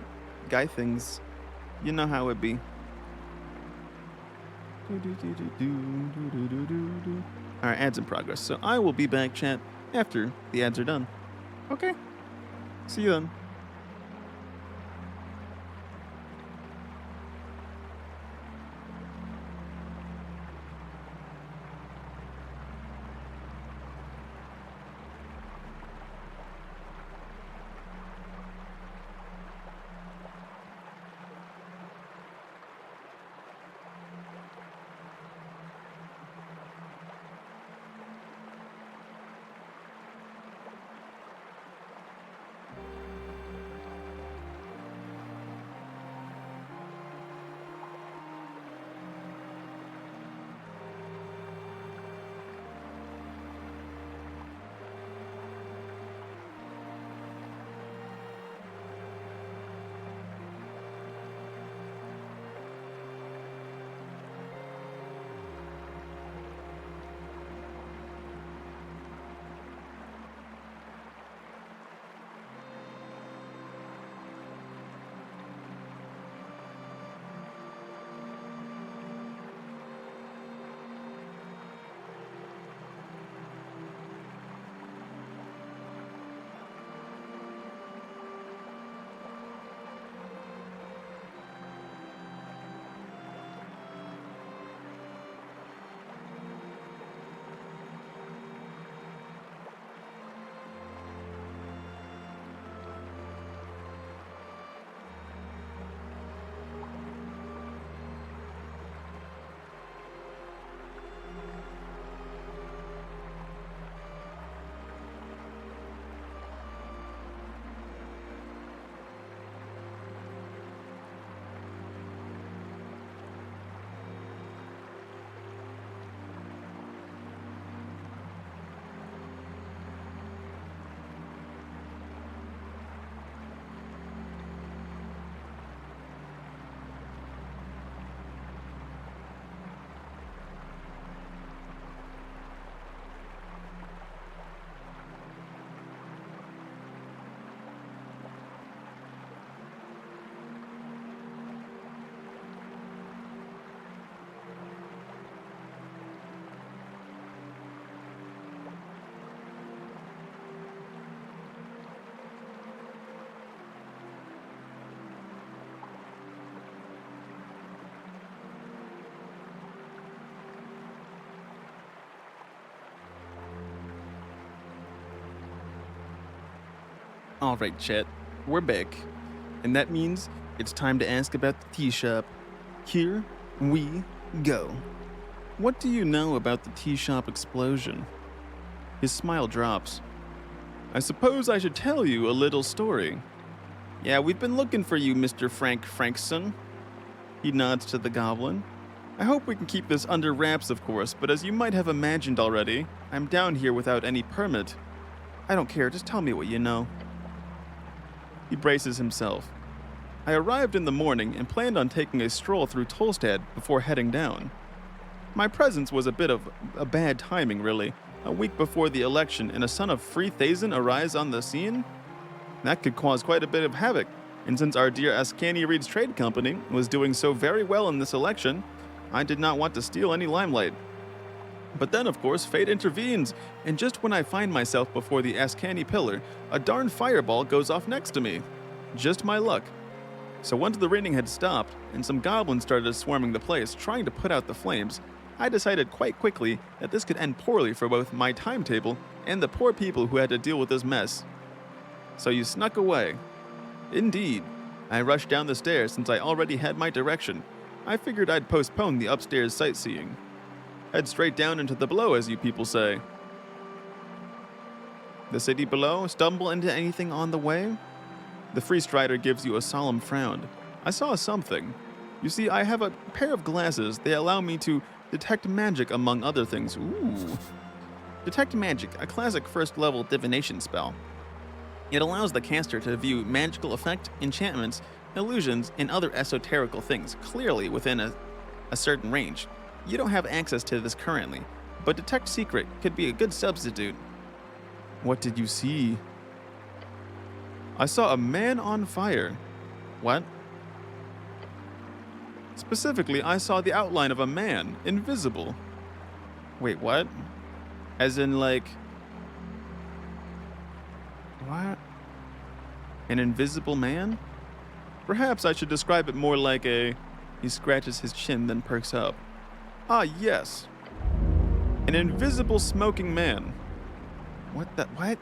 guy things. You know how it be. Alright, ads in progress. So I will be back, chat, after the ads are done. Okay. See you then. Alright, chat, we're back. And that means it's time to ask about the tea shop. Here we go. What do you know about the tea shop explosion? His smile drops. I suppose I should tell you a little story. Yeah, we've been looking for you, Mr. Frank Frankson. He nods to the goblin. I hope we can keep this under wraps, of course, but as you might have imagined already, I'm down here without any permit. I don't care, just tell me what you know. He braces himself. I arrived in the morning and planned on taking a stroll through Tolstad before heading down. My presence was a bit of a bad timing, really. A week before the election and a son of Free Thazen arise on the scene? That could cause quite a bit of havoc, and since our dear Ascani Reed's trade company was doing so very well in this election, I did not want to steal any limelight. But then, of course, fate intervenes, and just when I find myself before the Ascani pillar, a darn fireball goes off next to me. Just my luck. So once the raining had stopped, and some goblins started swarming the place, trying to put out the flames, I decided quite quickly that this could end poorly for both my timetable and the poor people who had to deal with this mess. So you snuck away. Indeed. I rushed down the stairs since I already had my direction. I figured I'd postpone the upstairs sightseeing. Head straight down into the below, as you people say. The city below? Stumble into anything on the way? The free strider gives you a solemn frown. I saw something. You see, I have a pair of glasses. They allow me to detect magic, among other things. Ooh. Detect magic, a classic first-level divination spell. It allows the caster to view magical effect, enchantments, illusions, and other esoterical things clearly within a certain range. You don't have access to this currently, but Detect Secret could be a good substitute. What did you see? I saw a man on fire. What? Specifically, I saw the outline of a man, invisible. Wait, what? As in, like... What? An invisible man? Perhaps I should describe it more like a... He scratches his chin, then perks up. Ah, yes. An invisible smoking man. What the... What?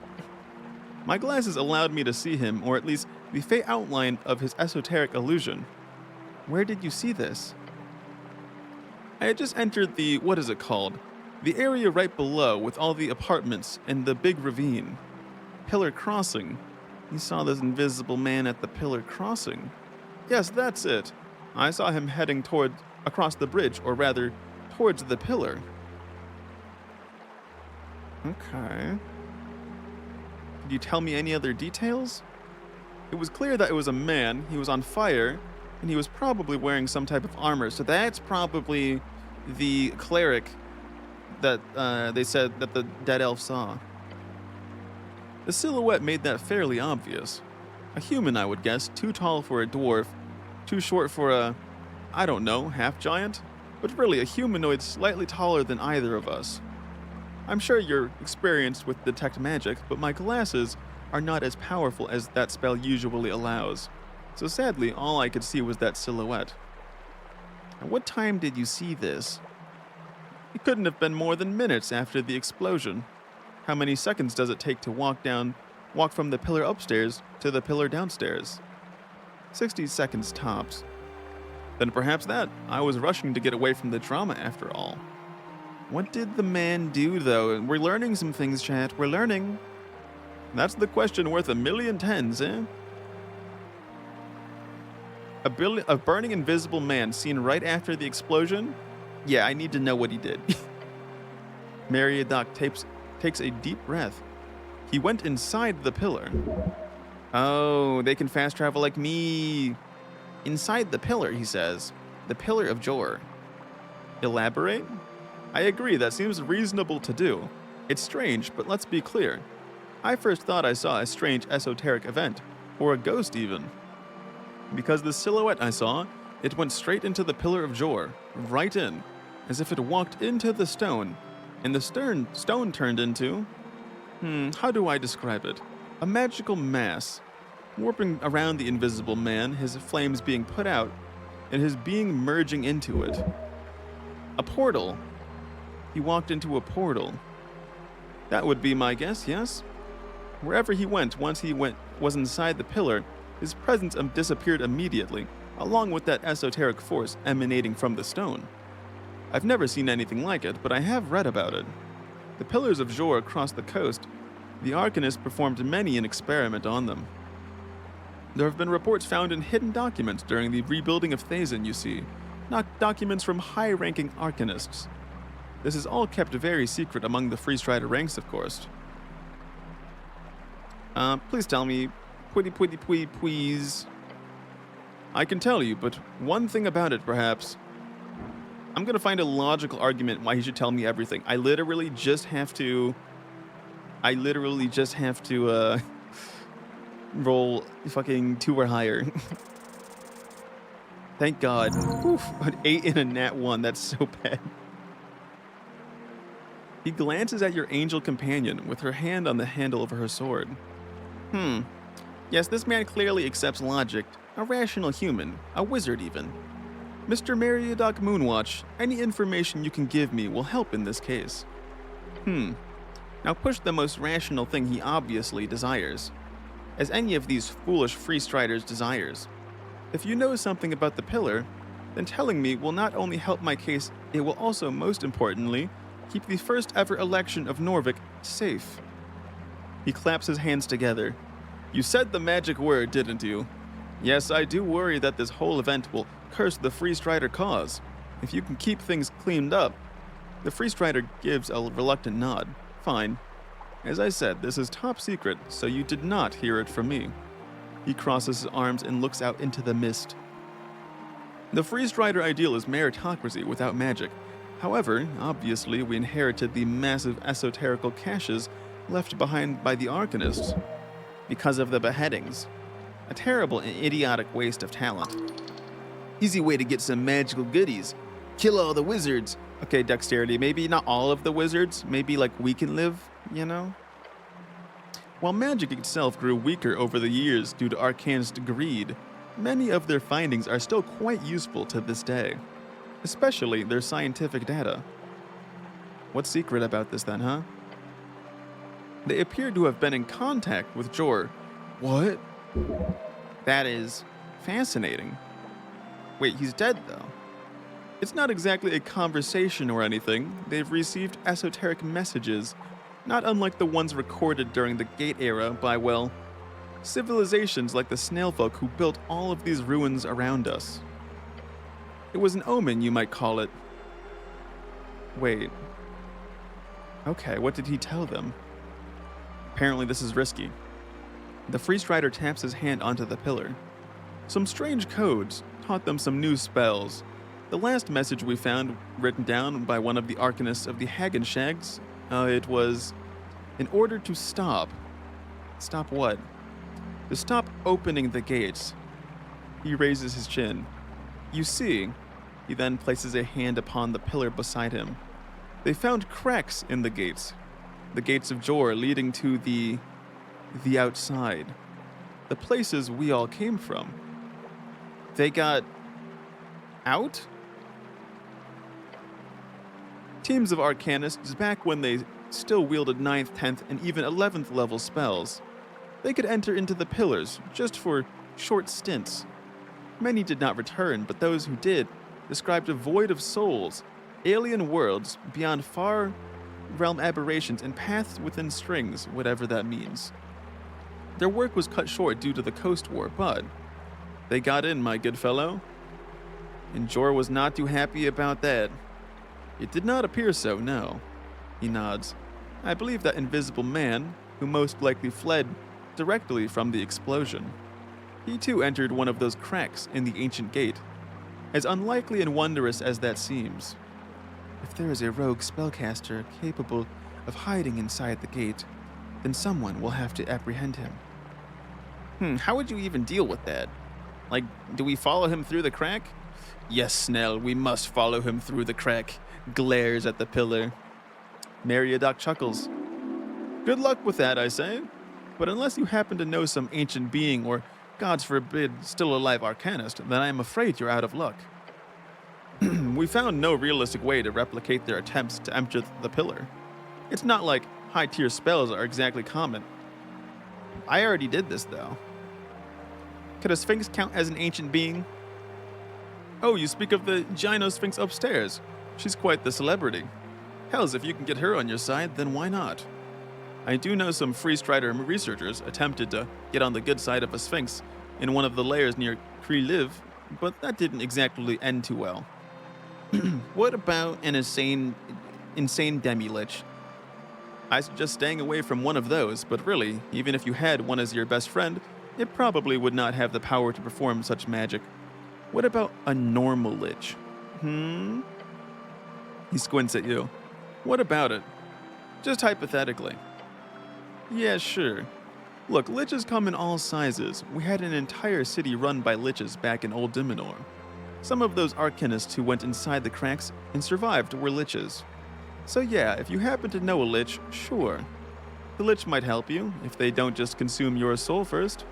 My glasses allowed me to see him, or at least the faint outline of his esoteric illusion. Where did you see this? I had just entered the... what is it called? The area right below with all the apartments and the big ravine. Pillar Crossing. You saw this invisible man at the Pillar Crossing. Yes, that's it. I saw him heading across the bridge, or rather, towards the pillar. Okay. Could you tell me any other details? It was clear that it was a man, he was on fire, and he was probably wearing some type of armor, so that's probably the cleric that they said that the dead elf saw. The silhouette made that fairly obvious. A human, I would guess, too tall for a dwarf, too short for a, I don't know, half-giant, but really a humanoid slightly taller than either of us. I'm sure you're experienced with detect magic, but my glasses are not as powerful as that spell usually allows, so sadly all I could see was that silhouette. At what time did you see this? It couldn't have been more than minutes after the explosion. How many seconds does it take to walk from the pillar upstairs to the pillar downstairs? 60 seconds tops. Then perhaps that. I was rushing to get away from the drama after all. What did the man do, though? We're learning some things, chat. We're learning. That's the question worth 1,000,000 tens, eh? A burning invisible man seen right after the explosion? Yeah, I need to know what he did. Meriadoc takes a deep breath. He went inside the pillar. Oh, they can fast travel like me. Inside the pillar, he says. The Pillar of Jor. Elaborate? I agree, that seems reasonable to do. It's strange, but let's be clear. I first thought I saw a strange esoteric event, or a ghost even. Because the silhouette I saw, it went straight into the Pillar of Jor, right in, as if it walked into the stone, and the stone turned into... how do I describe it? A magical mass, warping around the invisible man, his flames being put out, and his being merging into it. A portal. He walked into a portal. That would be my guess, yes? Wherever he went, once he was inside the pillar, his presence disappeared immediately, along with that esoteric force emanating from the stone. I've never seen anything like it, but I have read about it. The Pillars of Jor across the coast, the Arcanist performed many an experiment on them. There have been reports found in hidden documents during the rebuilding of Thazin, you see, not documents from high-ranking Arcanists. This is all kept very secret among the Free Strider ranks, of course. Please tell me, please. I can tell you, but one thing about it, perhaps. I'm gonna find a logical argument why he should tell me everything. I literally just have to roll fucking 2 or higher. Thank God. Oof, an 8 and a nat 1, that's so bad. He glances at your angel companion with her hand on the handle of her sword. Yes, this man clearly accepts logic. A rational human. A wizard, even. Mr. Meriadoc Moonwatch, any information you can give me will help in this case. Now push the most rational thing he obviously desires. as any of these foolish freestriders desires. If you know something about the pillar, then telling me will not only help my case, it will also, most importantly, keep the first ever election of Norvik safe. He claps his hands together. You said the magic word, didn't you? Yes, I do worry that this whole event will curse the Freestrider cause. If you can keep things cleaned up. The Freestrider gives a reluctant nod. Fine. As I said, this is top secret, so you did not hear it from me. He crosses his arms and looks out into the mist. The Freestrider ideal is meritocracy without magic. However, obviously we inherited the massive esoterical caches left behind by the Arcanists because of the beheadings. A terrible and idiotic waste of talent. Easy way to get some magical goodies. Kill all the wizards. Okay, dexterity, maybe not all of the wizards. Maybe like we can live, you know? While magic itself grew weaker over the years due to Arcanist greed, many of their findings are still quite useful to this day. Especially their scientific data. What's secret about this then, huh? They appear to have been in contact with Jor. What? That is fascinating. Wait, he's dead though. It's not exactly a conversation or anything. They've received esoteric messages, not unlike the ones recorded during the Gate era by, well, civilizations like the Snailfolk who built all of these ruins around us. It was an omen, you might call it. Wait. Okay, what did he tell them? Apparently this is risky. The Freestrider taps his hand onto the pillar. Some strange codes taught them some new spells. The last message we found, written down by one of the Arcanists of the Hagenshags, it was, in order to stop. Stop what? To stop opening the gates. He raises his chin. You see, he then places a hand upon the pillar beside him. They found cracks in the gates of Jor leading to the outside, the places we all came from. They got out? Teams of Arcanists back when they still wielded 9th, 10th, and even 11th level spells. They could enter into the pillars just for short stints. Many did not return, but those who did described a void of souls, alien worlds beyond far realm aberrations and paths within strings, whatever that means. Their work was cut short due to the Coast War, but they got in, my good fellow. And Jor was not too happy about that. It did not appear so, no. He nods. I believe that invisible man, who most likely fled directly from the explosion. He too entered one of those cracks in the ancient gate, as unlikely and wondrous as that seems. If there is a rogue spellcaster capable of hiding inside the gate, then someone will have to apprehend him. How would you even deal with that? Like, do we follow him through the crack? Yes, Snell, we must follow him through the crack. Glares at the pillar. Meriadoc chuckles. Good luck with that, I say. But unless you happen to know some ancient being or, gods forbid, still alive arcanist, then I am afraid you're out of luck. We found no realistic way to replicate their attempts to enter the pillar. It's not like high-tier spells are exactly common. I already did this, though. Could a Sphinx count as an ancient being? Oh, you speak of the Gyno Sphinx upstairs. She's quite the celebrity. Hells, if you can get her on your side, then why not? I do know some Freestrider researchers attempted to get on the good side of a Sphinx in one of the layers near Kree-Liv, but that didn't exactly end too well. What about an insane demi-lich? I suggest staying away from one of those, but really, even if you had one as your best friend, it probably would not have the power to perform such magic. What about a normal lich? He squints at you. What about it? Just hypothetically. Yeah, sure. Look, liches come in all sizes. We had an entire city run by liches back in Old Dimenor. Some of those arcanists who went inside the cracks and survived were liches. So yeah, if you happen to know a lich, sure. The lich might help you, if they don't just consume your soul first.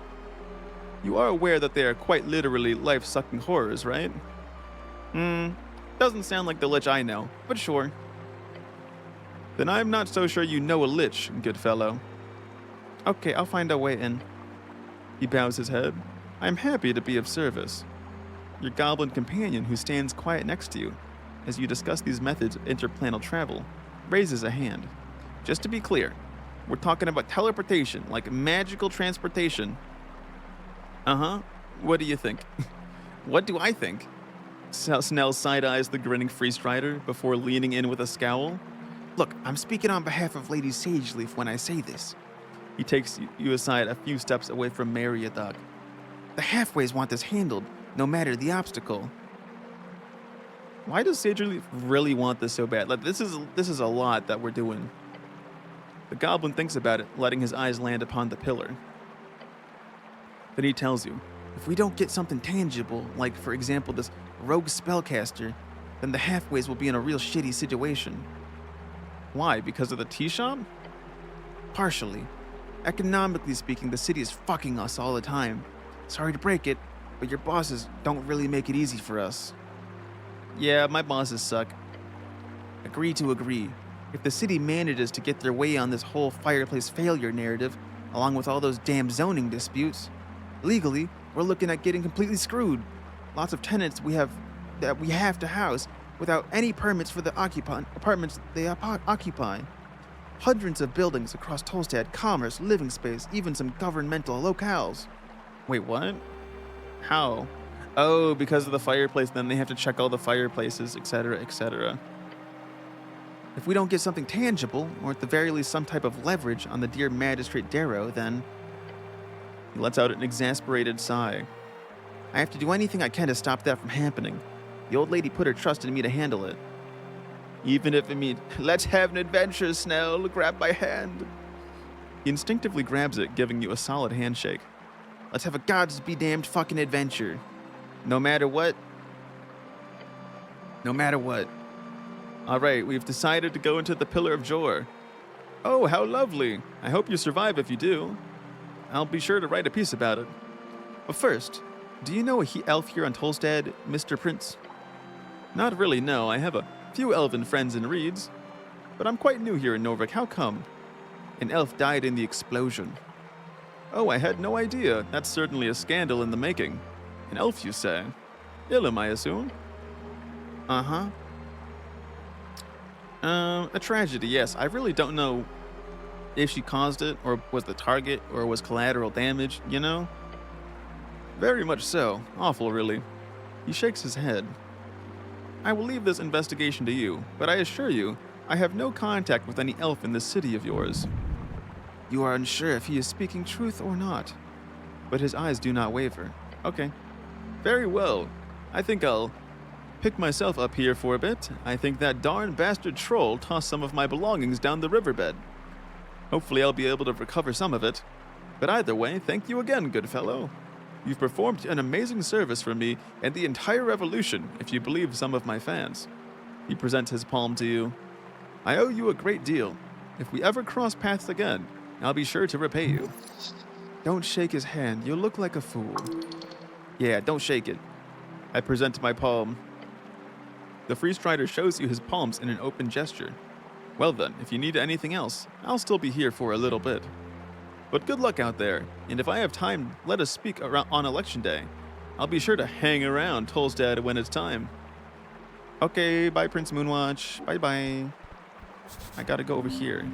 You are aware that they are quite literally life-sucking horrors, right? Doesn't sound like the lich I know, but sure. Then I'm not so sure you know a lich, good fellow. Okay, I'll find a way in. He bows his head. I am happy to be of service. Your goblin companion, who stands quiet next to you as you discuss these methods of interplanar travel, raises a hand. Just to be clear, we're talking about teleportation, like magical transportation. Uh-huh. What do you think? What do I think? Snell side-eyes the grinning Free Strider before leaning in with a scowl. Look, I'm speaking on behalf of Lady Sageleaf when I say this. He takes you aside a few steps away from Mariadoc. The halfways want this handled, no matter the obstacle. Why does Sageleaf really want this so bad? Like, this is a lot that we're doing. The goblin thinks about it, letting his eyes land upon the pillar. Then he tells you, if we don't get something tangible, like for example this rogue spellcaster, then the halfways will be in a real shitty situation. Why? Because of the tea shop? Partially. Economically speaking, the city is fucking us all the time. Sorry to break it, but your bosses don't really make it easy for us. Yeah, my bosses suck. Agree to agree. If the city manages to get their way on this whole fireplace failure narrative, along with all those damn zoning disputes, legally, we're looking at getting completely screwed. Lots of tenants we have to house without any permits for the apartments they occupy. Hundreds of buildings across Tolstad, commerce, living space, even some governmental locales. Wait, what? How? Oh, because of the fireplace, then they have to check all the fireplaces, etc., etc. If we don't get something tangible, or at the very least some type of leverage on the dear Magistrate Darrow, then... He lets out an exasperated sigh. I have to do anything I can to stop that from happening. The old lady put her trust in me to handle it. Even if it means, let's have an adventure, Snell, grab my hand. He instinctively grabs it, giving you a solid handshake. Let's have a gods be damned fucking adventure. No matter what. No matter what. Alright, we've decided to go into the Pillar of Jor. Oh, how lovely. I hope you survive if you do. I'll be sure to write a piece about it. But first, do you know a elf here on Tolstad, Mr. Prince? Not really, no. I have a few elven friends in Reeds. But I'm quite new here in Norvik. How come? An elf died in the explosion. Oh, I had no idea. That's certainly a scandal in the making. An elf, you say? Ilum, I assume? Uh-huh. A tragedy, yes. I really don't know if she caused it, or was the target, or was collateral damage, you know? Very much so. Awful, really. He shakes his head. I will leave this investigation to you, but I assure you, I have no contact with any elf in this city of yours. You are unsure if he is speaking truth or not, but his eyes do not waver. Okay. Very well. I think I'll pick myself up here for a bit. I think that darn bastard troll tossed some of my belongings down the riverbed. Hopefully I'll be able to recover some of it. But either way, thank you again, good fellow. You've performed an amazing service for me and the entire revolution, if you believe some of my fans. He presents his palm to you. I owe you a great deal. If we ever cross paths again, I'll be sure to repay you. Don't shake his hand, you'll look like a fool. Yeah, don't shake it. I present my palm. The Free Strider shows you his palms in an open gesture. Well then, if you need anything else, I'll still be here for a little bit. But good luck out there, and if I have time, let us speak on Election Day. I'll be sure to hang around Tolstad when it's time. Okay, bye Prince Moonwatch, bye-bye. I gotta go over here.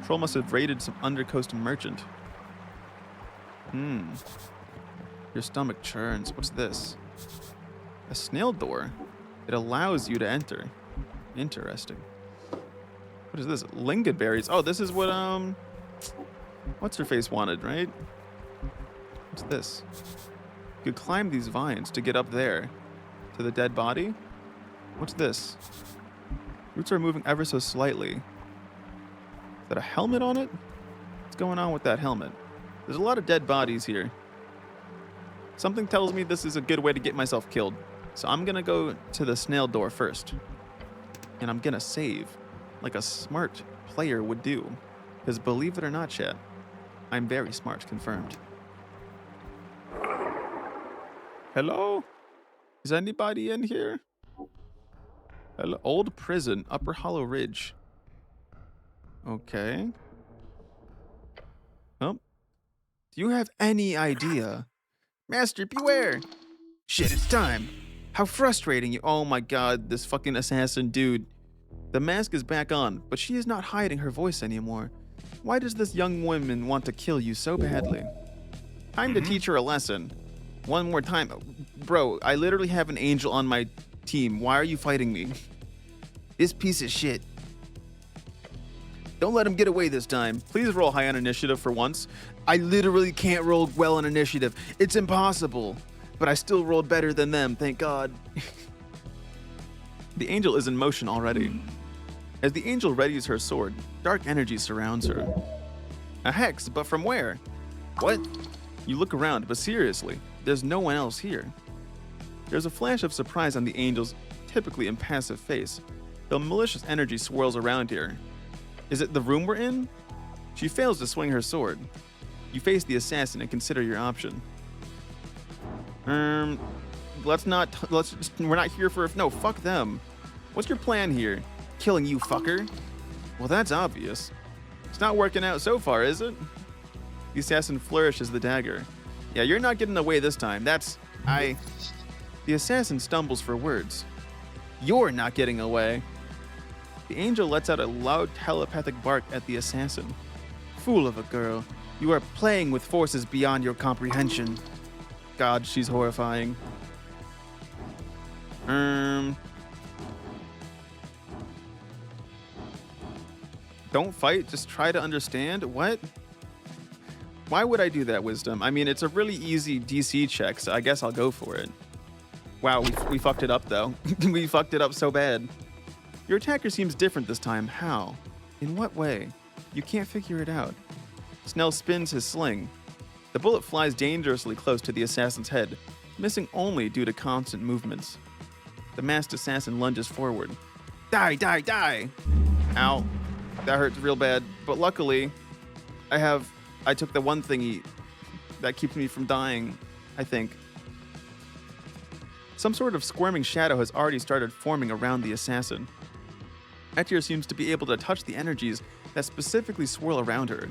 Troll must have raided some undercoast merchant. Your stomach churns. What's this? A snail door. It allows you to enter. Interesting. What is this? Lingonberries. Oh, this is what, what's her face wanted, right? What's this? You could climb these vines to get up there. To the dead body? What's this? Roots are moving ever so slightly. Is that a helmet on it? What's going on with that helmet? There's a lot of dead bodies here. Something tells me this is a good way to get myself killed. So I'm gonna go to the snail door first. And I'm gonna save. Like a smart player would do. Because believe it or not, chat, I'm very smart, confirmed. Hello? Is anybody in here? Hello? Old prison, Upper Hollow Ridge. Okay. Oh. Do you have any idea? Master, beware! Shit, it's time! How frustrating you— oh my god, this fucking assassin dude. The mask is back on, but she is not hiding her voice anymore. Why does this young woman want to kill you so badly? Time to teach her a lesson. One more time. Bro, I literally have an angel on my team. Why are you fighting me? This piece of shit. Don't let him get away this time. Please roll high on initiative for once. I literally can't roll well on initiative. It's impossible. But I still rolled better than them, thank God. The angel is in motion already. As the angel readies her sword, dark energy surrounds her. A hex, but from where? What? You look around, but seriously, there's no one else here. There's a flash of surprise on the angel's typically impassive face, though malicious energy swirls around here. Is it the room we're in? She fails to swing her sword. You face the assassin and consider your option. We're not here for— no, fuck them. What's your plan here? Killing you, fucker? Well, that's obvious. It's not working out so far, is it? The assassin flourishes the dagger. Yeah, you're not getting away this time. The assassin stumbles for words. You're not getting away. The angel lets out a loud telepathic bark at the assassin. Fool of a girl, you are playing with forces beyond your comprehension. God, she's horrifying. Don't fight, just try to understand? What? Why would I do that, Wisdom? I mean, it's a really easy DC check, so I guess I'll go for it. Wow, we fucked it up, though. We fucked it up so bad. Your attacker seems different this time. How? In what way? You can't figure it out. Snell spins his sling. The bullet flies dangerously close to the assassin's head, missing only due to constant movements. The masked assassin lunges forward. Die, die, die! Ow. That hurts real bad, but luckily, I took the one thingy that keeps me from dying, I think. Some sort of squirming shadow has already started forming around the assassin. Etier seems to be able to touch the energies that specifically swirl around her.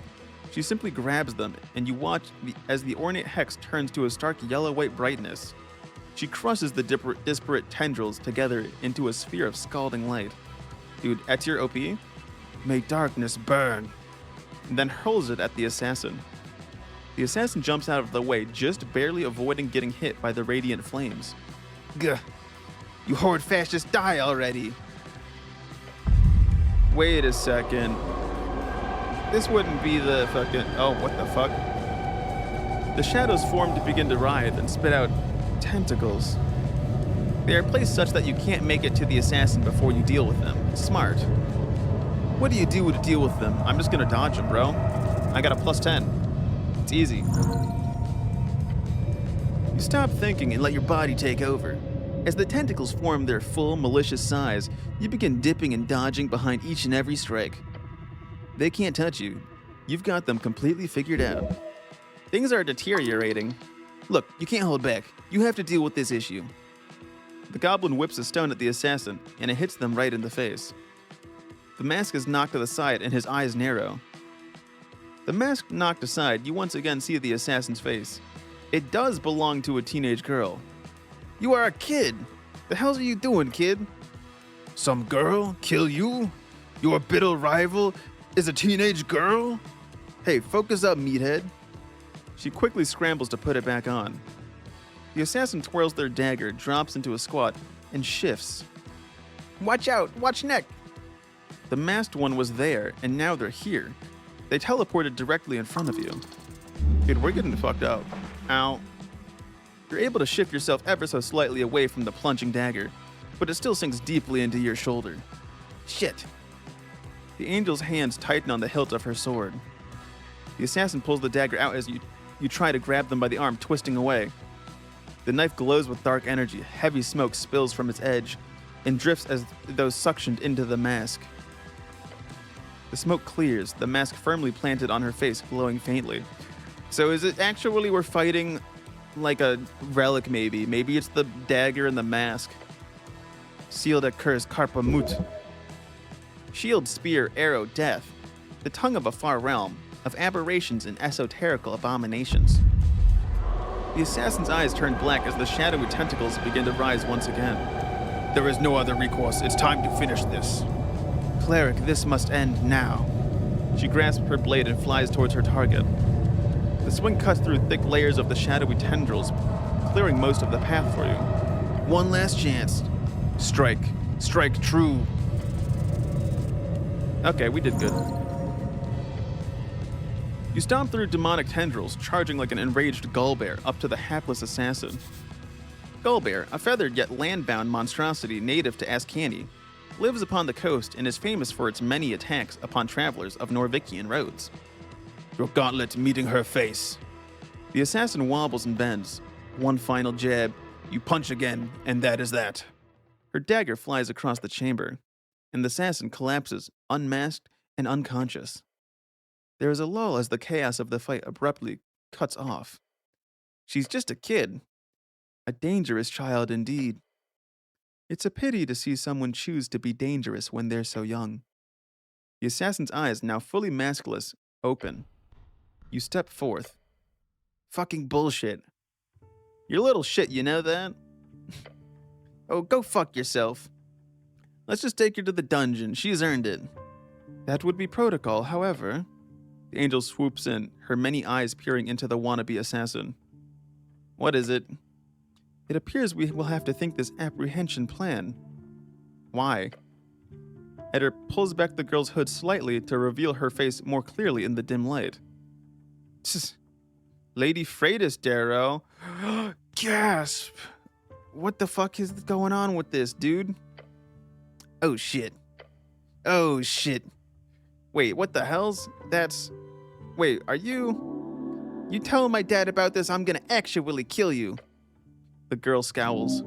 She simply grabs them, and you watch as the ornate hex turns to a stark yellow-white brightness. She crushes the disparate tendrils together into a sphere of scalding light. Dude, Etier OP? May darkness burn. And then hurls it at the assassin. The assassin jumps out of the way, just barely avoiding getting hit by the radiant flames. Gah! You horde fascists, die already! Wait a second. This wouldn't be the fucking— oh, what the fuck? The shadows form to begin to writhe and spit out tentacles. They are placed such that you can't make it to the assassin before you deal with them. Smart. What do you do to deal with them? I'm just gonna dodge them, bro. I got a +10. It's easy. You stop thinking and let your body take over. As the tentacles form their full, malicious size, you begin dipping and dodging behind each and every strike. They can't touch you. You've got them completely figured out. Things are deteriorating. Look, you can't hold back. You have to deal with this issue. The goblin whips a stone at the assassin, and it hits them right in the face. The mask is knocked to the side, and his eyes narrow. The mask knocked aside, you once again see the assassin's face. It does belong to a teenage girl. You are a kid! The hell are you doing, kid? Some girl? Kill you? Your bitter rival is a teenage girl? Hey, focus up, meathead. She quickly scrambles to put it back on. The assassin twirls their dagger, drops into a squat, and shifts. Watch out! Watch neck! The masked one was there, and now they're here. They teleported directly in front of you. Dude, we're getting fucked up. Ow. You're able to shift yourself ever so slightly away from the plunging dagger, but it still sinks deeply into your shoulder. Shit. The angel's hands tighten on the hilt of her sword. The assassin pulls the dagger out as you try to grab them by the arm, twisting away. The knife glows with dark energy. Heavy smoke spills from its edge and drifts as though suctioned into the mask. The smoke clears, the mask firmly planted on her face, glowing faintly. So is it actually we're fighting like a relic maybe? Maybe it's the dagger and the mask. Sealed at curse, Karpa Mut. Shield, spear, arrow, death. The tongue of a far realm. of aberrations and esoterical abominations. The assassin's eyes turn black as the shadowy tentacles begin to rise once again. There is no other recourse. It's time to finish this. Cleric, this must end now. She grasps her blade and flies towards her target. The swing cuts through thick layers of the shadowy tendrils, clearing most of the path for you. One last chance. Strike. Strike true. Okay, we did good. You stomp through demonic tendrils, charging like an enraged gullbear up to the hapless assassin. Gullbear, a feathered yet land-bound monstrosity native to Ascani, lives upon the coast and is famous for its many attacks upon travelers of Norvikian roads. Your gauntlet meeting her face. The assassin wobbles and bends. One final jab, you punch again, and that is that. Her dagger flies across the chamber, and the assassin collapses, unmasked and unconscious. There is a lull as the chaos of the fight abruptly cuts off. She's just a kid. A dangerous child indeed. It's a pity to see someone choose to be dangerous when they're so young. The assassin's eyes, now fully maskless, open. You step forth. Fucking bullshit. You're a little shit, you know that? Oh, go fuck yourself. Let's just take her to the dungeon. She's earned it. That would be protocol, however. The angel swoops in, her many eyes peering into the wannabe assassin. What is it? It appears we will have to think this apprehension plan. Why? Eder pulls back the girl's hood slightly to reveal her face more clearly in the dim light. Lady Freitas, Darrow. Gasp! What the fuck is going on with this, dude? Oh shit. Oh shit. Wait, what the hell's? Wait, are you? You telling my dad about this, I'm gonna actually kill you. The girl scowls.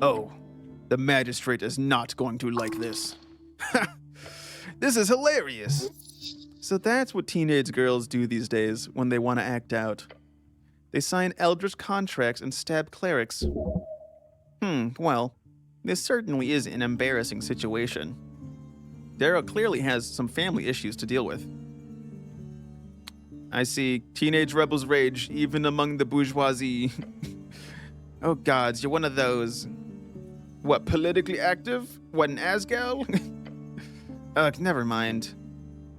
Oh, the magistrate is not going to like this. This is hilarious. So that's what teenage girls do these days when they want to act out. They sign eldritch contracts and stab clerics. Well, this certainly is an embarrassing situation. Darrow clearly has some family issues to deal with. I see teenage rebels rage even among the bourgeoisie. Oh gods, you're one of those. What, politically active? What, an Asgal? Never mind.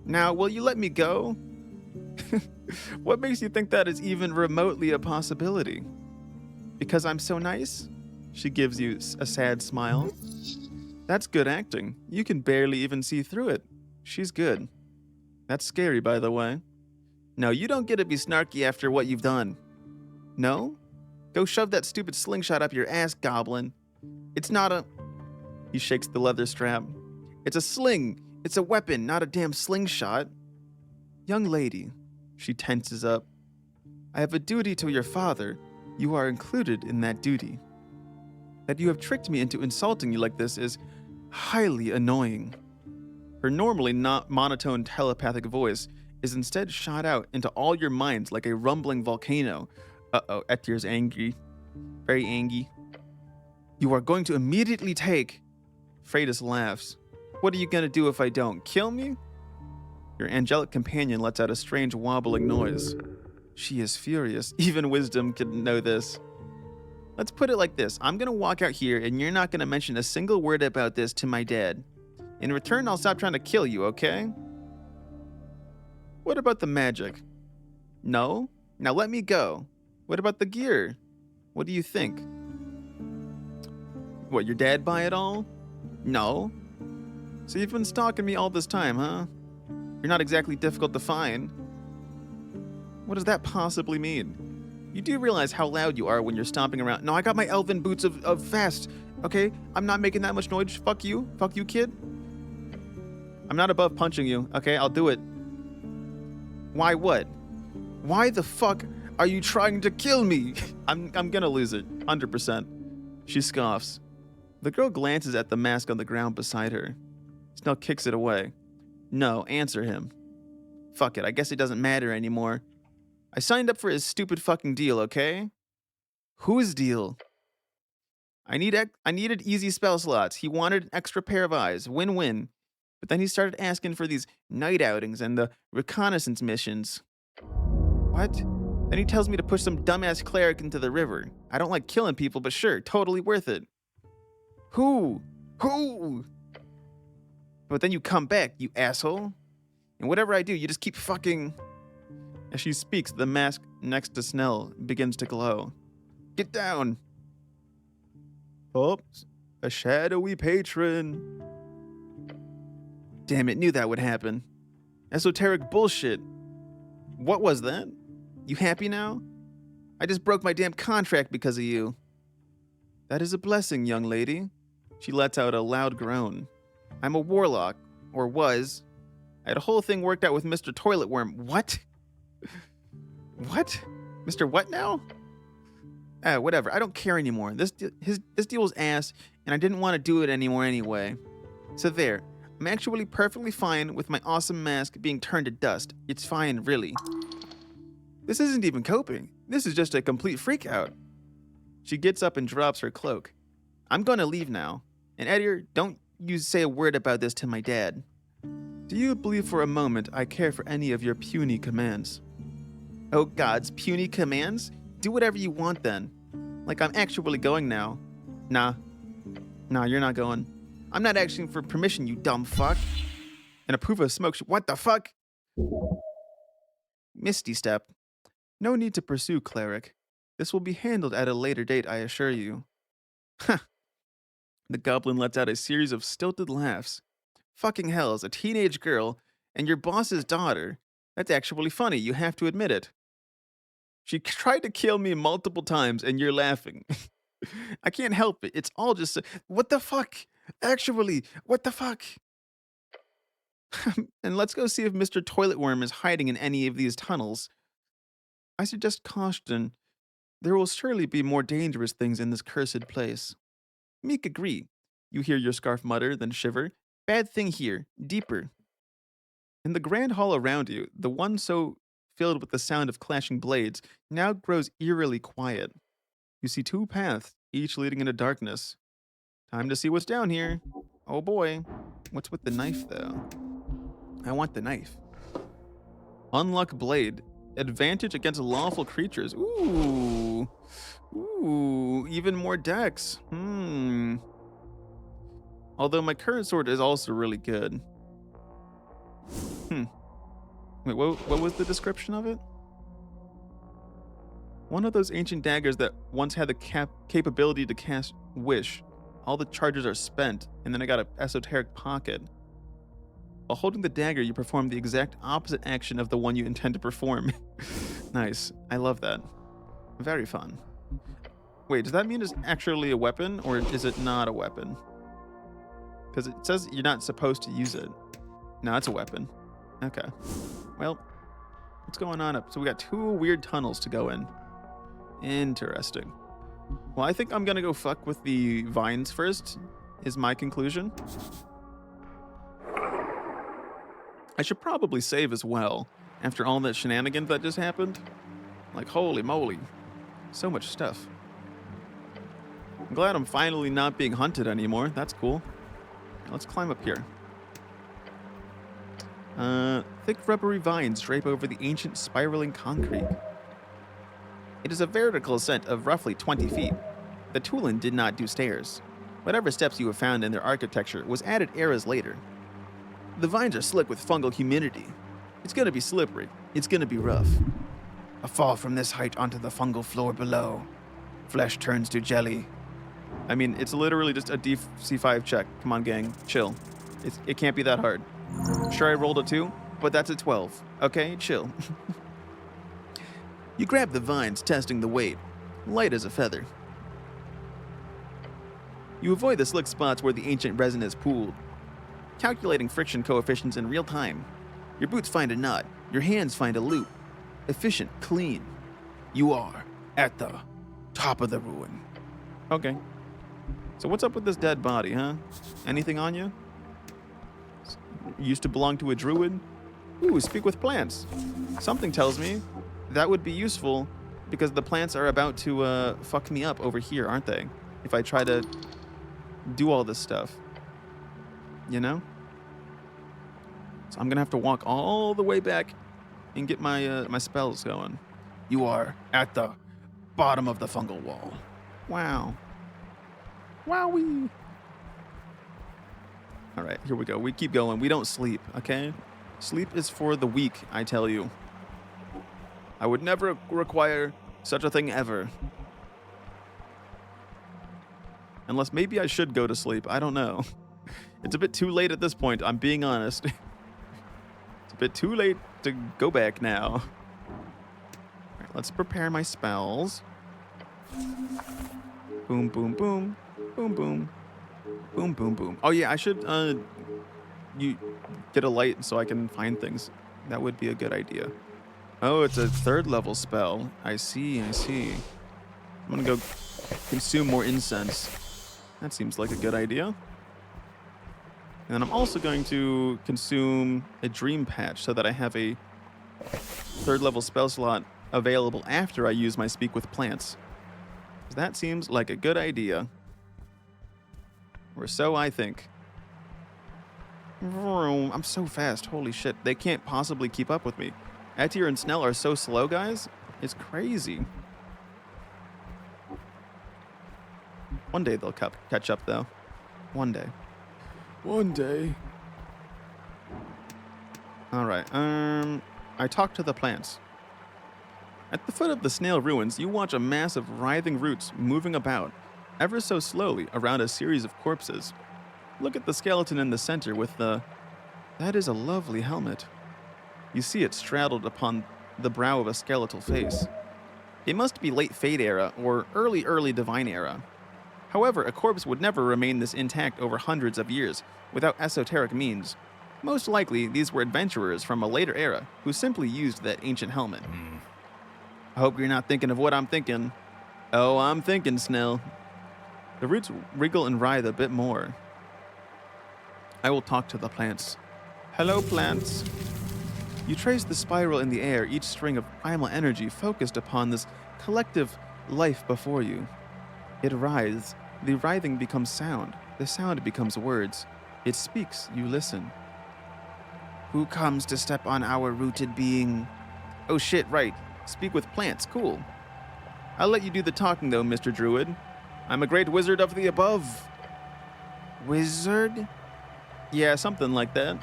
Now, will you let me go? What makes you think that is even remotely a possibility? Because I'm so nice? She gives you a sad smile. That's good acting. You can barely even see through it. She's good. That's scary, by the way. No, you don't get to be snarky after what you've done. No? Go shove that stupid slingshot up your ass, goblin. It's not a... He shakes the leather strap. It's a sling. It's a weapon, not a damn slingshot. Young lady. She tenses up. I have a duty to your father. You are included in that duty. That you have tricked me into insulting you like this is highly annoying. Her normally not monotone telepathic voice is instead shot out into all your minds like a rumbling volcano. Uh-oh, Etir's angry. Very angry. You are going to immediately take... Freitas laughs. What are you going to do if I don't? Kill me? Your angelic companion lets out a strange wobbling noise. She is furious. Even wisdom could know this. Let's put it like this. I'm going to walk out here and you're not going to mention a single word about this to my dad. In return, I'll stop trying to kill you, okay? What about the magic? No? Now let me go. What about the gear? What do you think? What, your dad buy it all? No. So you've been stalking me all this time, huh? You're not exactly difficult to find. What does that possibly mean? You do realize how loud you are when you're stomping around. No, I got my elven boots of fast, okay? I'm not making that much noise. Fuck you, kid. I'm not above punching you, okay? I'll do it. Why what? Why the fuck are you trying to kill me? I'm gonna lose it, 100%. She scoffs. The girl glances at the mask on the ground beside her. Snell kicks it away. No, answer him. Fuck it, I guess it doesn't matter anymore. I signed up for his stupid fucking deal, okay? Whose deal? I needed easy spell slots. He wanted an extra pair of eyes. Win-win. But then he started asking for these night outings and the reconnaissance missions. What? Then he tells me to push some dumbass cleric into the river. I don't like killing people, but sure, totally worth it. Who? Who? But then you come back, you asshole. And whatever I do, you just keep fucking... As she speaks, the mask next to Snell begins to glow. Get down. Oops. A shadowy patron. Damn it, knew that would happen. Esoteric bullshit. What was that? You happy now? I just broke my damn contract because of you. That is a blessing, young lady. She lets out a loud groan. I'm a warlock, or was. I had a whole thing worked out with Mr. Toilet Worm. What? What? Mr. What now? Whatever. I don't care anymore. This deal was ass, and I didn't want to do it anymore anyway. So there. I'm actually perfectly fine with my awesome mask being turned to dust. It's fine, really. This isn't even coping. This is just a complete freak out. She gets up and drops her cloak. I'm gonna leave now. And Edgar, don't you say a word about this to my dad. Do you believe for a moment I care for any of your puny commands? Oh gods, puny commands? Do whatever you want then. Like I'm actually going now. Nah, you're not going. I'm not asking for permission, you dumb fuck. And approve of smoke. What the fuck? Misty step. No need to pursue, cleric. This will be handled at a later date, I assure you. Ha! The goblin lets out a series of stilted laughs. Fucking hells, a teenage girl and your boss's daughter. That's actually funny, you have to admit it. She tried to kill me multiple times and you're laughing. I can't help it. It's all just... What the fuck? Actually, what the fuck? And let's go see if Mr. Toilet Worm is hiding in any of these tunnels. I suggest caution. There will surely be more dangerous things in this cursed place. Meek agree. You hear your scarf mutter, then shiver. Bad thing here. Deeper. In the grand hall around you, the one so filled with the sound of clashing blades, now grows eerily quiet. You see two paths, each leading into darkness. Time to see what's down here. Oh boy. What's with the knife, though? I want the knife. Unlock blade. Advantage against lawful creatures. Ooh. Ooh. Even more dex. Although my current sword is also really good. Wait, what was the description of it? One of those ancient daggers that once had the capability to cast Wish. All the charges are spent, and then I got an esoteric pocket. While holding the dagger, you perform the exact opposite action of the one you intend to perform. Nice. I love that. Very fun. Wait, does that mean it's actually a weapon, or is it not a weapon? Because it says you're not supposed to use it. No, it's a weapon. Okay. Well, what's going on up? So we got two weird tunnels to go in. Interesting. Well, I think I'm gonna go fuck with the vines first, is my conclusion. I should probably save as well, after all that shenanigans that just happened. Like, holy moly. So much stuff. I'm glad I'm finally not being hunted anymore. That's cool. Let's climb up here. Thick rubbery vines drape over the ancient spiraling concrete. It is a vertical ascent of roughly 20 feet. The Tulin did not do stairs. Whatever steps you have found in their architecture was added eras later. The vines are slick with fungal humidity. It's gonna be slippery. It's gonna be rough. A fall from this height onto the fungal floor below. Flesh turns to jelly. I mean, it's literally just a DC5 check. Come on, gang. Chill. It can't be that hard. Sure, I rolled a 2, but that's a 12. Okay, chill. You grab the vines, testing the weight. Light as a feather. You avoid the slick spots where the ancient resin is pooled. Calculating friction coefficients in real time. Your boots find a knot. Your hands find a loop. Efficient, clean. You are at the top of the ruin. Okay. So what's up with this dead body, huh? Anything on you? Used to belong to a druid? Ooh, speak with plants. Something tells me that would be useful because the plants are about to fuck me up over here, aren't they? If I try to do all this stuff. You know? So I'm gonna have to walk all the way back and get my my spells going. You are at the bottom of the fungal wall. Wow. Wowee. All right, here we go. We keep going. We don't sleep, okay? Sleep is for the weak, I tell you. I would never require such a thing ever. Unless maybe I should go to sleep. I don't know. It's a bit too late at this point. I'm being honest. It's a bit too late to go back now. All right, let's prepare my spells. Boom, boom, boom. Boom, boom. Boom, boom, boom. Oh, yeah, I should you get a light so I can find things. That would be a good idea. Oh, it's a 3rd level spell. I see, I see. I'm gonna go consume more incense. That seems like a good idea. And then I'm also going to consume a dream patch so that I have a 3rd level spell slot available after I use my speak with plants. That seems like a good idea. Or so I think. I'm so fast. Holy shit. They can't possibly keep up with me. Atir and Snell are so slow, guys. It's crazy. One day they'll catch up, though. One day. One day. All right. I talked to the plants. At the foot of the snail ruins, you watch a mass of writhing roots moving about, ever so slowly, around a series of corpses. Look at the skeleton in the center with the... That is a lovely helmet. You see it straddled upon the brow of a skeletal face. It must be late Fade era or early Divine era. However, a corpse would never remain this intact over hundreds of years without esoteric means. Most likely, these were adventurers from a later era who simply used that ancient helmet. I hope you're not thinking of what I'm thinking. Oh, I'm thinking, Snell. The roots wriggle and writhe a bit more. I will talk to the plants. Hello, plants. You trace the spiral in the air, each string of primal energy focused upon this collective life before you. It writhes. The writhing becomes sound. The sound becomes words. It speaks. You listen. Who comes to step on our rooted being? Oh shit, right. Speak with plants. Cool. I'll let you do the talking, though, Mr. Druid. I'm a great wizard of the above. Wizard? Yeah, something like that.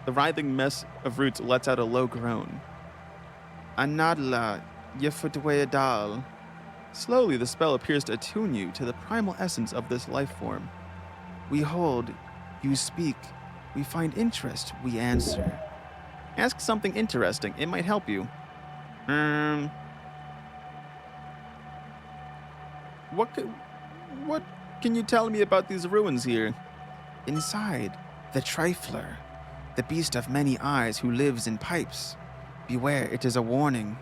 The writhing mess of roots lets out a low groan. Anadla, Yefutweadal. Slowly, the spell appears to attune you to the primal essence of this life form. We hold, you speak. We find interest, we answer. Ask something interesting, it might help you. What can you tell me about these ruins here? Inside, the Trifler, the beast of many eyes who lives in pipes. Beware, it is a warning.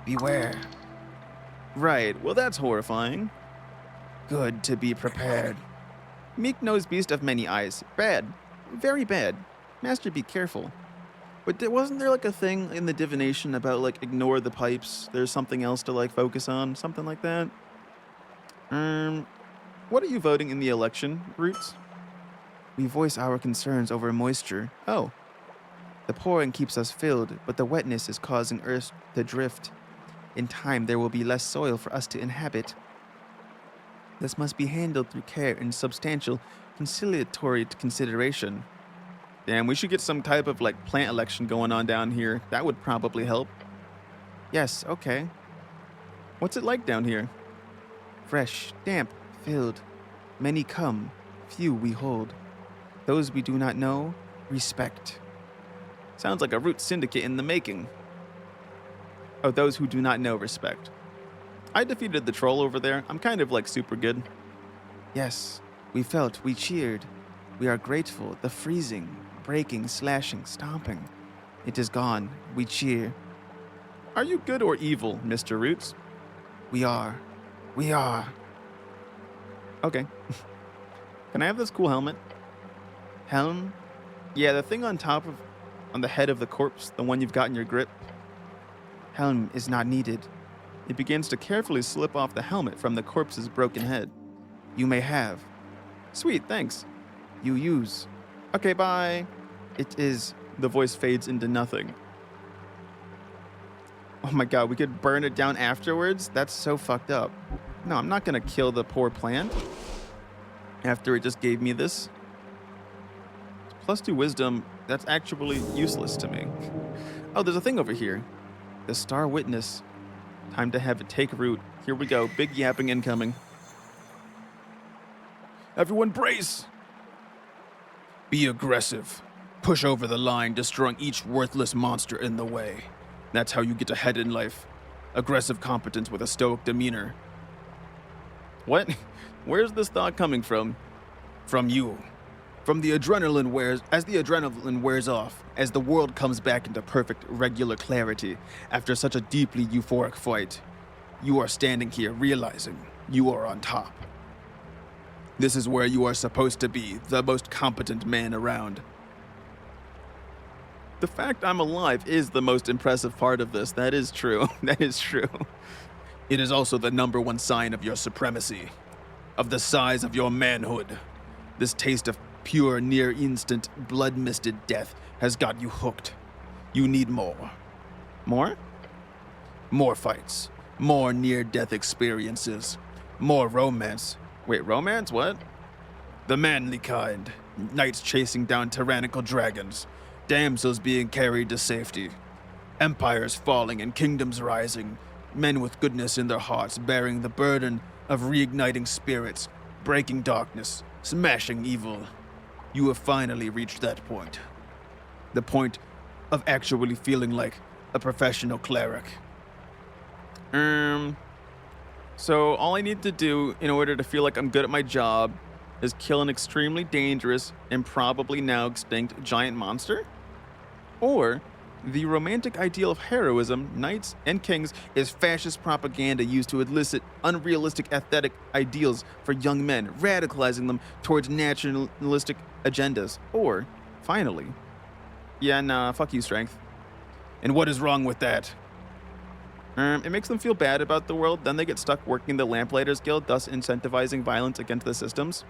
Beware. Right, well that's horrifying. Good to be prepared. Meek-nosed beast of many eyes. Bad. Very bad. Master, be careful. But wasn't there like a thing in the divination about like ignore the pipes? There's something else to like focus on? Something like that? What are you voting in the election, Roots? We voice our concerns over moisture. Oh. The pouring keeps us filled, but the wetness is causing Earth to drift. In time, there will be less soil for us to inhabit. This must be handled through care and substantial conciliatory consideration. Damn, we should get some type of like plant election going on down here. That would probably help. Yes, okay. What's it like down here? Fresh, damp, filled. Many come, few we hold. Those we do not know, respect. Sounds like a root syndicate in the making. Oh, those who do not know, respect. I defeated the troll over there. I'm kind of like super good. Yes, we felt, we cheered. We are grateful, the freezing, breaking, slashing, stomping. It is gone, we cheer. Are you good or evil, Mr. Roots? We are. We are. Okay. Can I have this cool helmet? Helm? Yeah, the thing on the head of the corpse, the one you've got in your grip. Helm is not needed. It begins to carefully slip off the helmet from the corpse's broken head. You may have. Sweet, thanks. You use. Okay, bye. It is. The voice fades into nothing. Oh my god, we could burn it down afterwards? That's so fucked up. No, I'm not gonna kill the poor plant after it just gave me this. +2 wisdom, that's actually useless to me. Oh, there's a thing over here. The Star Witness. Time to have it take root. Here we go. Big yapping incoming. Everyone brace! Be aggressive. Push over the line, destroying each worthless monster in the way. That's how you get ahead in life. Aggressive competence with a stoic demeanor. What? Where's this thought coming from? From you. As the adrenaline wears off, as the world comes back into perfect regular clarity after such a deeply euphoric fight, you are standing here realizing you are on top. This is where you are supposed to be, the most competent man around. The fact I'm alive is the most impressive part of this. That is true. That is true. It is also the #1 sign of your supremacy, of the size of your manhood. This taste of pure, near-instant, blood-misted death has got you hooked. You need more. More? More fights. More near-death experiences. More romance. Wait, romance? What? The manly kind. Knights chasing down tyrannical dragons. Damsels being carried to safety. Empires falling and kingdoms rising. Men with goodness in their hearts bearing the burden of reigniting spirits, breaking darkness, smashing evil. You have finally reached that point. The point of actually feeling like a professional cleric. So all I need to do in order to feel like I'm good at my job is kill an extremely dangerous and probably now extinct giant monster? Or the romantic ideal of heroism, knights and kings, is fascist propaganda used to elicit unrealistic aesthetic ideals for young men, radicalizing them towards nationalistic agendas. Or, finally, yeah, nah, fuck you, strength. And what is wrong with that? It makes them feel bad about the world, then they get stuck working in the Lamplighters Guild, thus incentivizing violence against the systems.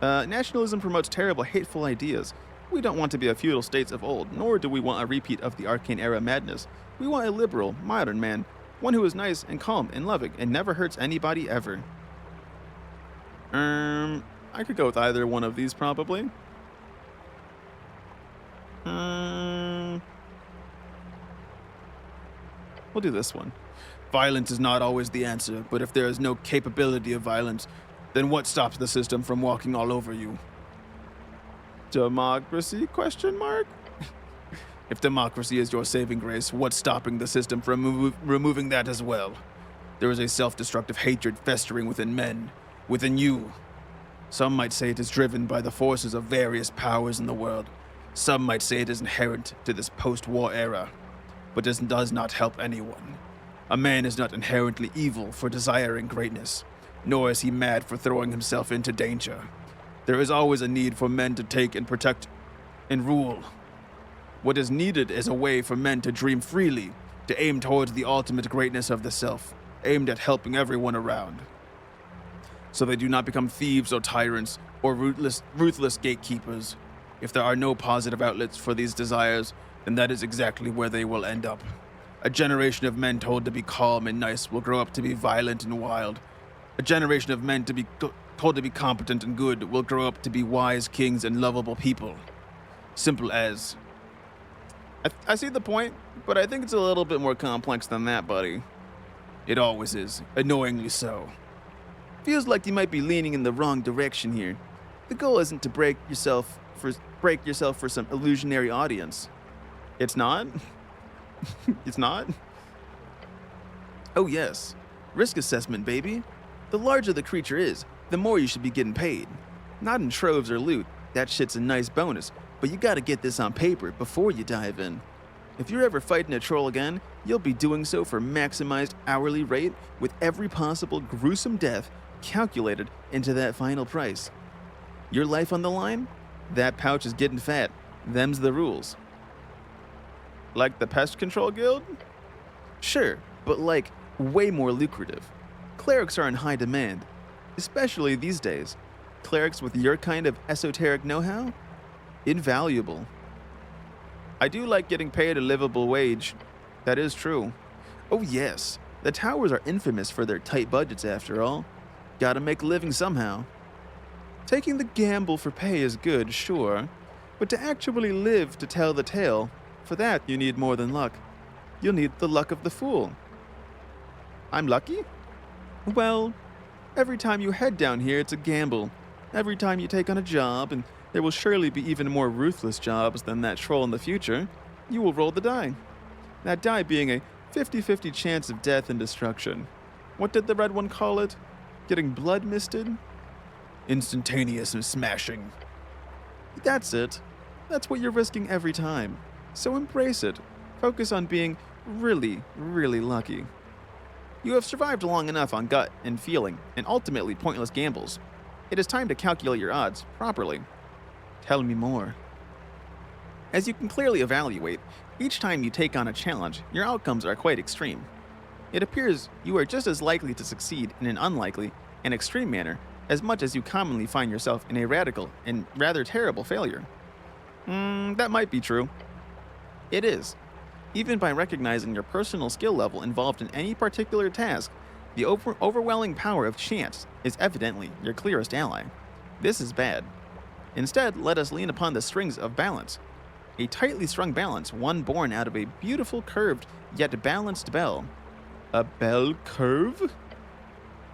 Nationalism promotes terrible, hateful ideas. We don't want to be a feudal states of old, nor do we want a repeat of the arcane era madness. We want a liberal, modern man, one who is nice and calm and loving and never hurts anybody ever. I could go with either one of these probably. We'll do this one. Violence is not always the answer, but if there is no capability of violence, then what stops the system from walking all over you? Democracy? Question mark? If democracy is your saving grace, what's stopping the system from removing that as well? There is a self-destructive hatred festering within men, within you. Some might say it is driven by the forces of various powers in the world. Some might say it is inherent to this post-war era, but this does not help anyone. A man is not inherently evil for desiring greatness, nor is he mad for throwing himself into danger. There is always a need for men to take and protect and rule. What is needed is a way for men to dream freely, to aim towards the ultimate greatness of the self, aimed at helping everyone around. So they do not become thieves or tyrants or ruthless gatekeepers. If there are no positive outlets for these desires, then that is exactly where they will end up. A generation of men told to be calm and nice will grow up to be violent and wild. A generation of men told to be competent and good will grow up to be wise kings and lovable people. Simple as. I see the point, but I think it's a little bit more complex than that, buddy. It always is, annoyingly so. Feels like you might be leaning in the wrong direction here. The goal isn't to break yourself for some illusionary audience. It's not? It's not? Oh yes. Risk assessment, baby. The larger the creature is, the more you should be getting paid. Not in troves or loot, that shit's a nice bonus, but you gotta get this on paper before you dive in. If you're ever fighting a troll again, you'll be doing so for maximized hourly rate with every possible gruesome death calculated into that final price. Your life on the line? That pouch is getting fat. Them's the rules. Like the Pest Control Guild? Sure, but like, way more lucrative. Clerics are in high demand, especially these days. Clerics with your kind of esoteric know-how? Invaluable. I do like getting paid a livable wage. That is true. Oh yes, the towers are infamous for their tight budgets after all. Gotta make a living somehow. Taking the gamble for pay is good, sure, but to actually live to tell the tale, for that you need more than luck. You'll need the luck of the fool. I'm lucky? Well, every time you head down here, it's a gamble. Every time you take on a job, and there will surely be even more ruthless jobs than that troll in the future, you will roll the die. That die being a 50-50 chance of death and destruction. What did the red one call it? Getting blood misted? Instantaneous and smashing. That's it. That's what you're risking every time. So embrace it. Focus on being really, really lucky. You have survived long enough on gut and feeling, and ultimately pointless gambles. It is time to calculate your odds properly. Tell me more. As you can clearly evaluate, each time you take on a challenge, your outcomes are quite extreme. It appears you are just as likely to succeed in an unlikely and extreme manner as much as you commonly find yourself in a radical and rather terrible failure. That might be true. It is. Even by recognizing your personal skill level involved in any particular task, the overwhelming power of chance is evidently your clearest ally. This is bad. Instead, let us lean upon the strings of balance. A tightly strung balance, one born out of a beautiful curved yet balanced bell. A bell curve?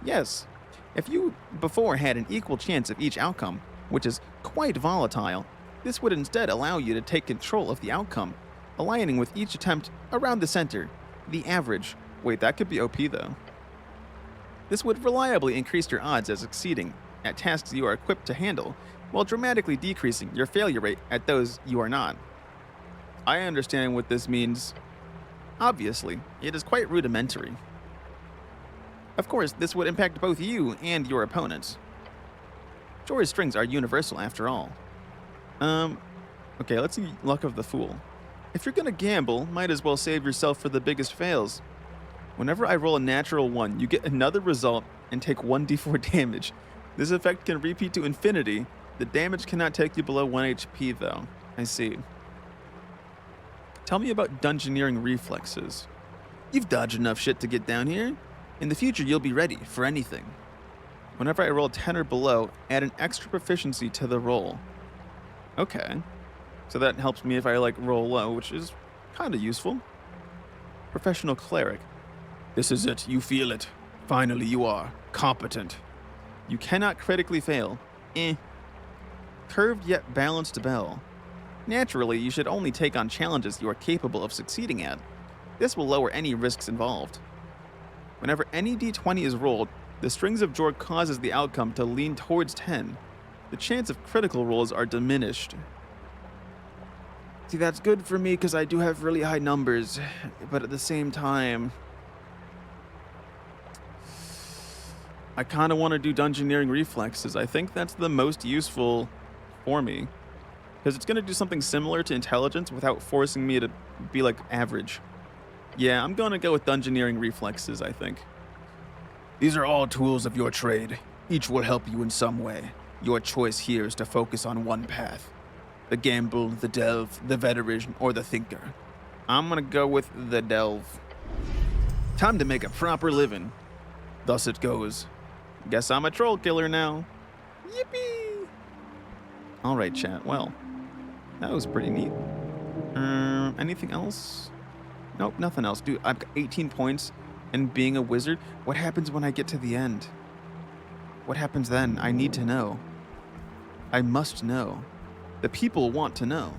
Yes. If you before had an equal chance of each outcome, which is quite volatile, this would instead allow you to take control of the outcome, aligning with each attempt around the center, the average. Wait, that could be OP though. This would reliably increase your odds at succeeding at tasks you are equipped to handle, while dramatically decreasing your failure rate at those you are not. I understand what this means. Obviously, it is quite rudimentary. Of course, this would impact both you and your opponents. Jory's strings are universal after all. Okay, let's see luck of the fool. If you're gonna gamble, might as well save yourself for the biggest fails. Whenever I roll a natural 1, you get another result and take 1d4 damage. This effect can repeat to infinity. The damage cannot take you below 1 HP though. I see. Tell me about dungeoneering reflexes. You've dodged enough shit to get down here. In the future, you'll be ready for anything. Whenever I roll 10 or below, add an extra proficiency to the roll. Okay. So that helps me if I roll low, which is kind of useful. Professional cleric. This is it. You feel it. Finally, you are competent. You cannot critically fail. Curved yet balanced bell. Naturally, you should only take on challenges you are capable of succeeding at. This will lower any risks involved. Whenever any d20 is rolled, the strings of Jorg causes the outcome to lean towards 10. The chance of critical rolls are diminished. See, that's good for me because I do have really high numbers, but at the same time, I kind of want to do dungeoneering reflexes. I think that's the most useful for me because it's going to do something similar to intelligence without forcing me to be average. Yeah, I'm going to go with dungeoneering reflexes, I think. These are all tools of your trade. Each will help you in some way. Your choice here is to focus on one path. The gamble, the delve, the veteran, or the thinker. I'm going to go with the delve. Time to make a proper living. Thus it goes. Guess I'm a troll killer now. Yippee! Alright, chat. Well, that was pretty neat. Anything else? Nope, nothing else. Dude, I've got 18 points, and being a wizard, what happens when I get to the end? What happens then? I need to know. I must know. The people want to know.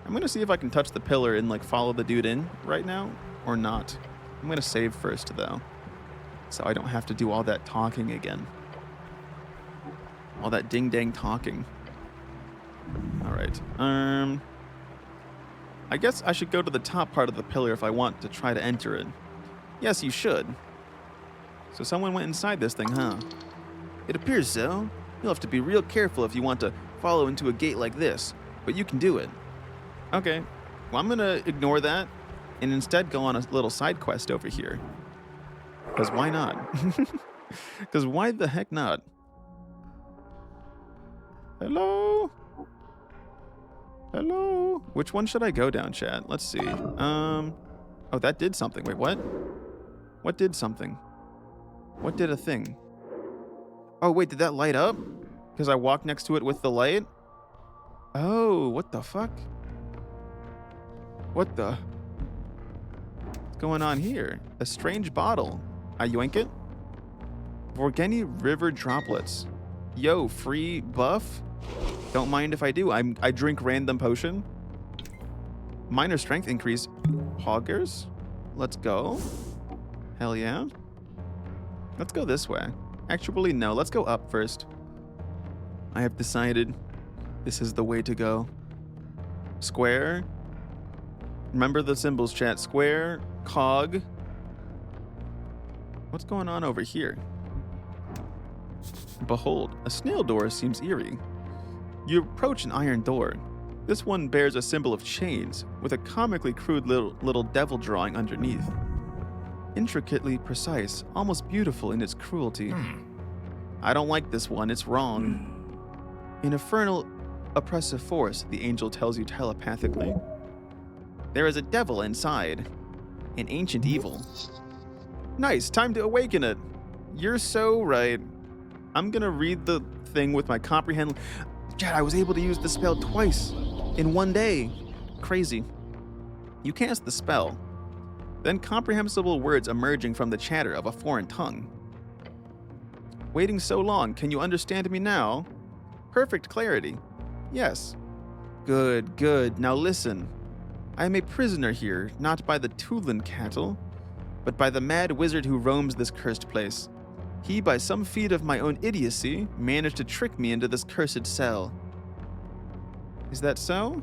I'm gonna see if I can touch the pillar and follow the dude in right now, or not. I'm gonna save first though, so I don't have to do all that talking again. All that ding-dang talking. Alright, I guess I should go to the top part of the pillar if I want to try to enter it. Yes, you should. So someone went inside this thing, huh? It appears so. You'll have to be real careful if you want to follow into a gate like this, but you can do it. Okay, well I'm gonna ignore that and instead go on a little side quest over here. Because why not? Because why the heck not? Hello? Hello? Which one should I go down, chat? Let's see. Oh, that did something. Wait, what? What did something? What did a thing? Oh, wait, did that light up? Because I walked next to it with the light? Oh, what the fuck? What the? What's going on here? A strange bottle. I yoink it? Vorgeni River Droplets. Yo, free buff? Don't mind if I do. I drink random potion. Minor strength increase. Hoggers? Let's go. Hell yeah. Let's go this way. Actually, no. Let's go up first. I have decided this is the way to go. Square. Remember the symbols, chat. Square, cog. What's going on over here? Behold, a snail door seems eerie. You approach an iron door. This one bears a symbol of chains, with a comically crude little devil drawing underneath. Intricately precise, almost beautiful in its cruelty. I don't like this one, it's wrong. An infernal, oppressive force, the angel tells you telepathically. There is a devil inside. An ancient evil. Nice, time to awaken it. You're so right. I'm gonna read the thing with my comprehend. Chad, I was able to use the spell twice in one day. Crazy. You cast the spell, then comprehensible words emerging from the chatter of a foreign tongue. Waiting so long, can you understand me now? Perfect clarity. Yes. Good, good. Now listen. I am a prisoner here, not by the Tulin cattle, but by the mad wizard who roams this cursed place. He, by some feat of my own idiocy, managed to trick me into this cursed cell. Is that so?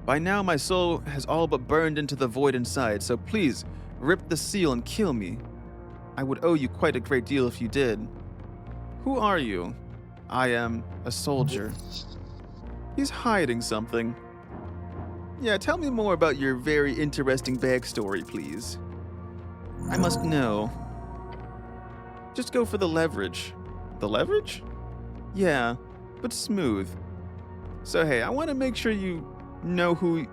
By now my soul has all but burned into the void inside, so please, rip the seal and kill me. I would owe you quite a great deal if you did. Who are you? I am a soldier. He's hiding something. Yeah, tell me more about your very interesting backstory, please. I must know. Just go for the leverage. The leverage? Yeah, but smooth. So hey, I want to make sure you know who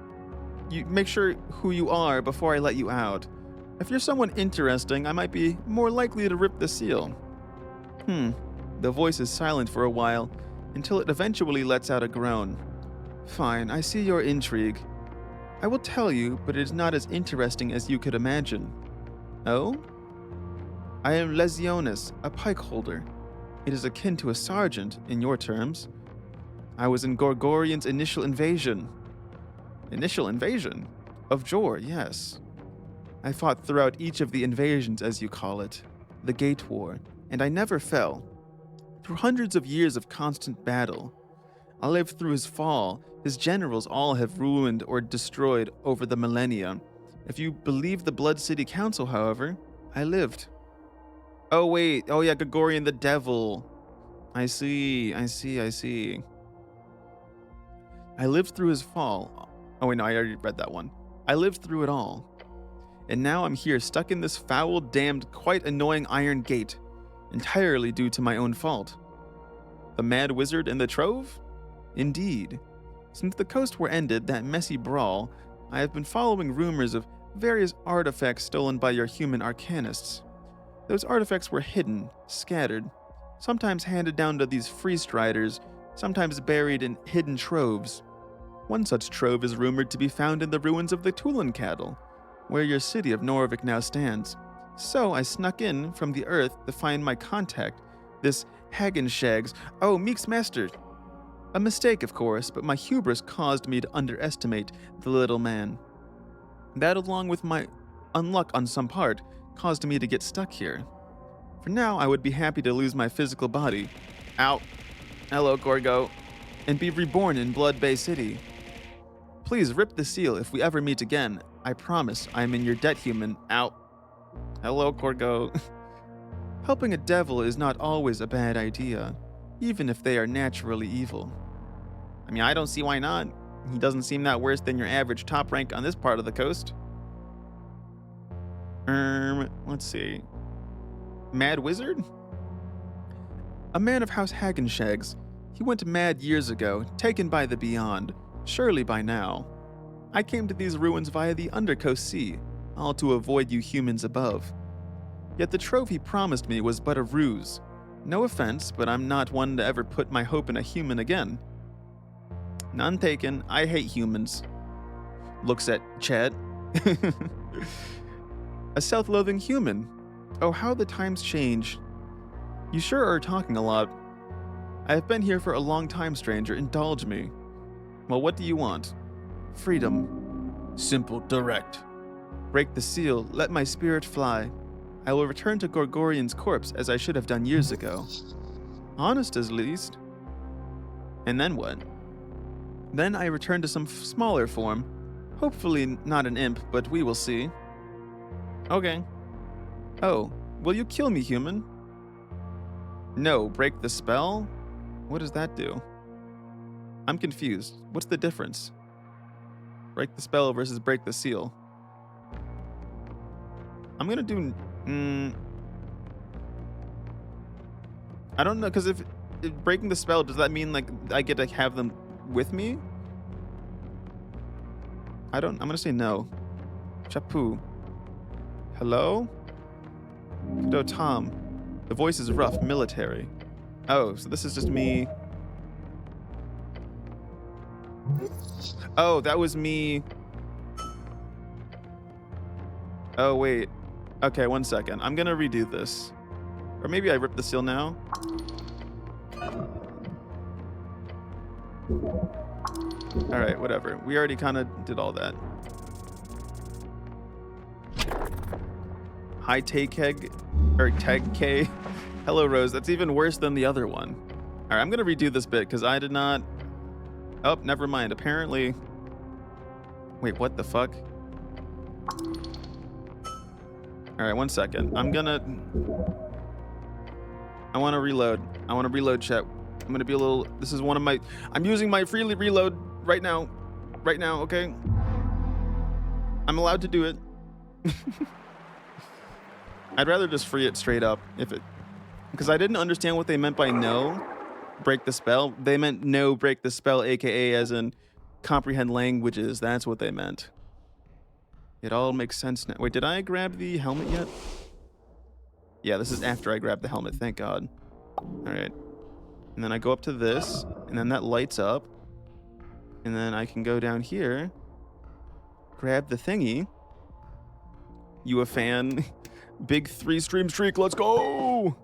you are before I let you out. If you're someone interesting, I might be more likely to rip the seal. The voice is silent for a while, until it eventually lets out a groan. Fine, I see your intrigue. I will tell you, but it is not as interesting as you could imagine. Oh? I am Lesionis, a pike holder. It is akin to a sergeant, in your terms. I was in Gorgorian's initial invasion. Initial invasion? Of Jor, yes. I fought throughout each of the invasions, as you call it, the Gate War, and I never fell. Through hundreds of years of constant battle, I lived through his fall. His generals all have ruined or destroyed over the millennia. If you believe the Blood City Council, however, I lived. Oh wait, oh yeah, Gregorian the Devil. I see. I lived through his fall. Oh wait, no, I already read that one. I lived through it all. And now I'm here, stuck in this foul, damned, quite annoying iron gate, entirely due to my own fault. The Mad Wizard and the Trove? Indeed. Since the Coast War ended that messy brawl, I have been following rumors of various artifacts stolen by your human arcanists. Those artifacts were hidden, scattered, sometimes handed down to these freestriders, sometimes buried in hidden troves. One such trove is rumored to be found in the ruins of the Tulin cattle, where your city of Norvik now stands. So I snuck in from the earth to find my contact, this Hagenshags. Oh, Meek's master. A mistake, of course, but my hubris caused me to underestimate the little man. That, along with my unluck on some part, caused me to get stuck here. For now, I would be happy to lose my physical body. Ow. Hello, Gorgo. And be reborn in Blood Bay City. Please rip the seal if we ever meet again. I promise I am in your debt, human. Ow. Hello, Gorgo. Helping a devil is not always a bad idea, even if they are naturally evil. I mean, I don't see why not. He doesn't seem that worse than your average top rank on this part of the coast. Let's see. Mad Wizard? A man of House Hagenshags. He went mad years ago, taken by the beyond, surely by now. I came to these ruins via the Undercoast Sea, all to avoid you humans above. Yet the trove he promised me was but a ruse. No offense, but I'm not one to ever put my hope in a human again. None taken. I hate humans. Looks at Chad. A self-loathing human. Oh, how the times change. You sure are talking a lot. I have been here for a long time, stranger. Indulge me. Well, what do you want? Freedom. Simple, direct. Break the seal. Let my spirit fly. I will return to Gorgorian's corpse as I should have done years ago. Honest as least. And then what? Then I return to some smaller form. Hopefully not an imp, but we will see. Okay. Oh, will you kill me, human? No, break the spell? What does that do? I'm confused. What's the difference? Break the spell versus break the seal. I'm gonna do... I don't know, because if breaking the spell, does that mean like I get to have them with me? I'm gonna say no. Chapu. Hello? Kudo Tom. The voice is rough, military. Oh, so this is just me. Oh, that was me. Oh, wait. Okay, 1 second. I'm gonna redo this. Or maybe I rip the seal now. Alright, whatever. We already kind of did all that. Hi, Takeg. Or Tag K. Hello, Rose. That's even worse than the other one. Alright, I'm gonna redo this bit because I did not... Oh, never mind. Apparently... Wait, what the fuck? Alright, 1 second. I want to reload. I want to reload, chat. I'm going to be a little... This is one of my... I'm using my freely reload right now. Right now, okay? I'm allowed to do it. I'd rather just free it straight up. Because I didn't understand what they meant by no. Break the spell. They meant no break the spell, aka as in comprehend languages. That's what they meant. It all makes sense now. Wait, did I grab the helmet yet? Yeah, this is after I grabbed the helmet, thank God. Alright. And then I go up to this, and then that lights up. And then I can go down here, grab the thingy. You a fan? Big 3-stream streak, let's go!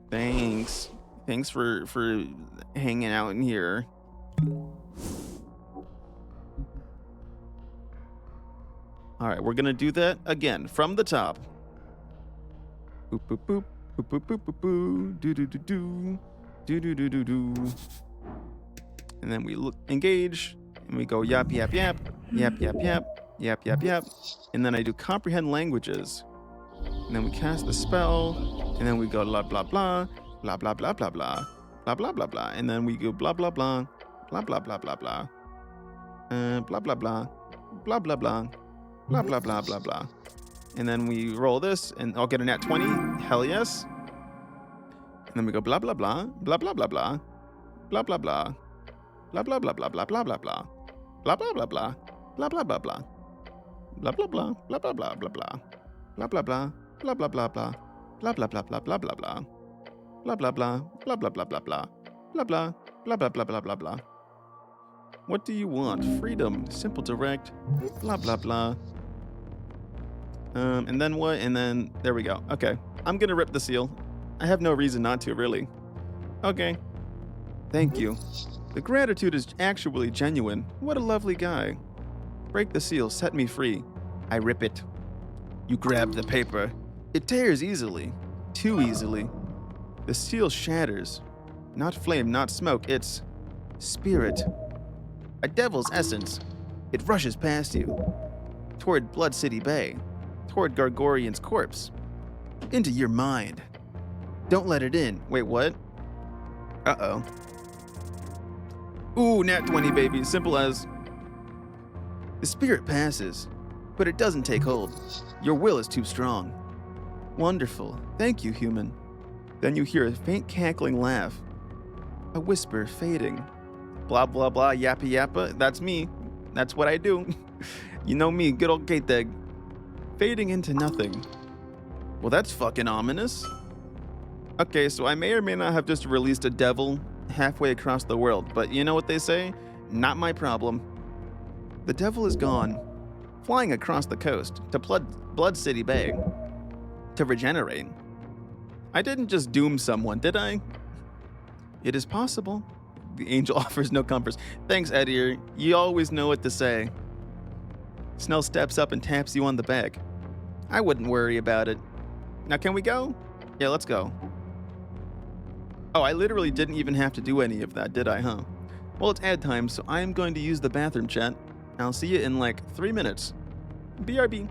Thanks. Thanks for hanging out in here. Alright, we're gonna do that again from the top. Boop boop boop boop boop boop boop boop do do do do do do do do do. And then we look engage and we go yap yap yap yap yap yap yap yap yap. And then I do comprehend languages. And then we cast the spell. And then we go blah blah blah blah blah blah blah blah blah blah blah blah. And then we go blah blah blah blah blah blah blah blah blah blah blah blah blah blah. Blah, blah, blah, blah, blah. And then we roll this, and I'll get a nat 20. Hell yes. And then we go blah, blah, blah. Blah, blah, blah, blah. Blah, blah, blah. Blah, blah, blah, blah, blah, blah, blah, blah. Blah, blah, blah, blah. Blah, blah, blah, blah. Blah, blah, blah. Blah, blah, blah, blah, blah. Blah, blah, blah. Blah, blah, blah, blah. Blah, blah, blah, blah, blah, blah, blah. Blah, blah, blah. Blah, blah, blah, blah, blah. Blah, blah. Blah, blah, blah, blah, blah, blah. What do you want? Freedom. Simple, direct. Blah, blah, blah. And then what? And then there we go. Okay. I'm gonna rip the seal. I have no reason not to, really. Okay. Thank you. The gratitude is actually genuine. What a lovely guy. Break the seal. Set me free. I rip it. You grab the paper. It tears easily. Too easily. The seal shatters. Not flame, not smoke. It's spirit. A devil's essence. It rushes past you. Toward Blood City Bay. Toward Gargorian's corpse. Into your mind. Don't let it in. Wait, what? Uh-oh. Ooh, nat 20, baby. Simple as... The spirit passes, but it doesn't take hold. Your will is too strong. Wonderful. Thank you, human. Then you hear a faint cackling laugh. A whisper fading. Blah, blah, blah, yappa, yappa. That's me. That's what I do. You know me, good old gate egg. Fading into nothing. Well, that's fucking ominous. Okay, so I may or may not have just released a devil halfway across the world, but you know what they say? Not my problem. The devil is gone, flying across the coast to Blood City Bay to regenerate. I didn't just doom someone, did I? It is possible. The angel offers no comforts. Thanks, Edir. You always know what to say. Snell steps up and taps you on the back. I wouldn't worry about it. Now, can we go? Yeah, let's go. Oh, I literally didn't even have to do any of that, did I, huh? Well, it's ad time, so I am going to use the bathroom, chat. I'll see you in like 3 minutes. BRB.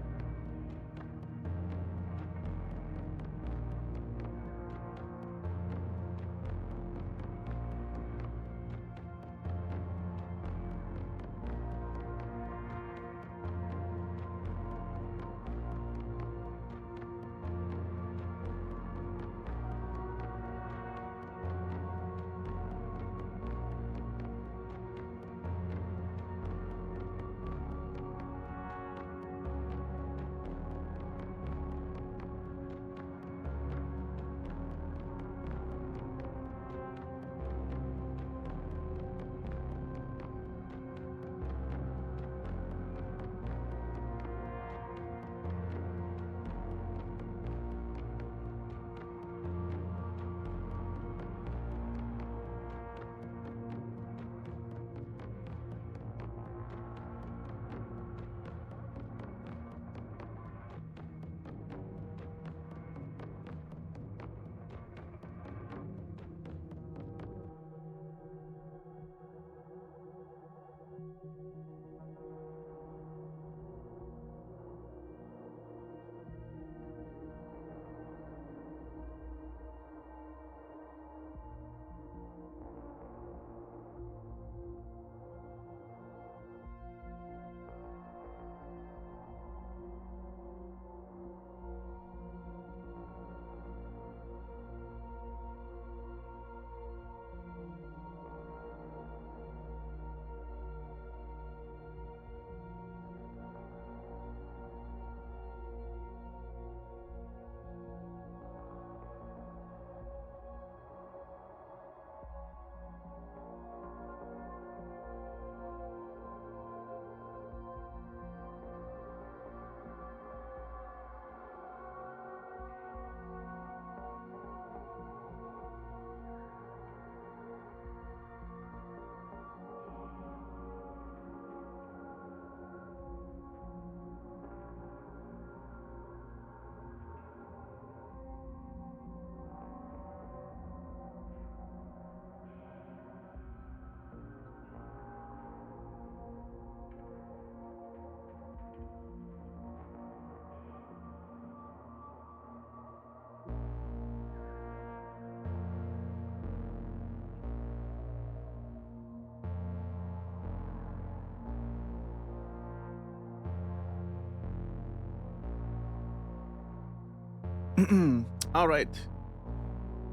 All right.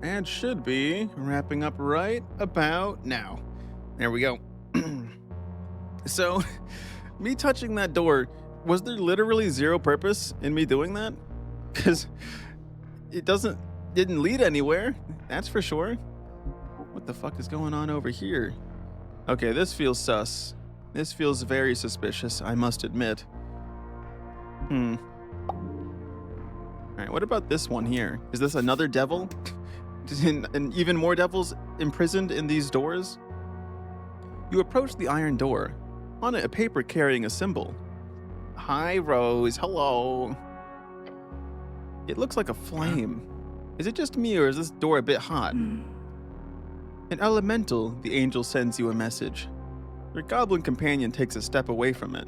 And should be wrapping up right about now. There we go. So, me touching that door, was there literally zero purpose in me doing that? Because it didn't lead anywhere, that's for sure. What the fuck is going on over here? Okay, this feels sus. This feels very suspicious, I must admit. Alright, what about this one here? Is this another devil? And even more devils imprisoned in these doors? You approach the iron door. On it, a paper carrying a symbol. Hi, Rose. Hello. It looks like a flame. Is it just me, or is this door a bit hot? An elemental, the angel sends you a message. Your goblin companion takes a step away from it.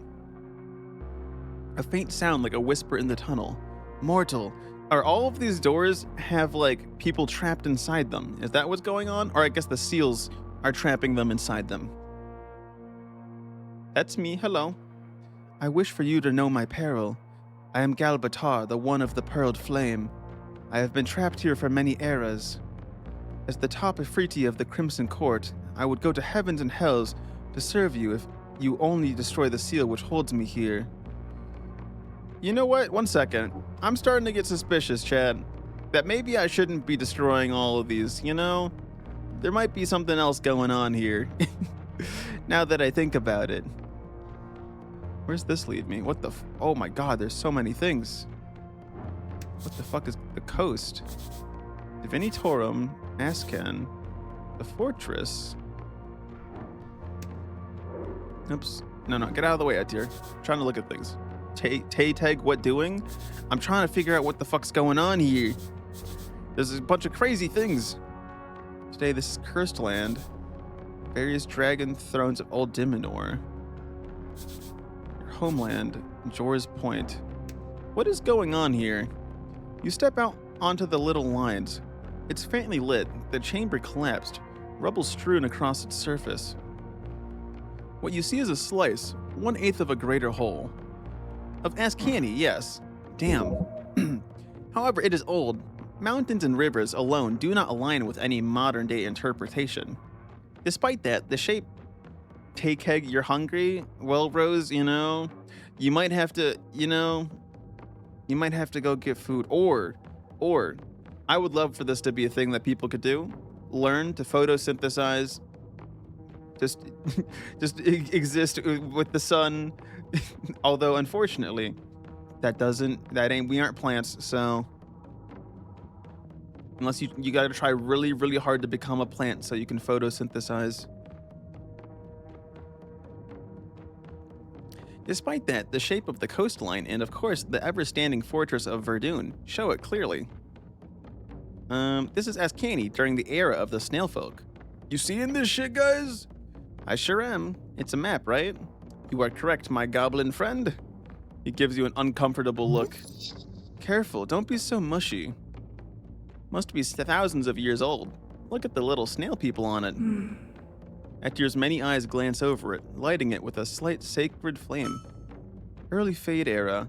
A faint sound like a whisper in the tunnel. Mortal. Are all of these doors have, like, people trapped inside them? Is that what's going on? Or I guess the seals are trapping them inside them. That's me. Hello. I wish for you to know my peril. I am Galbatar, the one of the pearled flame. I have been trapped here for many eras. As the top Ifriti of the Crimson Court, I would go to heavens and hells to serve you if you only destroy the seal which holds me here. You know what? One second. I'm starting to get suspicious, Chad. That maybe I shouldn't be destroying all of these, you know? There might be something else going on here. Now that I think about it. Where's this lead me? What the oh my god, there's so many things. What the fuck is the coast? Divinitorum, Ascan, the fortress. Oops. No, get out of the way, Atir. I'm trying to look at things. Tay-tag, what doing? I'm trying to figure out what the fuck's going on here. There's a bunch of crazy things. Today, this is Cursed Land. Various dragon thrones of Old Diminor. Your homeland, Jor's Point. What is going on here? You step out onto the little lines. It's faintly lit. The chamber collapsed, rubble strewn across its surface. What you see is a slice, 1/8 of a greater whole. Of Ascani, yes. Damn. However, it is old. Mountains and rivers alone do not align with any modern-day interpretation. Despite that, the shape... Take-heg, you're hungry? Well, Rose, you know, you might have to, you might have to go get food. Or, I would love for this to be a thing that people could do. Learn to photosynthesize. Just exist with the sun. Although, unfortunately, we aren't plants, so... Unless you gotta try really, really hard to become a plant so you can photosynthesize. Despite that, the shape of the coastline and, of course, the ever-standing fortress of Verdun show it clearly. This is Ascani during the era of the Snailfolk. You seeing this shit, guys? I sure am. It's a map, right? You are correct, my goblin friend. He gives you an uncomfortable look. Careful, don't be so mushy. Must be thousands of years old. Look at the little snail people on it. Atir's many eyes glance over it, lighting it with a slight sacred flame. Early Fade era.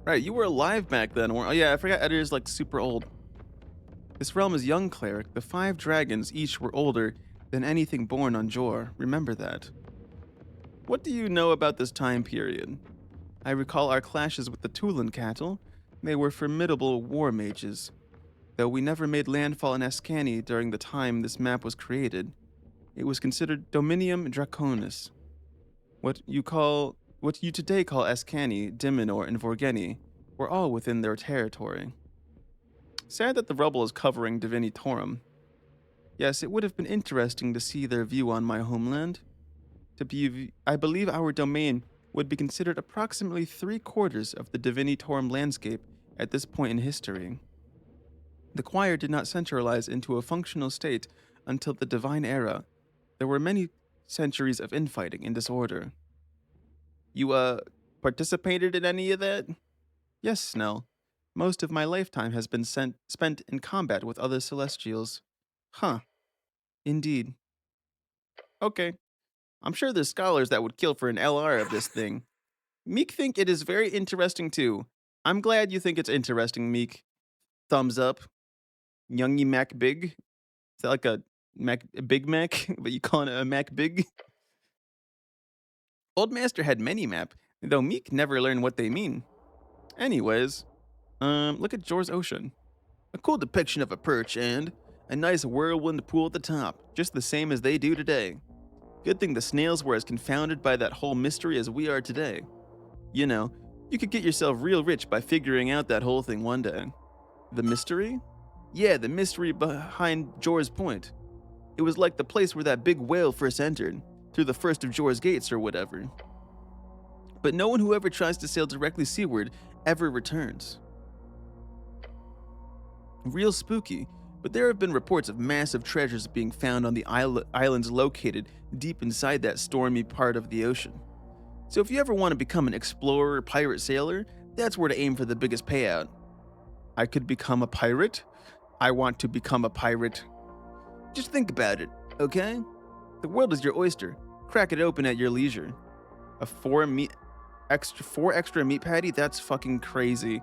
Right, you were alive back then. Oh yeah, I forgot Atir's like super old. This realm is young, cleric. The 5 dragons each were older than anything born on Jor. Remember that. What do you know about this time period? I recall our clashes with the Tulin cattle. They were formidable war mages. Though we never made landfall in Ascani during the time this map was created, it was considered Dominium Draconis. What you today call Ascani, Diminor, and Vorgeni were all within their territory. Sad that the rubble is covering Divinitorum. Yes, it would have been interesting to see their view on my homeland. I believe our domain would be considered approximately 3/4 of the Divinitorum landscape at this point in history. The choir did not centralize into a functional state until the Divine Era. There were many centuries of infighting and disorder. You, participated in any of that? Yes, Snell. Most of my lifetime has been spent in combat with other Celestials. Huh. Indeed. Okay. I'm sure there's scholars that would kill for an LR of this thing. Meek think it is very interesting too. I'm glad you think it's interesting, Meek. Thumbs up. Youngie Mac Big. Is that like a Big Mac? But you calling it a Mac Big? Old Master had many map, though Meek never learned what they mean. Anyways, look at Jor's Ocean. A cool depiction of a perch and a nice whirlwind pool at the top, just the same as they do today. Good thing the snails were as confounded by that whole mystery as we are today. You know, you could get yourself real rich by figuring out that whole thing one day. The mystery? Yeah, the mystery behind Jor's Point. It was like the place where that big whale first entered, through the first of Jor's gates or whatever. But no one who ever tries to sail directly seaward ever returns. Real spooky, but there have been reports of massive treasures being found on the islands located deep inside that stormy part of the ocean. So if you ever want to become an explorer or pirate sailor, that's where to aim for the biggest payout. I could become a pirate? I want to become a pirate. Just think about it, okay? The world is your oyster. Crack it open at your leisure. A 4 extra meat patty? That's fucking crazy.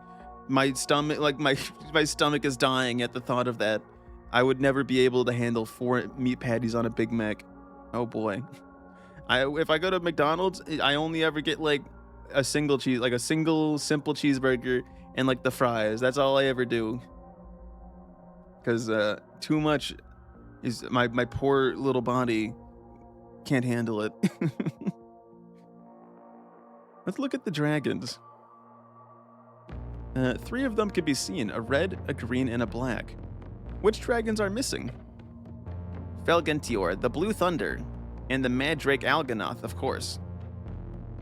My stomach, like my stomach is dying at the thought of that. I would never be able to handle 4 meat patties on a Big Mac. Oh boy. If I go to McDonald's, I only ever get like a single simple cheeseburger and like the fries. That's all I ever do. Cause too much is my poor little body can't handle it. Let's look at the dragons. 3 of them can be seen, a red, a green, and a black. Which dragons are missing? Felgentior, the Blue Thunder, and the Mad Drake Alganoth, of course.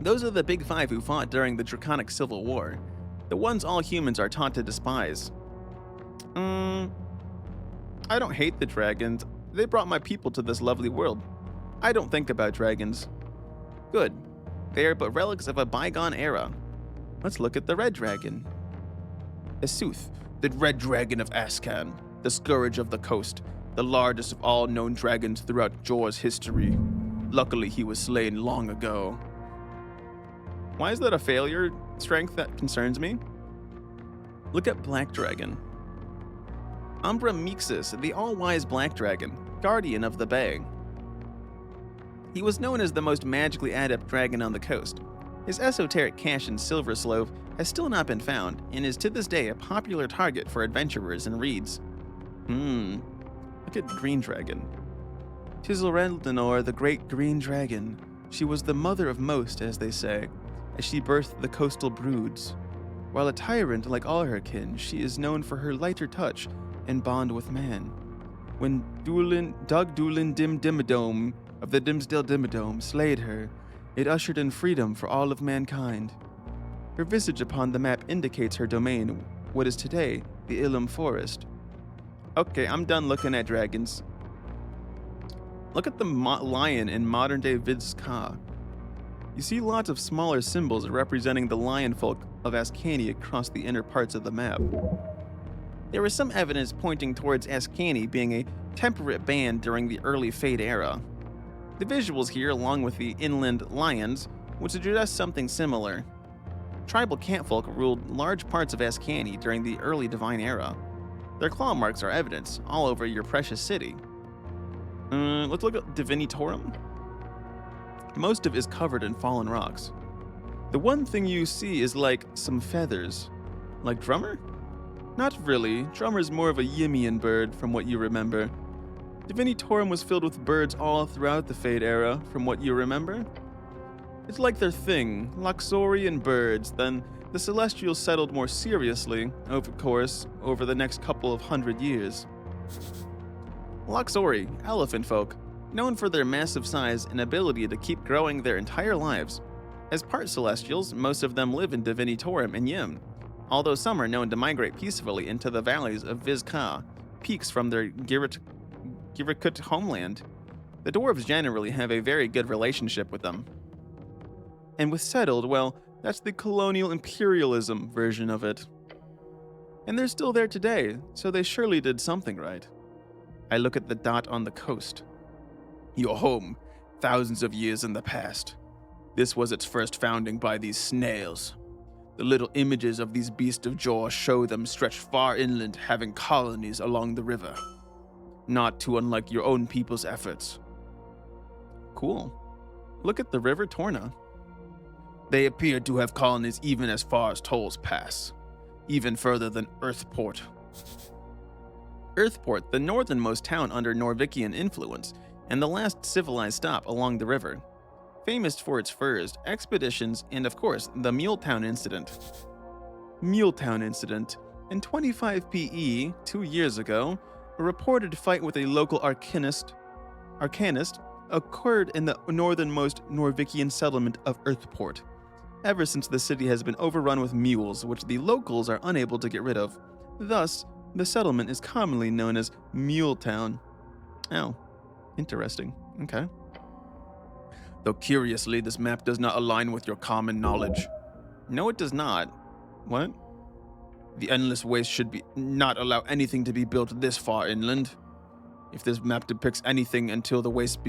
Those are the big 5 who fought during the Draconic Civil War, the ones all humans are taught to despise. I don't hate the dragons. They brought my people to this lovely world. I don't think about dragons. Good. They are but relics of a bygone era. Let's look at the red dragon. Esuth, the red dragon of Ascan, the scourge of the coast, the largest of all known dragons throughout Jor's history. Luckily, he was slain long ago. Why is that a failure strength that concerns me? Look at Black Dragon. Umbra Mixus, the all-wise Black Dragon, guardian of the Bay. He was known as the most magically adept dragon on the coast. His esoteric cache in Silver Slove has still not been found, and is to this day a popular target for adventurers and reeds. Look at Green Dragon. Tizelrendanor, the great green dragon. She was the mother of most, as they say, as she birthed the coastal broods. While a tyrant like all her kin, she is known for her lighter touch and bond with man. When Doug Doolin Dimdimmadome of the Dimsdale Dimmadome slayed her, it ushered in freedom for all of mankind. Her visage upon the map indicates her domain, what is today the Ilum Forest. Okay, I'm done looking at dragons. Look at the lion in modern-day Vizca. You see lots of smaller symbols representing the lion folk of Ascani across the inner parts of the map. There is some evidence pointing towards Ascani being a temperate band during the early Fade era. The visuals here, along with the inland lions, would suggest something similar. Tribal cantfolk ruled large parts of Ascani during the early Divine era. Their claw marks are evidence all over your precious city. Let's look at Divinitorum. Most of it is covered in fallen rocks. The one thing you see is like some feathers. Like Drummer? Not really. Drummer's more of a Yimian bird from what you remember. Divinitorum was filled with birds all throughout the Fade era, from what you remember. It's like their thing, Luxorian birds, then the Celestials settled more seriously, of course, over the next couple of 100 years. Luxori, elephant folk, known for their massive size and ability to keep growing their entire lives. As part Celestials, most of them live in Divinitorum and Yim, although some are known to migrate peacefully into the valleys of Vizca, peaks from their Girikut homeland. The dwarves generally have a very good relationship with them. And with settled, well, that's the colonial imperialism version of it. And they're still there today, so they surely did something right. I look at the dot on the coast. Your home, thousands of years in the past. This was its first founding by these snails. The little images of these beasts of Jor show them stretched far inland, having colonies along the river. Not too unlike your own people's efforts. Cool. Look at the River Torna. They appear to have colonies even as far as Tolls Pass, even further than Earthport. Earthport, the northernmost town under Norvikian influence, and the last civilized stop along the river. Famous for its furs, expeditions, and of course, the Muletown Incident. Muletown Incident. In 25 PE, 2 years ago, a reported fight with a local arcanist occurred in the northernmost Norvikian settlement of Earthport. Ever since the city has been overrun with mules, which the locals are unable to get rid of. Thus, the settlement is commonly known as Muletown. Oh, interesting. Okay. Though curiously, this map does not align with your common knowledge. No, it does not. What? The Endless Waste should not allow anything to be built this far inland. If this map depicts anything until the waste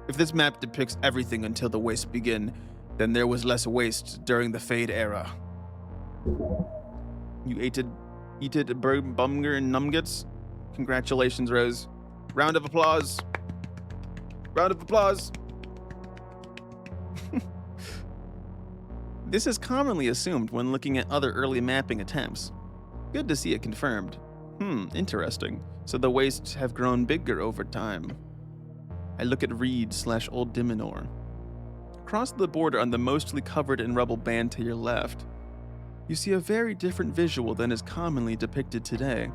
If this map depicts everything until the wastes begin, then there was less waste during the Fade era. You eated Bumger and Numgets? Congratulations, Rose. Round of applause. Round of applause. This is commonly assumed when looking at other early mapping attempts. Good to see it confirmed. Interesting. So the wastes have grown bigger over time. I look at Reed/Old Diminor. Across the border on the mostly covered in rubble band to your left, you see a very different visual than is commonly depicted today.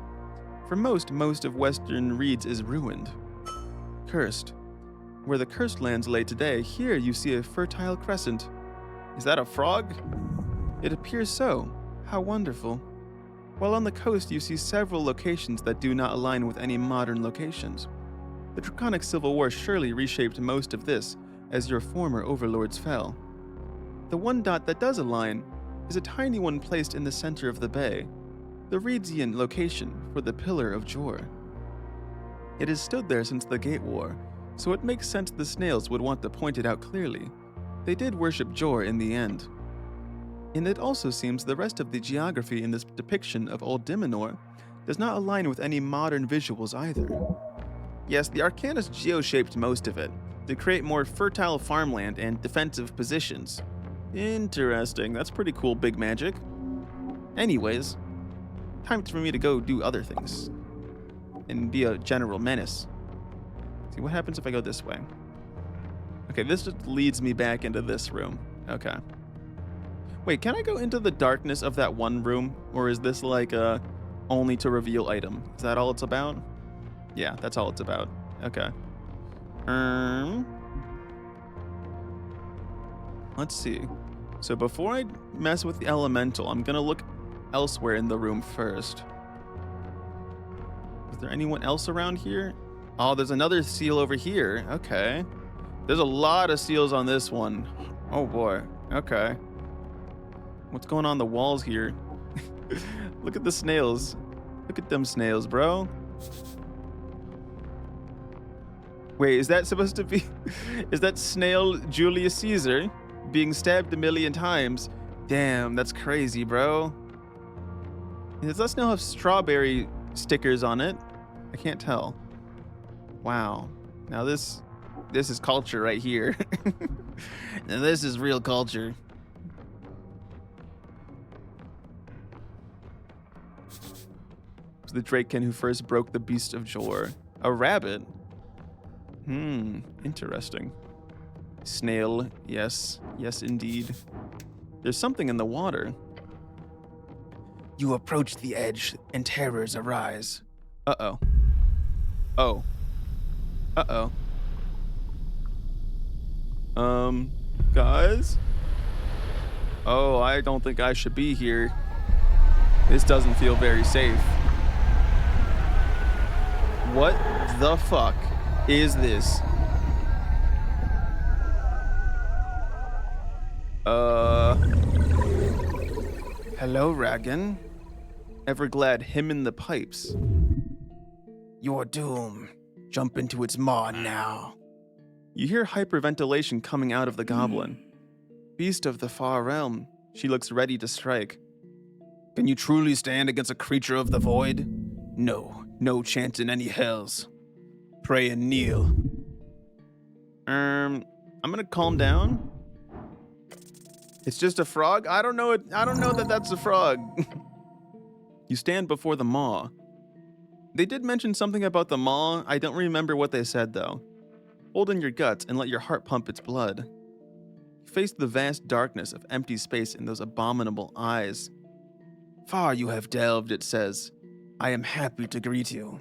For most of Western Reeds is ruined. Cursed. Where the cursed lands lay today, here you see a fertile crescent. Is that a frog? It appears so. How wonderful. While on the coast you see several locations that do not align with any modern locations. The Draconic Civil War surely reshaped most of this, as your former overlords fell. The one dot that does align is a tiny one placed in the center of the bay, the Reedsian location for the Pillar of Jor. It has stood there since the Gate War, so it makes sense the snails would want to point it out clearly. They did worship Jor in the end. And it also seems the rest of the geography in this depiction of Old Diminor does not align with any modern visuals either. Yes, the Arcanist geo-shaped most of it, to create more fertile farmland and defensive positions. Interesting, that's pretty cool, big magic. Anyways, time for me to go do other things. And be a general menace. See, what happens if I go this way? Okay, this just leads me back into this room. Okay. Wait, can I go into the darkness of that one room? Or is this like a only to reveal item? Is that all it's about? Yeah, that's all it's about. Okay. Let's see. So before I mess with the elemental, I'm gonna look elsewhere in the room first. Is there anyone else around here? Oh, there's another seal over here. Okay. There's a lot of seals on this one. Oh boy. Okay. What's going on the walls here? Look at the snails. Look at them snails, bro. Wait, is that supposed to be... Is that snail Julius Caesar being stabbed 1,000,000 times? Damn, that's crazy, bro. Does that snail have strawberry stickers on it? I can't tell. Wow. Now this is culture right here. Now this is real culture. The Draken who first broke the beast of Jor. A rabbit? Interesting. Snail, yes. Yes, indeed. There's something in the water. You approach the edge, and terrors arise. Uh-oh. Oh. Uh-oh. Guys? Oh, I don't think I should be here. This doesn't feel very safe. What the fuck is this? Hello, Ragan. Everglad him in the pipes. Your doom. Jump into its maw now. You hear hyperventilation coming out of the goblin. Beast of the far realm. She looks ready to strike. Can you truly stand against a creature of the void? No. No chance in any hells. Pray and kneel. I'm gonna calm down. It's just a frog? I don't know that that's a frog. You stand before the maw. They did mention something about the maw. I don't remember what they said though. Hold in your guts and let your heart pump its blood. Face the vast darkness of empty space in those abominable eyes. Far you have delved, it says. I am happy to greet you.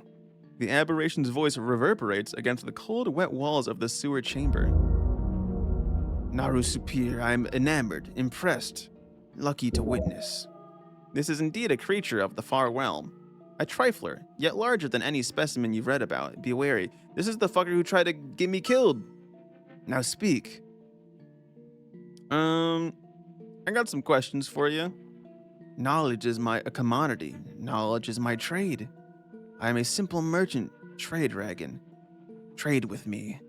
The aberration's voice reverberates against the cold, wet walls of the sewer chamber. Naru Supir, I am enamored, impressed, lucky to witness. This is indeed a creature of the far realm. A trifler, yet larger than any specimen you've read about. Be wary. This is the fucker who tried to get me killed. Now speak. I got some questions for you. Knowledge is a commodity. Knowledge is my trade. I am a simple merchant. Trade, Ragan. Trade with me.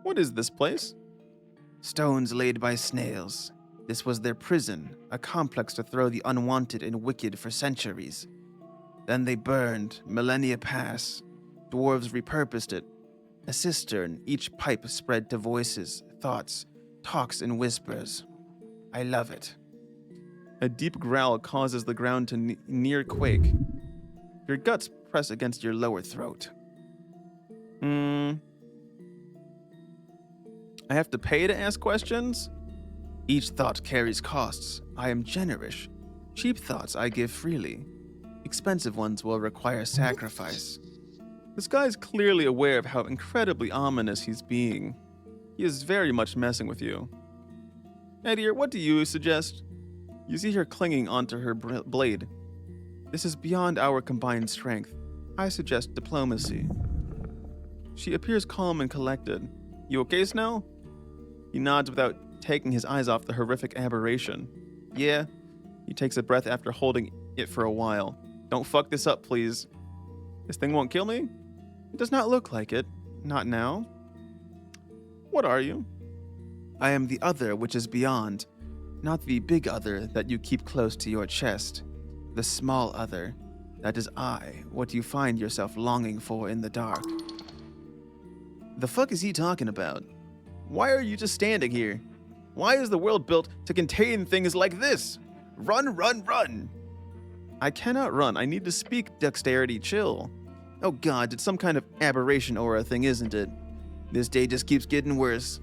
What is this place? Stones laid by snails. This was their prison, a complex to throw the unwanted and wicked for centuries. Then they burned, millennia pass. Dwarves repurposed it. A cistern, each pipe spread to voices, thoughts, talks, and whispers. I love it. A deep growl causes the ground to near quake. Your guts press against your lower throat. I have to pay to ask questions? Each thought carries costs. I am generous. Cheap thoughts I give freely. Expensive ones will require sacrifice. This guy's clearly aware of how incredibly ominous he's being. He is very much messing with you. Edir, what do you suggest? You see her clinging onto her blade. This is beyond our combined strength. I suggest diplomacy. She appears calm and collected. You okay, Snell? He nods without taking his eyes off the horrific aberration. Yeah. He takes a breath after holding it for a while. Don't fuck this up, please. This thing won't kill me? It does not look like it. Not now. What are you? I am the other which is beyond, not the big other that you keep close to your chest. The small other, that is I, what you find yourself longing for in the dark. The fuck is he talking about? Why are you just standing here? Why is the world built to contain things like this? Run, run, run! I cannot run. I need to speak. Dexterity, chill. Oh god, it's some kind of aberration aura thing, isn't it? This day just keeps getting worse.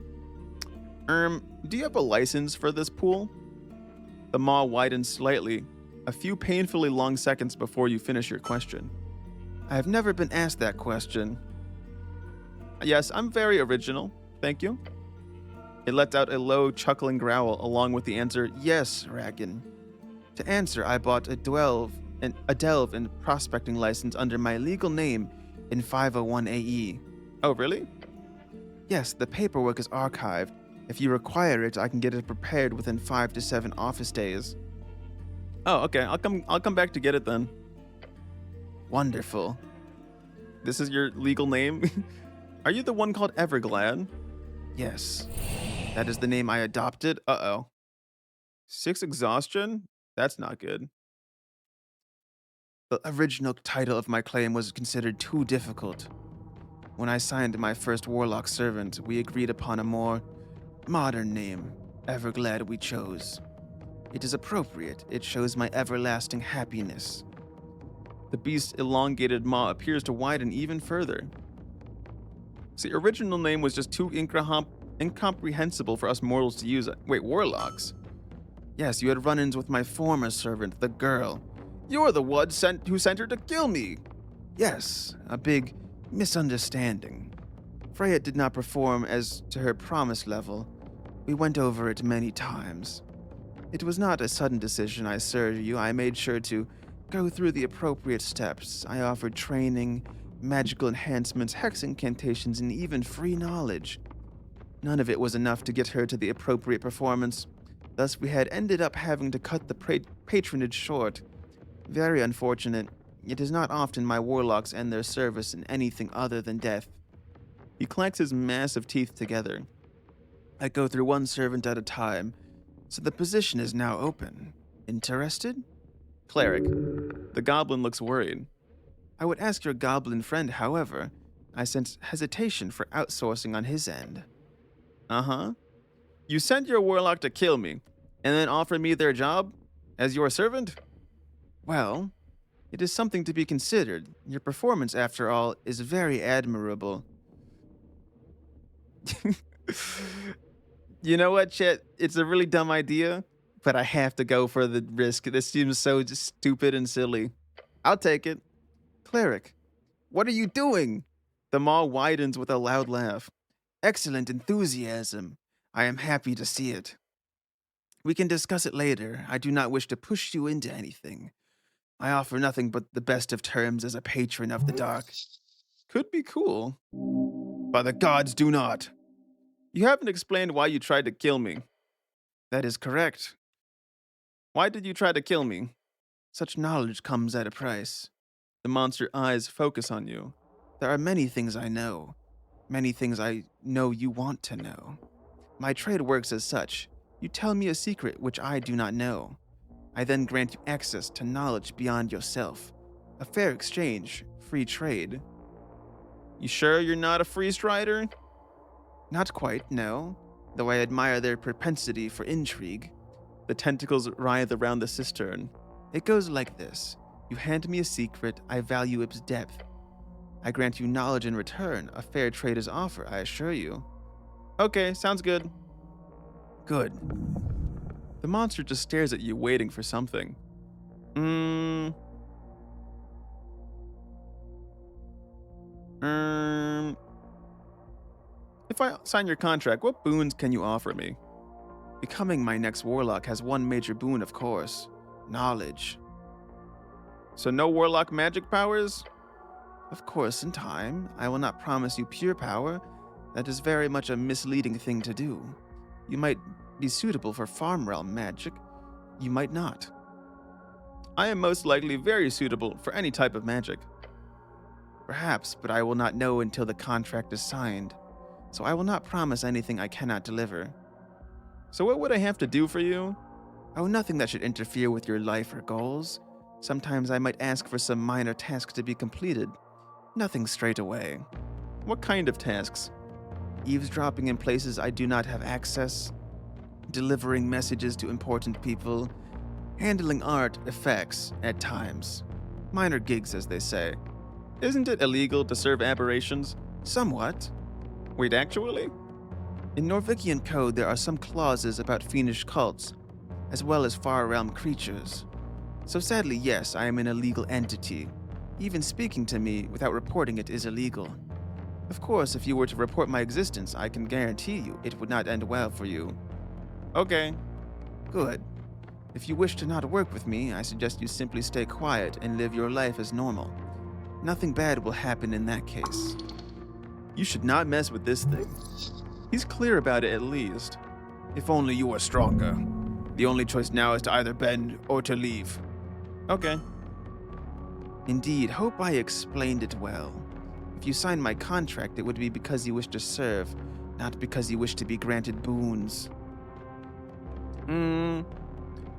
Do you have a license for this pool? The maw widens slightly, a few painfully long seconds before you finish your question. I have never been asked that question. Yes, I'm very original. Thank you. It lets out a low, chuckling growl along with the answer, yes, Raggan. To answer, I bought a delve and prospecting license under my legal name in 501 AE. Oh, really? Yes, the paperwork is archived. If you require it, I can get it prepared within 5 to 7 office days. Oh, okay. I'll come back to get it then. Wonderful. This is your legal name? Are you the one called Everglad? Yes. That is the name I adopted. Uh-oh. 6 exhaustion? That's not good. The original title of my claim was considered too difficult. When I signed my first warlock servant, we agreed upon a more modern name. Everglad we chose. It is appropriate. It shows my everlasting happiness. The beast's elongated maw appears to widen even further. See, original name was just too incomprehensible for us mortals to use. Wait, warlocks? Yes, you had run-ins with my former servant, the girl. You're the one who sent her to kill me. Yes, a big misunderstanding. Freya did not perform as to her promised level. We went over it many times. It was not a sudden decision I served you. I made sure to go through the appropriate steps. I offered training, magical enhancements, hex incantations, and even free knowledge. None of it was enough to get her to the appropriate performance. Thus, we had ended up having to cut the patronage short. Very unfortunate. It is not often my warlocks end their service in anything other than death. He clanks his massive teeth together. I go through one servant at a time, so the position is now open. Interested? Cleric. The goblin looks worried. I would ask your goblin friend, however. I sense hesitation for outsourcing on his end. Uh-huh. You sent your warlock to kill me, and then offered me their job as your servant? Well, it is something to be considered. Your performance, after all, is very admirable. You know what, Chet? It's a really dumb idea, but I have to go for the risk. This seems so just stupid and silly. I'll take it. Cleric, what are you doing? The maw widens with a loud laugh. Excellent enthusiasm. I am happy to see it. We can discuss it later. I do not wish to push you into anything. I offer nothing but the best of terms as a patron of the dark. Could be cool. By the gods, do not. You haven't explained why you tried to kill me. That is correct. Why did you try to kill me? Such knowledge comes at a price. The monster eyes focus on you. There are many things I know. Many things I know you want to know. My trade works as such. You tell me a secret which I do not know. I then grant you access to knowledge beyond yourself. A fair exchange, free trade. You sure you're not a free strider? Not quite, no, though I admire their propensity for intrigue. The tentacles writhe around the cistern. It goes like this. You hand me a secret, I value its depth. I grant you knowledge in return, a fair trader's offer, I assure you. Okay, sounds good. Good. The monster just stares at you, waiting for something. If I sign your contract, what boons can you offer me? Becoming my next warlock has one major boon, of course. Knowledge. So no warlock magic powers? Of course, in time. I will not promise you pure power. That is very much a misleading thing to do. You might be suitable for farm realm magic. You might not. I am most likely very suitable for any type of magic. Perhaps, but I will not know until the contract is signed. So I will not promise anything I cannot deliver. So what would I have to do for you? Oh, nothing that should interfere with your life or goals. Sometimes I might ask for some minor task to be completed. Nothing straight away. What kind of tasks? Eavesdropping in places I do not have access. Delivering messages to important people. Handling art effects at times. Minor gigs, as they say. Isn't it illegal to serve aberrations? Somewhat. Wait, actually? In Norvikian code, there are some clauses about fiendish cults, as well as far realm creatures. So sadly, yes, I am an illegal entity. Even speaking to me without reporting it is illegal. Of course, if you were to report my existence, I can guarantee you it would not end well for you. Okay. Good. If you wish to not work with me, I suggest you simply stay quiet and live your life as normal. Nothing bad will happen in that case. You should not mess with this thing. He's clear about it at least. If only you were stronger. The only choice now is to either bend or to leave. Okay. Indeed, hope I explained it well. If you signed my contract, it would be because you wish to serve, not because you wish to be granted boons.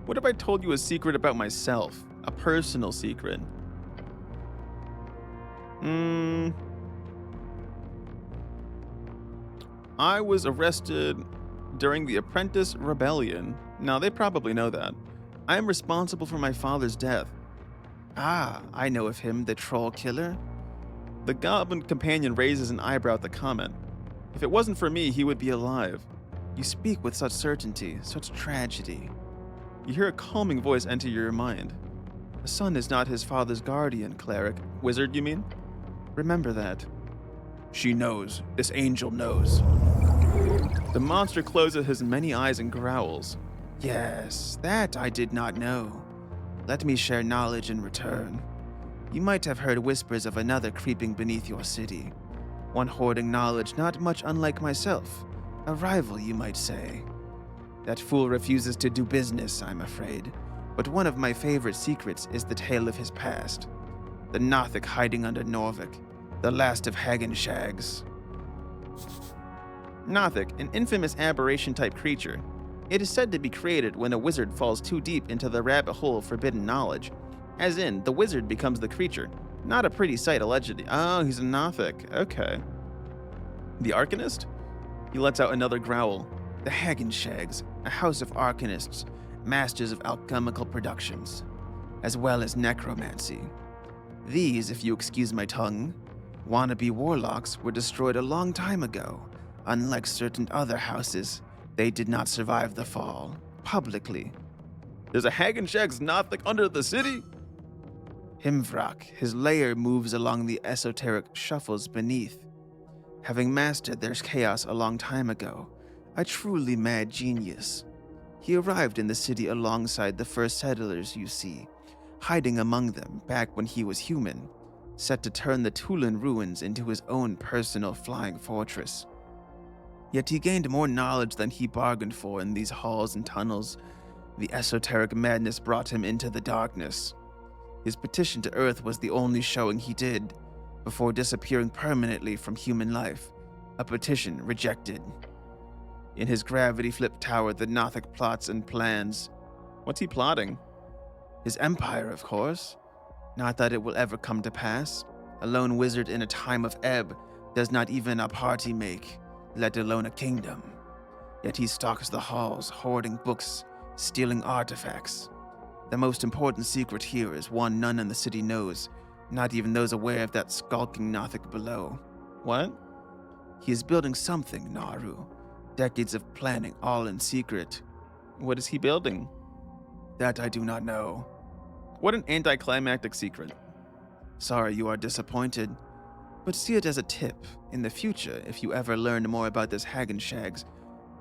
What if I told you a secret about myself? A personal secret? I was arrested during the Apprentice Rebellion. Now, they probably know that. I am responsible for my father's death. Ah, I know of him, the troll killer. The goblin companion raises an eyebrow at the comment. If it wasn't for me, he would be alive. You speak with such certainty, such tragedy. You hear a calming voice enter your mind. A son is not his father's guardian, cleric. Wizard, you mean? Remember that. She knows. This angel knows. The monster closes his many eyes and growls. Yes, that I did not know. Let me share knowledge in return. You might have heard whispers of another creeping beneath your city. One hoarding knowledge not much unlike myself. A rival, you might say. That fool refuses to do business, I'm afraid. But one of my favorite secrets is the tale of his past. The Nothic hiding under Norvik. The last of Hagen Shags. Nothic, an infamous aberration-type creature. It is said to be created when a wizard falls too deep into the rabbit hole of forbidden knowledge. As in, the wizard becomes the creature. Not a pretty sight, allegedly. Oh, he's a Nothic. Okay. The Arcanist? He lets out another growl. The Hagen Shags, a house of arcanists, masters of alchemical productions, as well as necromancy. These, if you excuse my tongue, wannabe warlocks were destroyed a long time ago. Unlike certain other houses, they did not survive the fall, publicly. There's a Hagen Shags Nothic under the city? Himvrak, his lair moves along the esoteric shuffles beneath. Having mastered their chaos a long time ago, a truly mad genius. He arrived in the city alongside the first settlers you see, hiding among them back when he was human, set to turn the Tulin ruins into his own personal flying fortress. Yet he gained more knowledge than he bargained for in these halls and tunnels. The esoteric madness brought him into the darkness. His petition to Earth was the only showing he did, before disappearing permanently from human life, a petition rejected. In his gravity-flip tower, the Nothic plots and plans. What's he plotting? His empire, of course. Not that it will ever come to pass. A lone wizard in a time of ebb does not even a party make, let alone a kingdom. Yet he stalks the halls, hoarding books, stealing artifacts. The most important secret here is one none in the city knows, not even those aware of that skulking Nothic below. What? He is building something, Naru. Decades of planning, all in secret. What is he building? That I do not know. What an anticlimactic secret. Sorry you are disappointed, but see it as a tip. In the future, if you ever learn more about this Hagenshags,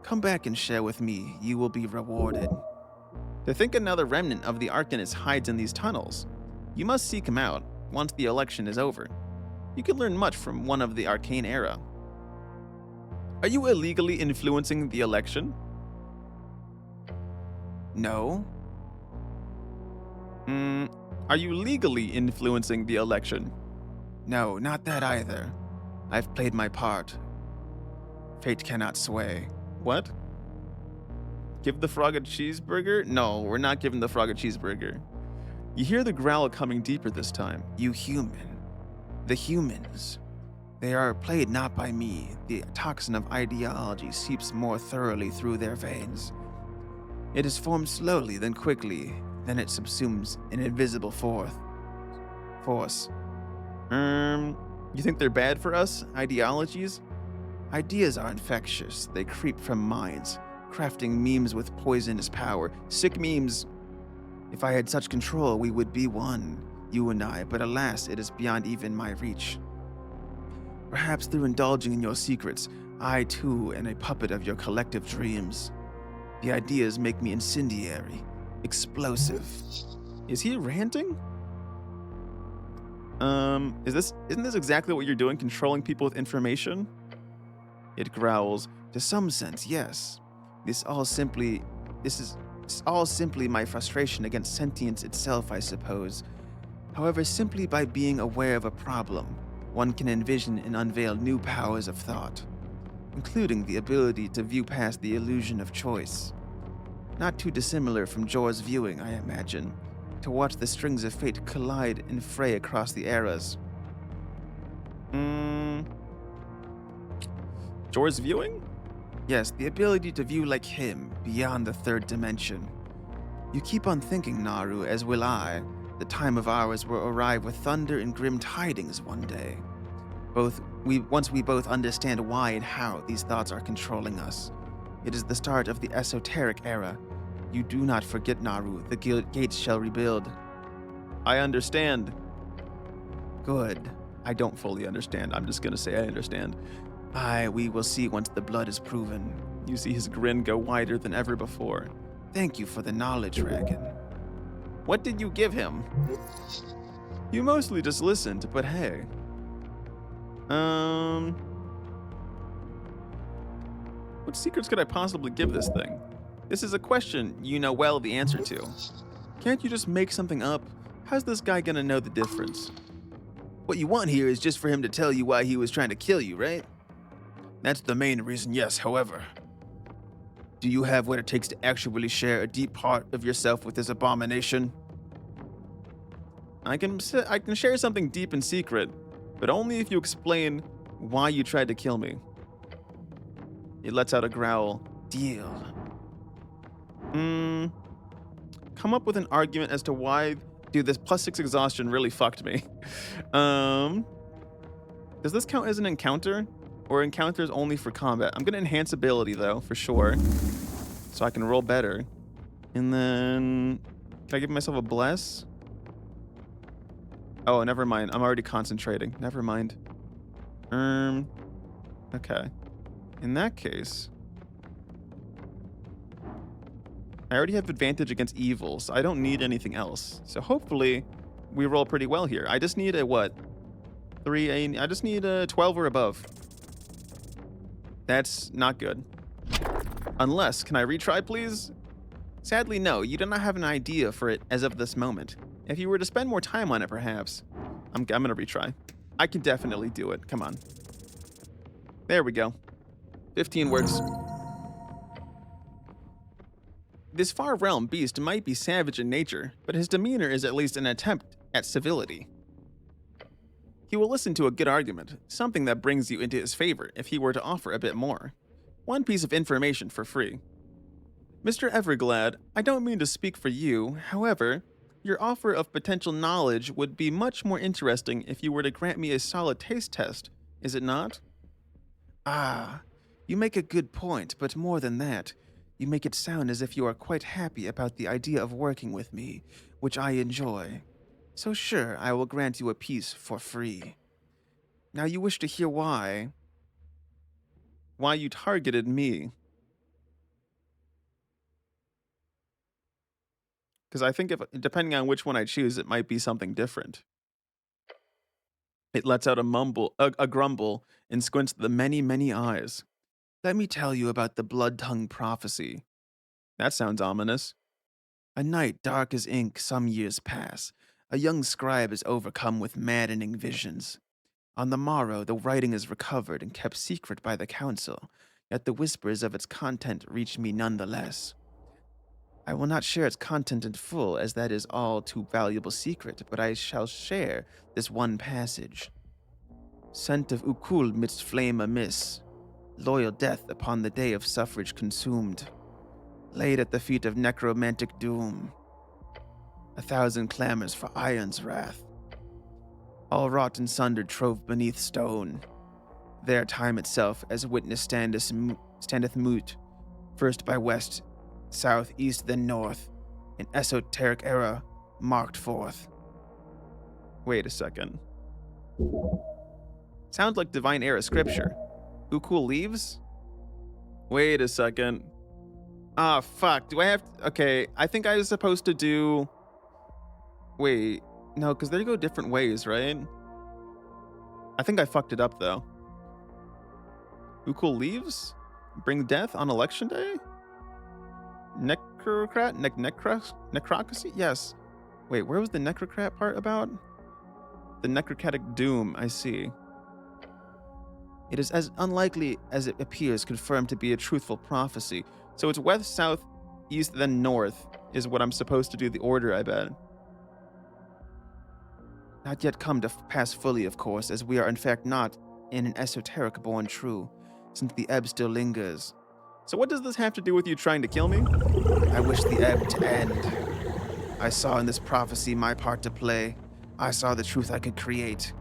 come back and share with me. You will be rewarded. To think another remnant of the Arcanist hides in these tunnels. You must seek him out once the election is over. You can learn much from one of the arcane era. Are you illegally influencing the election? No. Are you legally influencing the election? No, not that either. I've played my part. Fate cannot sway. What? Give the frog a cheeseburger? No, we're not giving the frog a cheeseburger. You hear the growl coming deeper this time. You human. The humans. They are played not by me. The toxin of ideology seeps more thoroughly through their veins. It is formed slowly, then quickly, then it subsumes an invisible force. You think they're bad for us? Ideologies? Ideas are infectious. They creep from minds, crafting memes with poisonous power. Sick memes. If I had such control, we would be one, you and I, but alas, it is beyond even my reach. Perhaps through indulging in your secrets, I too am a puppet of your collective dreams. The ideas make me incendiary, explosive. Is he ranting? Isn't this exactly what you're doing, controlling people with information? It growls. To some sense, yes. This is all simply my frustration against sentience itself, I suppose. However, simply by being aware of a problem, one can envision and unveil new powers of thought, including the ability to view past the illusion of choice. Not too dissimilar from Jor's viewing, I imagine, to watch the strings of fate collide and fray across the eras. Jor's viewing? Yes, the ability to view like him, beyond the third dimension. You keep on thinking, Naru, as will I. The time of ours will arrive with thunder and grim tidings one day. Once we both understand why and how these thoughts are controlling us. It is the start of the Esoteric era. You do not forget, Naru, the gates shall rebuild. I understand. Good. I don't fully understand. I'm just gonna say I understand. Aye, we will see once the blood is proven. You see his grin go wider than ever before. Thank you for the knowledge, Dragon. What did you give him? You mostly just listened, but hey. What secrets could I possibly give this thing? This is a question you know well the answer to. Can't you just make something up? How's this guy gonna know the difference? What you want here is just for him to tell you why he was trying to kill you, right? That's the main reason, yes, however. Do you have what it takes to actually share a deep part of yourself with this abomination? I can share something deep and secret, but only if you explain why you tried to kill me. It lets out a growl. Deal. Come up with an argument as to why, dude, this +6 exhaustion really fucked me. Does this count as an encounter? Or encounters only for combat? I'm gonna enhance ability though, for sure. So I can roll better. And then, can I give myself a bless? Oh, never mind. I'm already concentrating. Never mind. Okay. In that case, I already have advantage against evil, so I don't need anything else. So hopefully, we roll pretty well here. I just need a what? I just need a 12 or above. That's not good. Unless, can I retry, please? Sadly, no. You do not have an idea for it as of this moment. If you were to spend more time on it, perhaps. I'm gonna retry. I can definitely do it. Come on. There we go. 15 works. This far realm beast might be savage in nature, but his demeanor is at least an attempt at civility. He will listen to a good argument, something that brings you into his favor if he were to offer a bit more. One piece of information for free. Mr. Everglad, I don't mean to speak for you, however, your offer of potential knowledge would be much more interesting if you were to grant me a solid taste test, is it not? Ah, you make a good point, but more than that, you make it sound as if you are quite happy about the idea of working with me, which I enjoy. So sure, I will grant you a piece for free. Now you wish to hear why? Why you targeted me. Because I think depending on which one I choose, it might be something different. It lets out a grumble, and squints the many, many eyes. Let me tell you about the blood-tongue prophecy. That sounds ominous. A night dark as ink some years pass. A young scribe is overcome with maddening visions. On the morrow, the writing is recovered and kept secret by the council, yet the whispers of its content reach me nonetheless. I will not share its content in full, as that is all too valuable secret, but I shall share this one passage. Scent of Ukul midst flame amiss, loyal death upon the day of suffrage consumed, laid at the feet of necromantic doom. 1,000 clamors for Ion's wrath, all wrought and sundered trove beneath stone. There time itself as witness standeth mute, first by west, south, east, then north, an esoteric era marked forth. Wait a second. Sounds like divine era scripture. Ukul leaves? Wait a second. Ah, fuck. Do I have to... Okay, I think I was supposed to do... Wait. No, because they go different ways, right? I think I fucked it up, though. Ukul leaves? Bring death on election day? Necrocrat? Necrocracy? Yes. Wait, where was the necrocrat part about? The necrocatic doom, I see. It is as unlikely as it appears confirmed to be a truthful prophecy. So it's west, south, east, then north is what I'm supposed to do the order, I bet. Not yet come to pass fully, of course, as we are in fact not in an esoteric born true, since the ebb still lingers. So what does this have to do with you trying to kill me? I wish the ebb to end. I saw in this prophecy my part to play. I saw the truth I could create.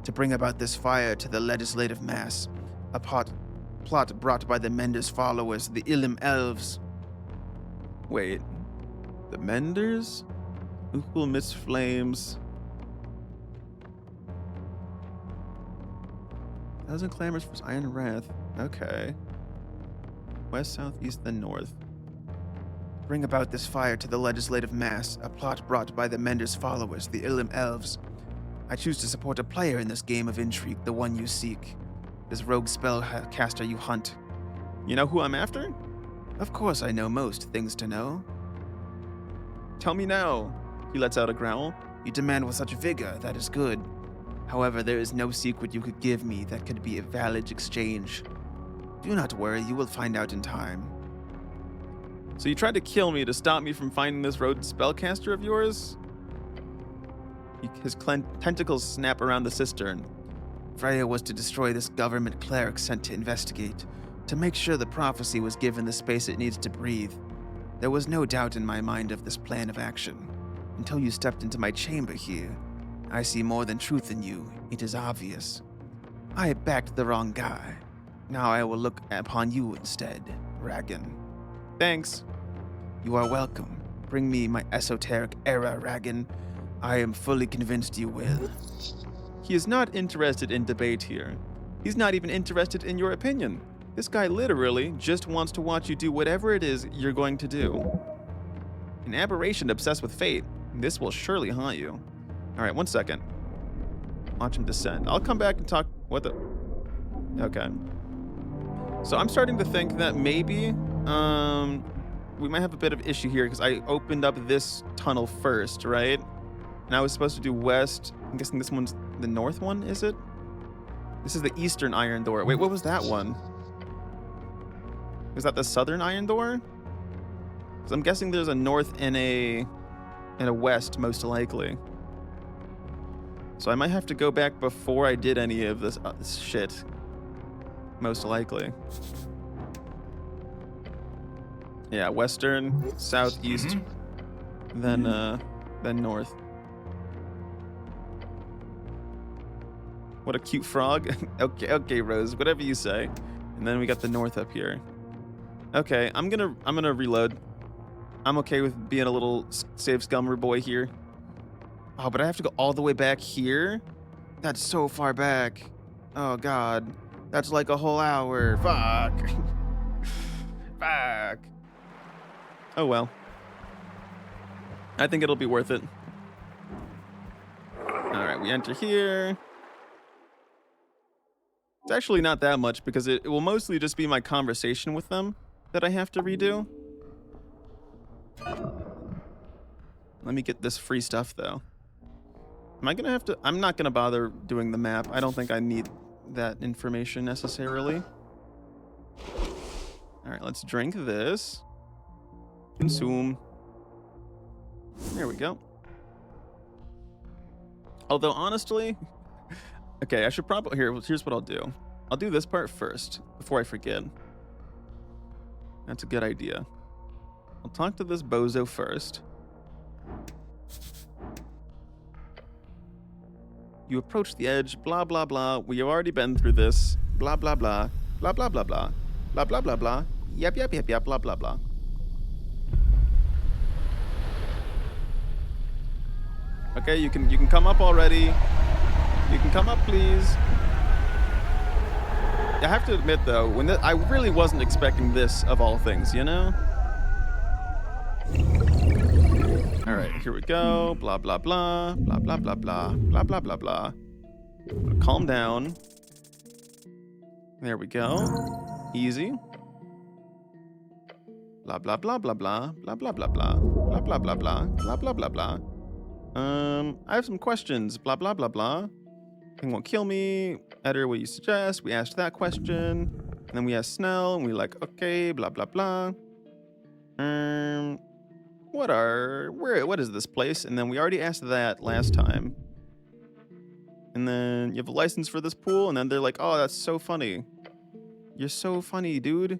To bring about this fire to the legislative mass. A plot brought by the Mender's followers, the Illim elves. Wait. The Menders? Ukul midst flames. 1,000 clamors for Iron Wrath. Okay. West, south, east, then north. Bring about this fire to the legislative mass, a plot brought by the Mender's followers, the Illim elves. I choose to support a player in this game of intrigue, the one you seek. This rogue spellcaster you hunt. You know who I'm after? Of course I know most things to know. Tell me now. He lets out a growl. You demand with such vigor, that is good. However, there is no secret you could give me that could be a valid exchange. Do not worry, you will find out in time. So you tried to kill me to stop me from finding this rogue spellcaster of yours? His tentacles snap around the cistern. Freya was to destroy this government cleric sent to investigate, to make sure the prophecy was given the space it needs to breathe. There was no doubt in my mind of this plan of action. Until you stepped into my chamber here. I see more than truth in you, it is obvious. I backed the wrong guy. Now I will look upon you instead, Ragan. Thanks. You are welcome. Bring me my esoteric era, Ragan. I am fully convinced you will. He is not interested in debate here. He's not even interested in your opinion. This guy literally just wants to watch you do whatever it is you're going to do. An aberration obsessed with fate. This will surely haunt you. All right, 1 second. Watch him descend. I'll come back and talk. What the? Okay. So I'm starting to think that maybe we might have a bit of issue here because I opened up this tunnel first, right? And I was supposed to do west. I'm guessing this one's the north one, is it? This is the eastern iron door. Wait, what was that one? Was that the southern iron door? So I'm guessing there's a north and a west, most likely. So I might have to go back before I did any of this shit. Most likely. Yeah, western, southeast, then north. What a cute frog. Okay, Rose, whatever you say. And then we got the north up here. Okay, I'm gonna reload. I'm okay with being a little save scummer boy here. Oh, but I have to go all the way back here? That's so far back. Oh god. That's like a whole hour. Fuck. Fuck. Oh well. I think it'll be worth it. Alright, we enter here. It's actually not that much because it will mostly just be my conversation with them that I have to redo. Let me get this free stuff though. Am I gonna have to? I'm not gonna bother doing the map. I don't think I need that information necessarily. Alright, let's drink this. Consume. There we go. Although honestly, okay, I should probably here's what I'll do. I'll do this part first before I forget. That's a good idea. I'll talk to this bozo first. You approach the edge, blah blah blah. We have already been through this. Blah blah blah. Blah blah blah blah. Blah blah blah blah. Yep, blah blah blah. Okay, you can come up already. You can come up, please. I have to admit though, I really wasn't expecting this of all things, you know? All right, here we go. Blah blah blah. Blah blah blah blah. Blah blah blah blah. Calm down. There we go. Easy. Blah blah blah blah blah. Blah blah blah blah. Blah blah blah blah. Blah blah blah blah. I have some questions. Blah blah blah blah. Thing won't kill me. Eder, what do you suggest? We asked that question. And then we asked Snell, and we like, okay, blah blah blah. What is this place? And then we already asked that last time. And then you have a license for this pool, and then they're like, oh, that's so funny. You're so funny, dude.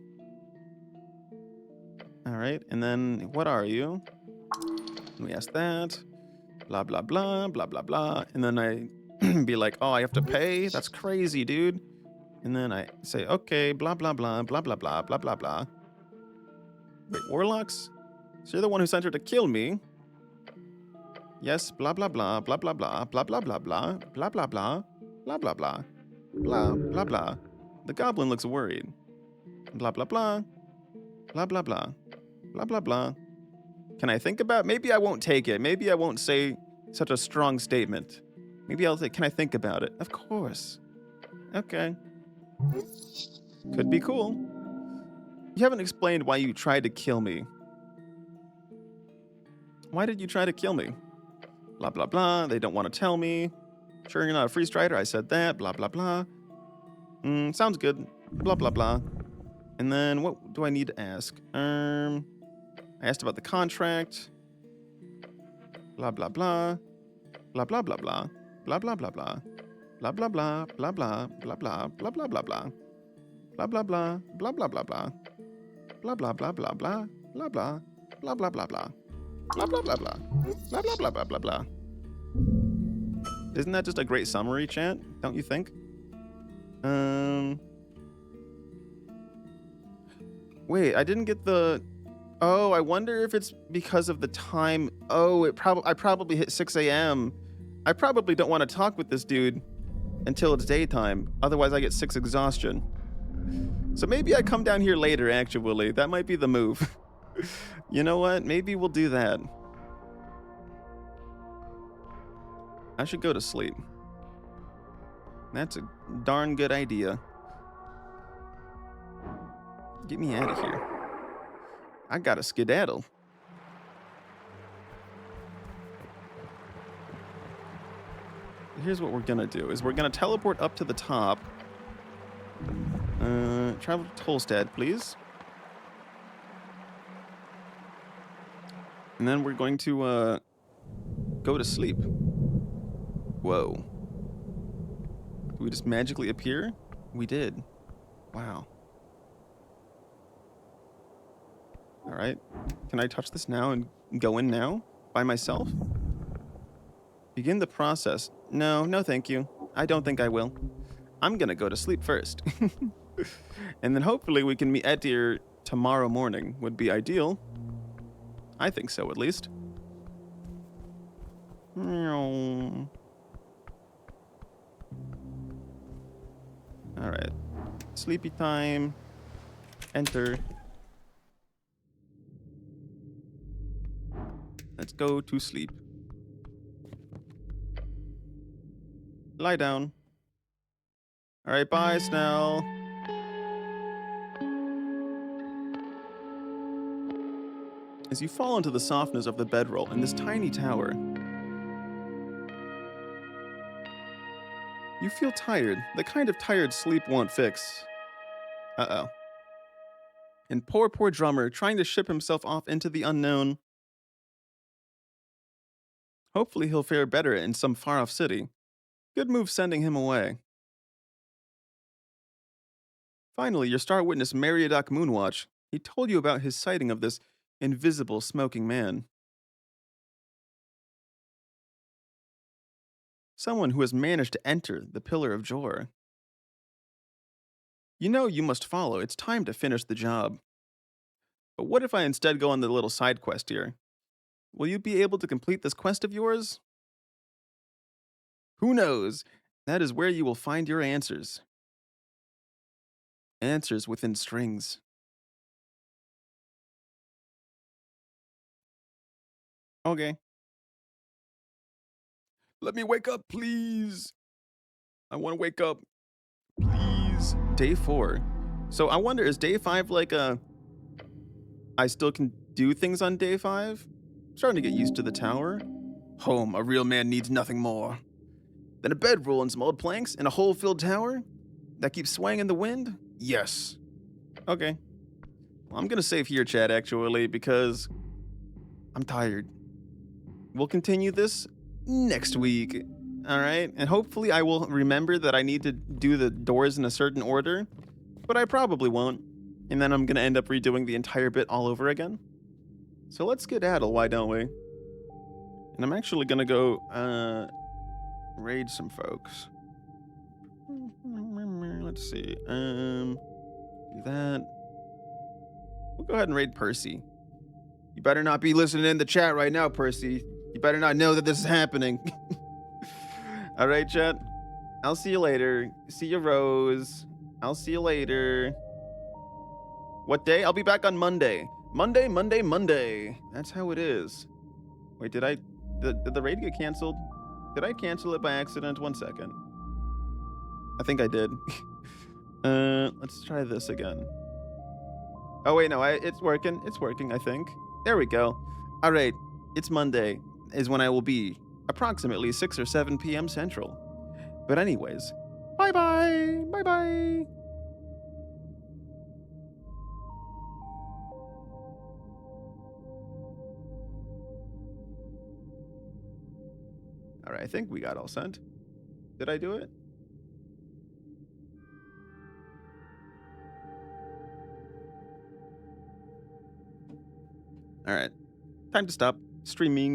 All right, and then what are you? And we asked that. Blah blah blah, blah blah blah. And then I be like, oh, I have to pay? That's crazy, dude. And then I say, okay, blah blah blah, blah blah blah, blah blah blah. Wait, warlocks? So you're the one who sent her to kill me. Yes, blah blah blah, blah blah blah, blah blah blah blah, blah blah blah, blah blah blah, blah blah blah. The goblin looks worried. Blah blah blah, blah blah blah, blah blah blah. Can I think about? Maybe I won't take it. Maybe I won't say such a strong statement. Maybe I'll say, can I think about it? Of course. Okay. Could be cool. You haven't explained why you tried to kill me. Why did you try to kill me? Blah, blah, blah. They don't want to tell me. Sure you're not a free strider? I said that. Blah, blah, blah. Sounds good. Blah, blah, blah. And then what do I need to ask? I asked about the contract. Blah, blah, blah. Blah, blah, blah, blah. Blah, blah, blah, blah. Blah, blah, blah. Blah, blah, blah, blah. Blah, blah, blah, blah. Blah, blah, blah. Blah, blah, blah, blah. Blah, blah, blah, blah, blah. Blah, blah. Blah, blah, blah, blah. Blah, blah, blah, blah. Blah, blah, blah, blah, blah, blah. Isn't that just a great summary, chat? Don't you think? Wait, I didn't get the... Oh, I wonder if it's because of the time. Oh, I probably hit 6 a.m. I probably don't want to talk with this dude until it's daytime. Otherwise, I get 6 exhaustion. So maybe I come down here later, actually. That might be the move. You know what? Maybe we'll do that. I should go to sleep. That's a darn good idea. Get me out of here. I gotta skedaddle. Here's what we're gonna do, is we're gonna teleport up to the top. Travel to Tolstad, please. And then we're going to go to sleep. Whoa. Did we just magically appear? We did. Wow. All right. Can I touch this now and go in now? By myself? Begin the process. No, no thank you. I don't think I will. I'm gonna go to sleep first. And then hopefully we can meet Edir tomorrow morning. Would be ideal. I think so, at least. Alright. Sleepy time. Enter. Let's go to sleep. Lie down. Alright, bye, Snell. As you fall into the softness of the bedroll in this tiny tower, you feel tired, the kind of tired sleep won't fix. Uh-oh. And poor drummer trying to ship himself off into the unknown. Hopefully he'll fare better in some far-off city. Good move sending him away. Finally, your star witness Meriadoc Moonwatch. He told you about his sighting of this invisible smoking man. Someone who has managed to enter the Pillar of Jor. You know you must follow. It's time to finish the job. But what if I instead go on the little side quest here? Will you be able to complete this quest of yours? Who knows? That is where you will find your answers. Answers within strings. Okay. Let me wake up, please. I want to wake up. Please. Day 4. So I wonder, is day 5 like I still can do things on day 5? Starting to get used to the tower. Home, a real man needs nothing more than a bedroll and some old planks and a hole-filled tower that keeps swaying in the wind? Yes. Okay. Well, I'm gonna save here, chat, actually, because I'm tired. We'll continue this next week. Alright? And hopefully I will remember that I need to do the doors in a certain order, but I probably won't. And then I'm gonna end up redoing the entire bit all over again. So let's skedaddle, why don't we? And I'm actually gonna go, raid some folks. Let's see. Do that. We'll go ahead and raid Percy. You better not be listening in the chat right now, Percy. You better not know that this is happening. All right, chat. I'll see you later. See you, Rose. I'll see you later. What day? I'll be back on Monday. Monday. That's how it is. Wait, did the raid get canceled? Did I cancel it by accident? 1 second. I think I did. Let's try this again. Oh wait, no, it's working. It's working, I think. There we go. All right, it's Monday is when I will be approximately 6 or 7 p.m. Central. But anyways, bye-bye. Bye-bye. All right, I think we got all sent. Did I do it? All right, time to stop streaming.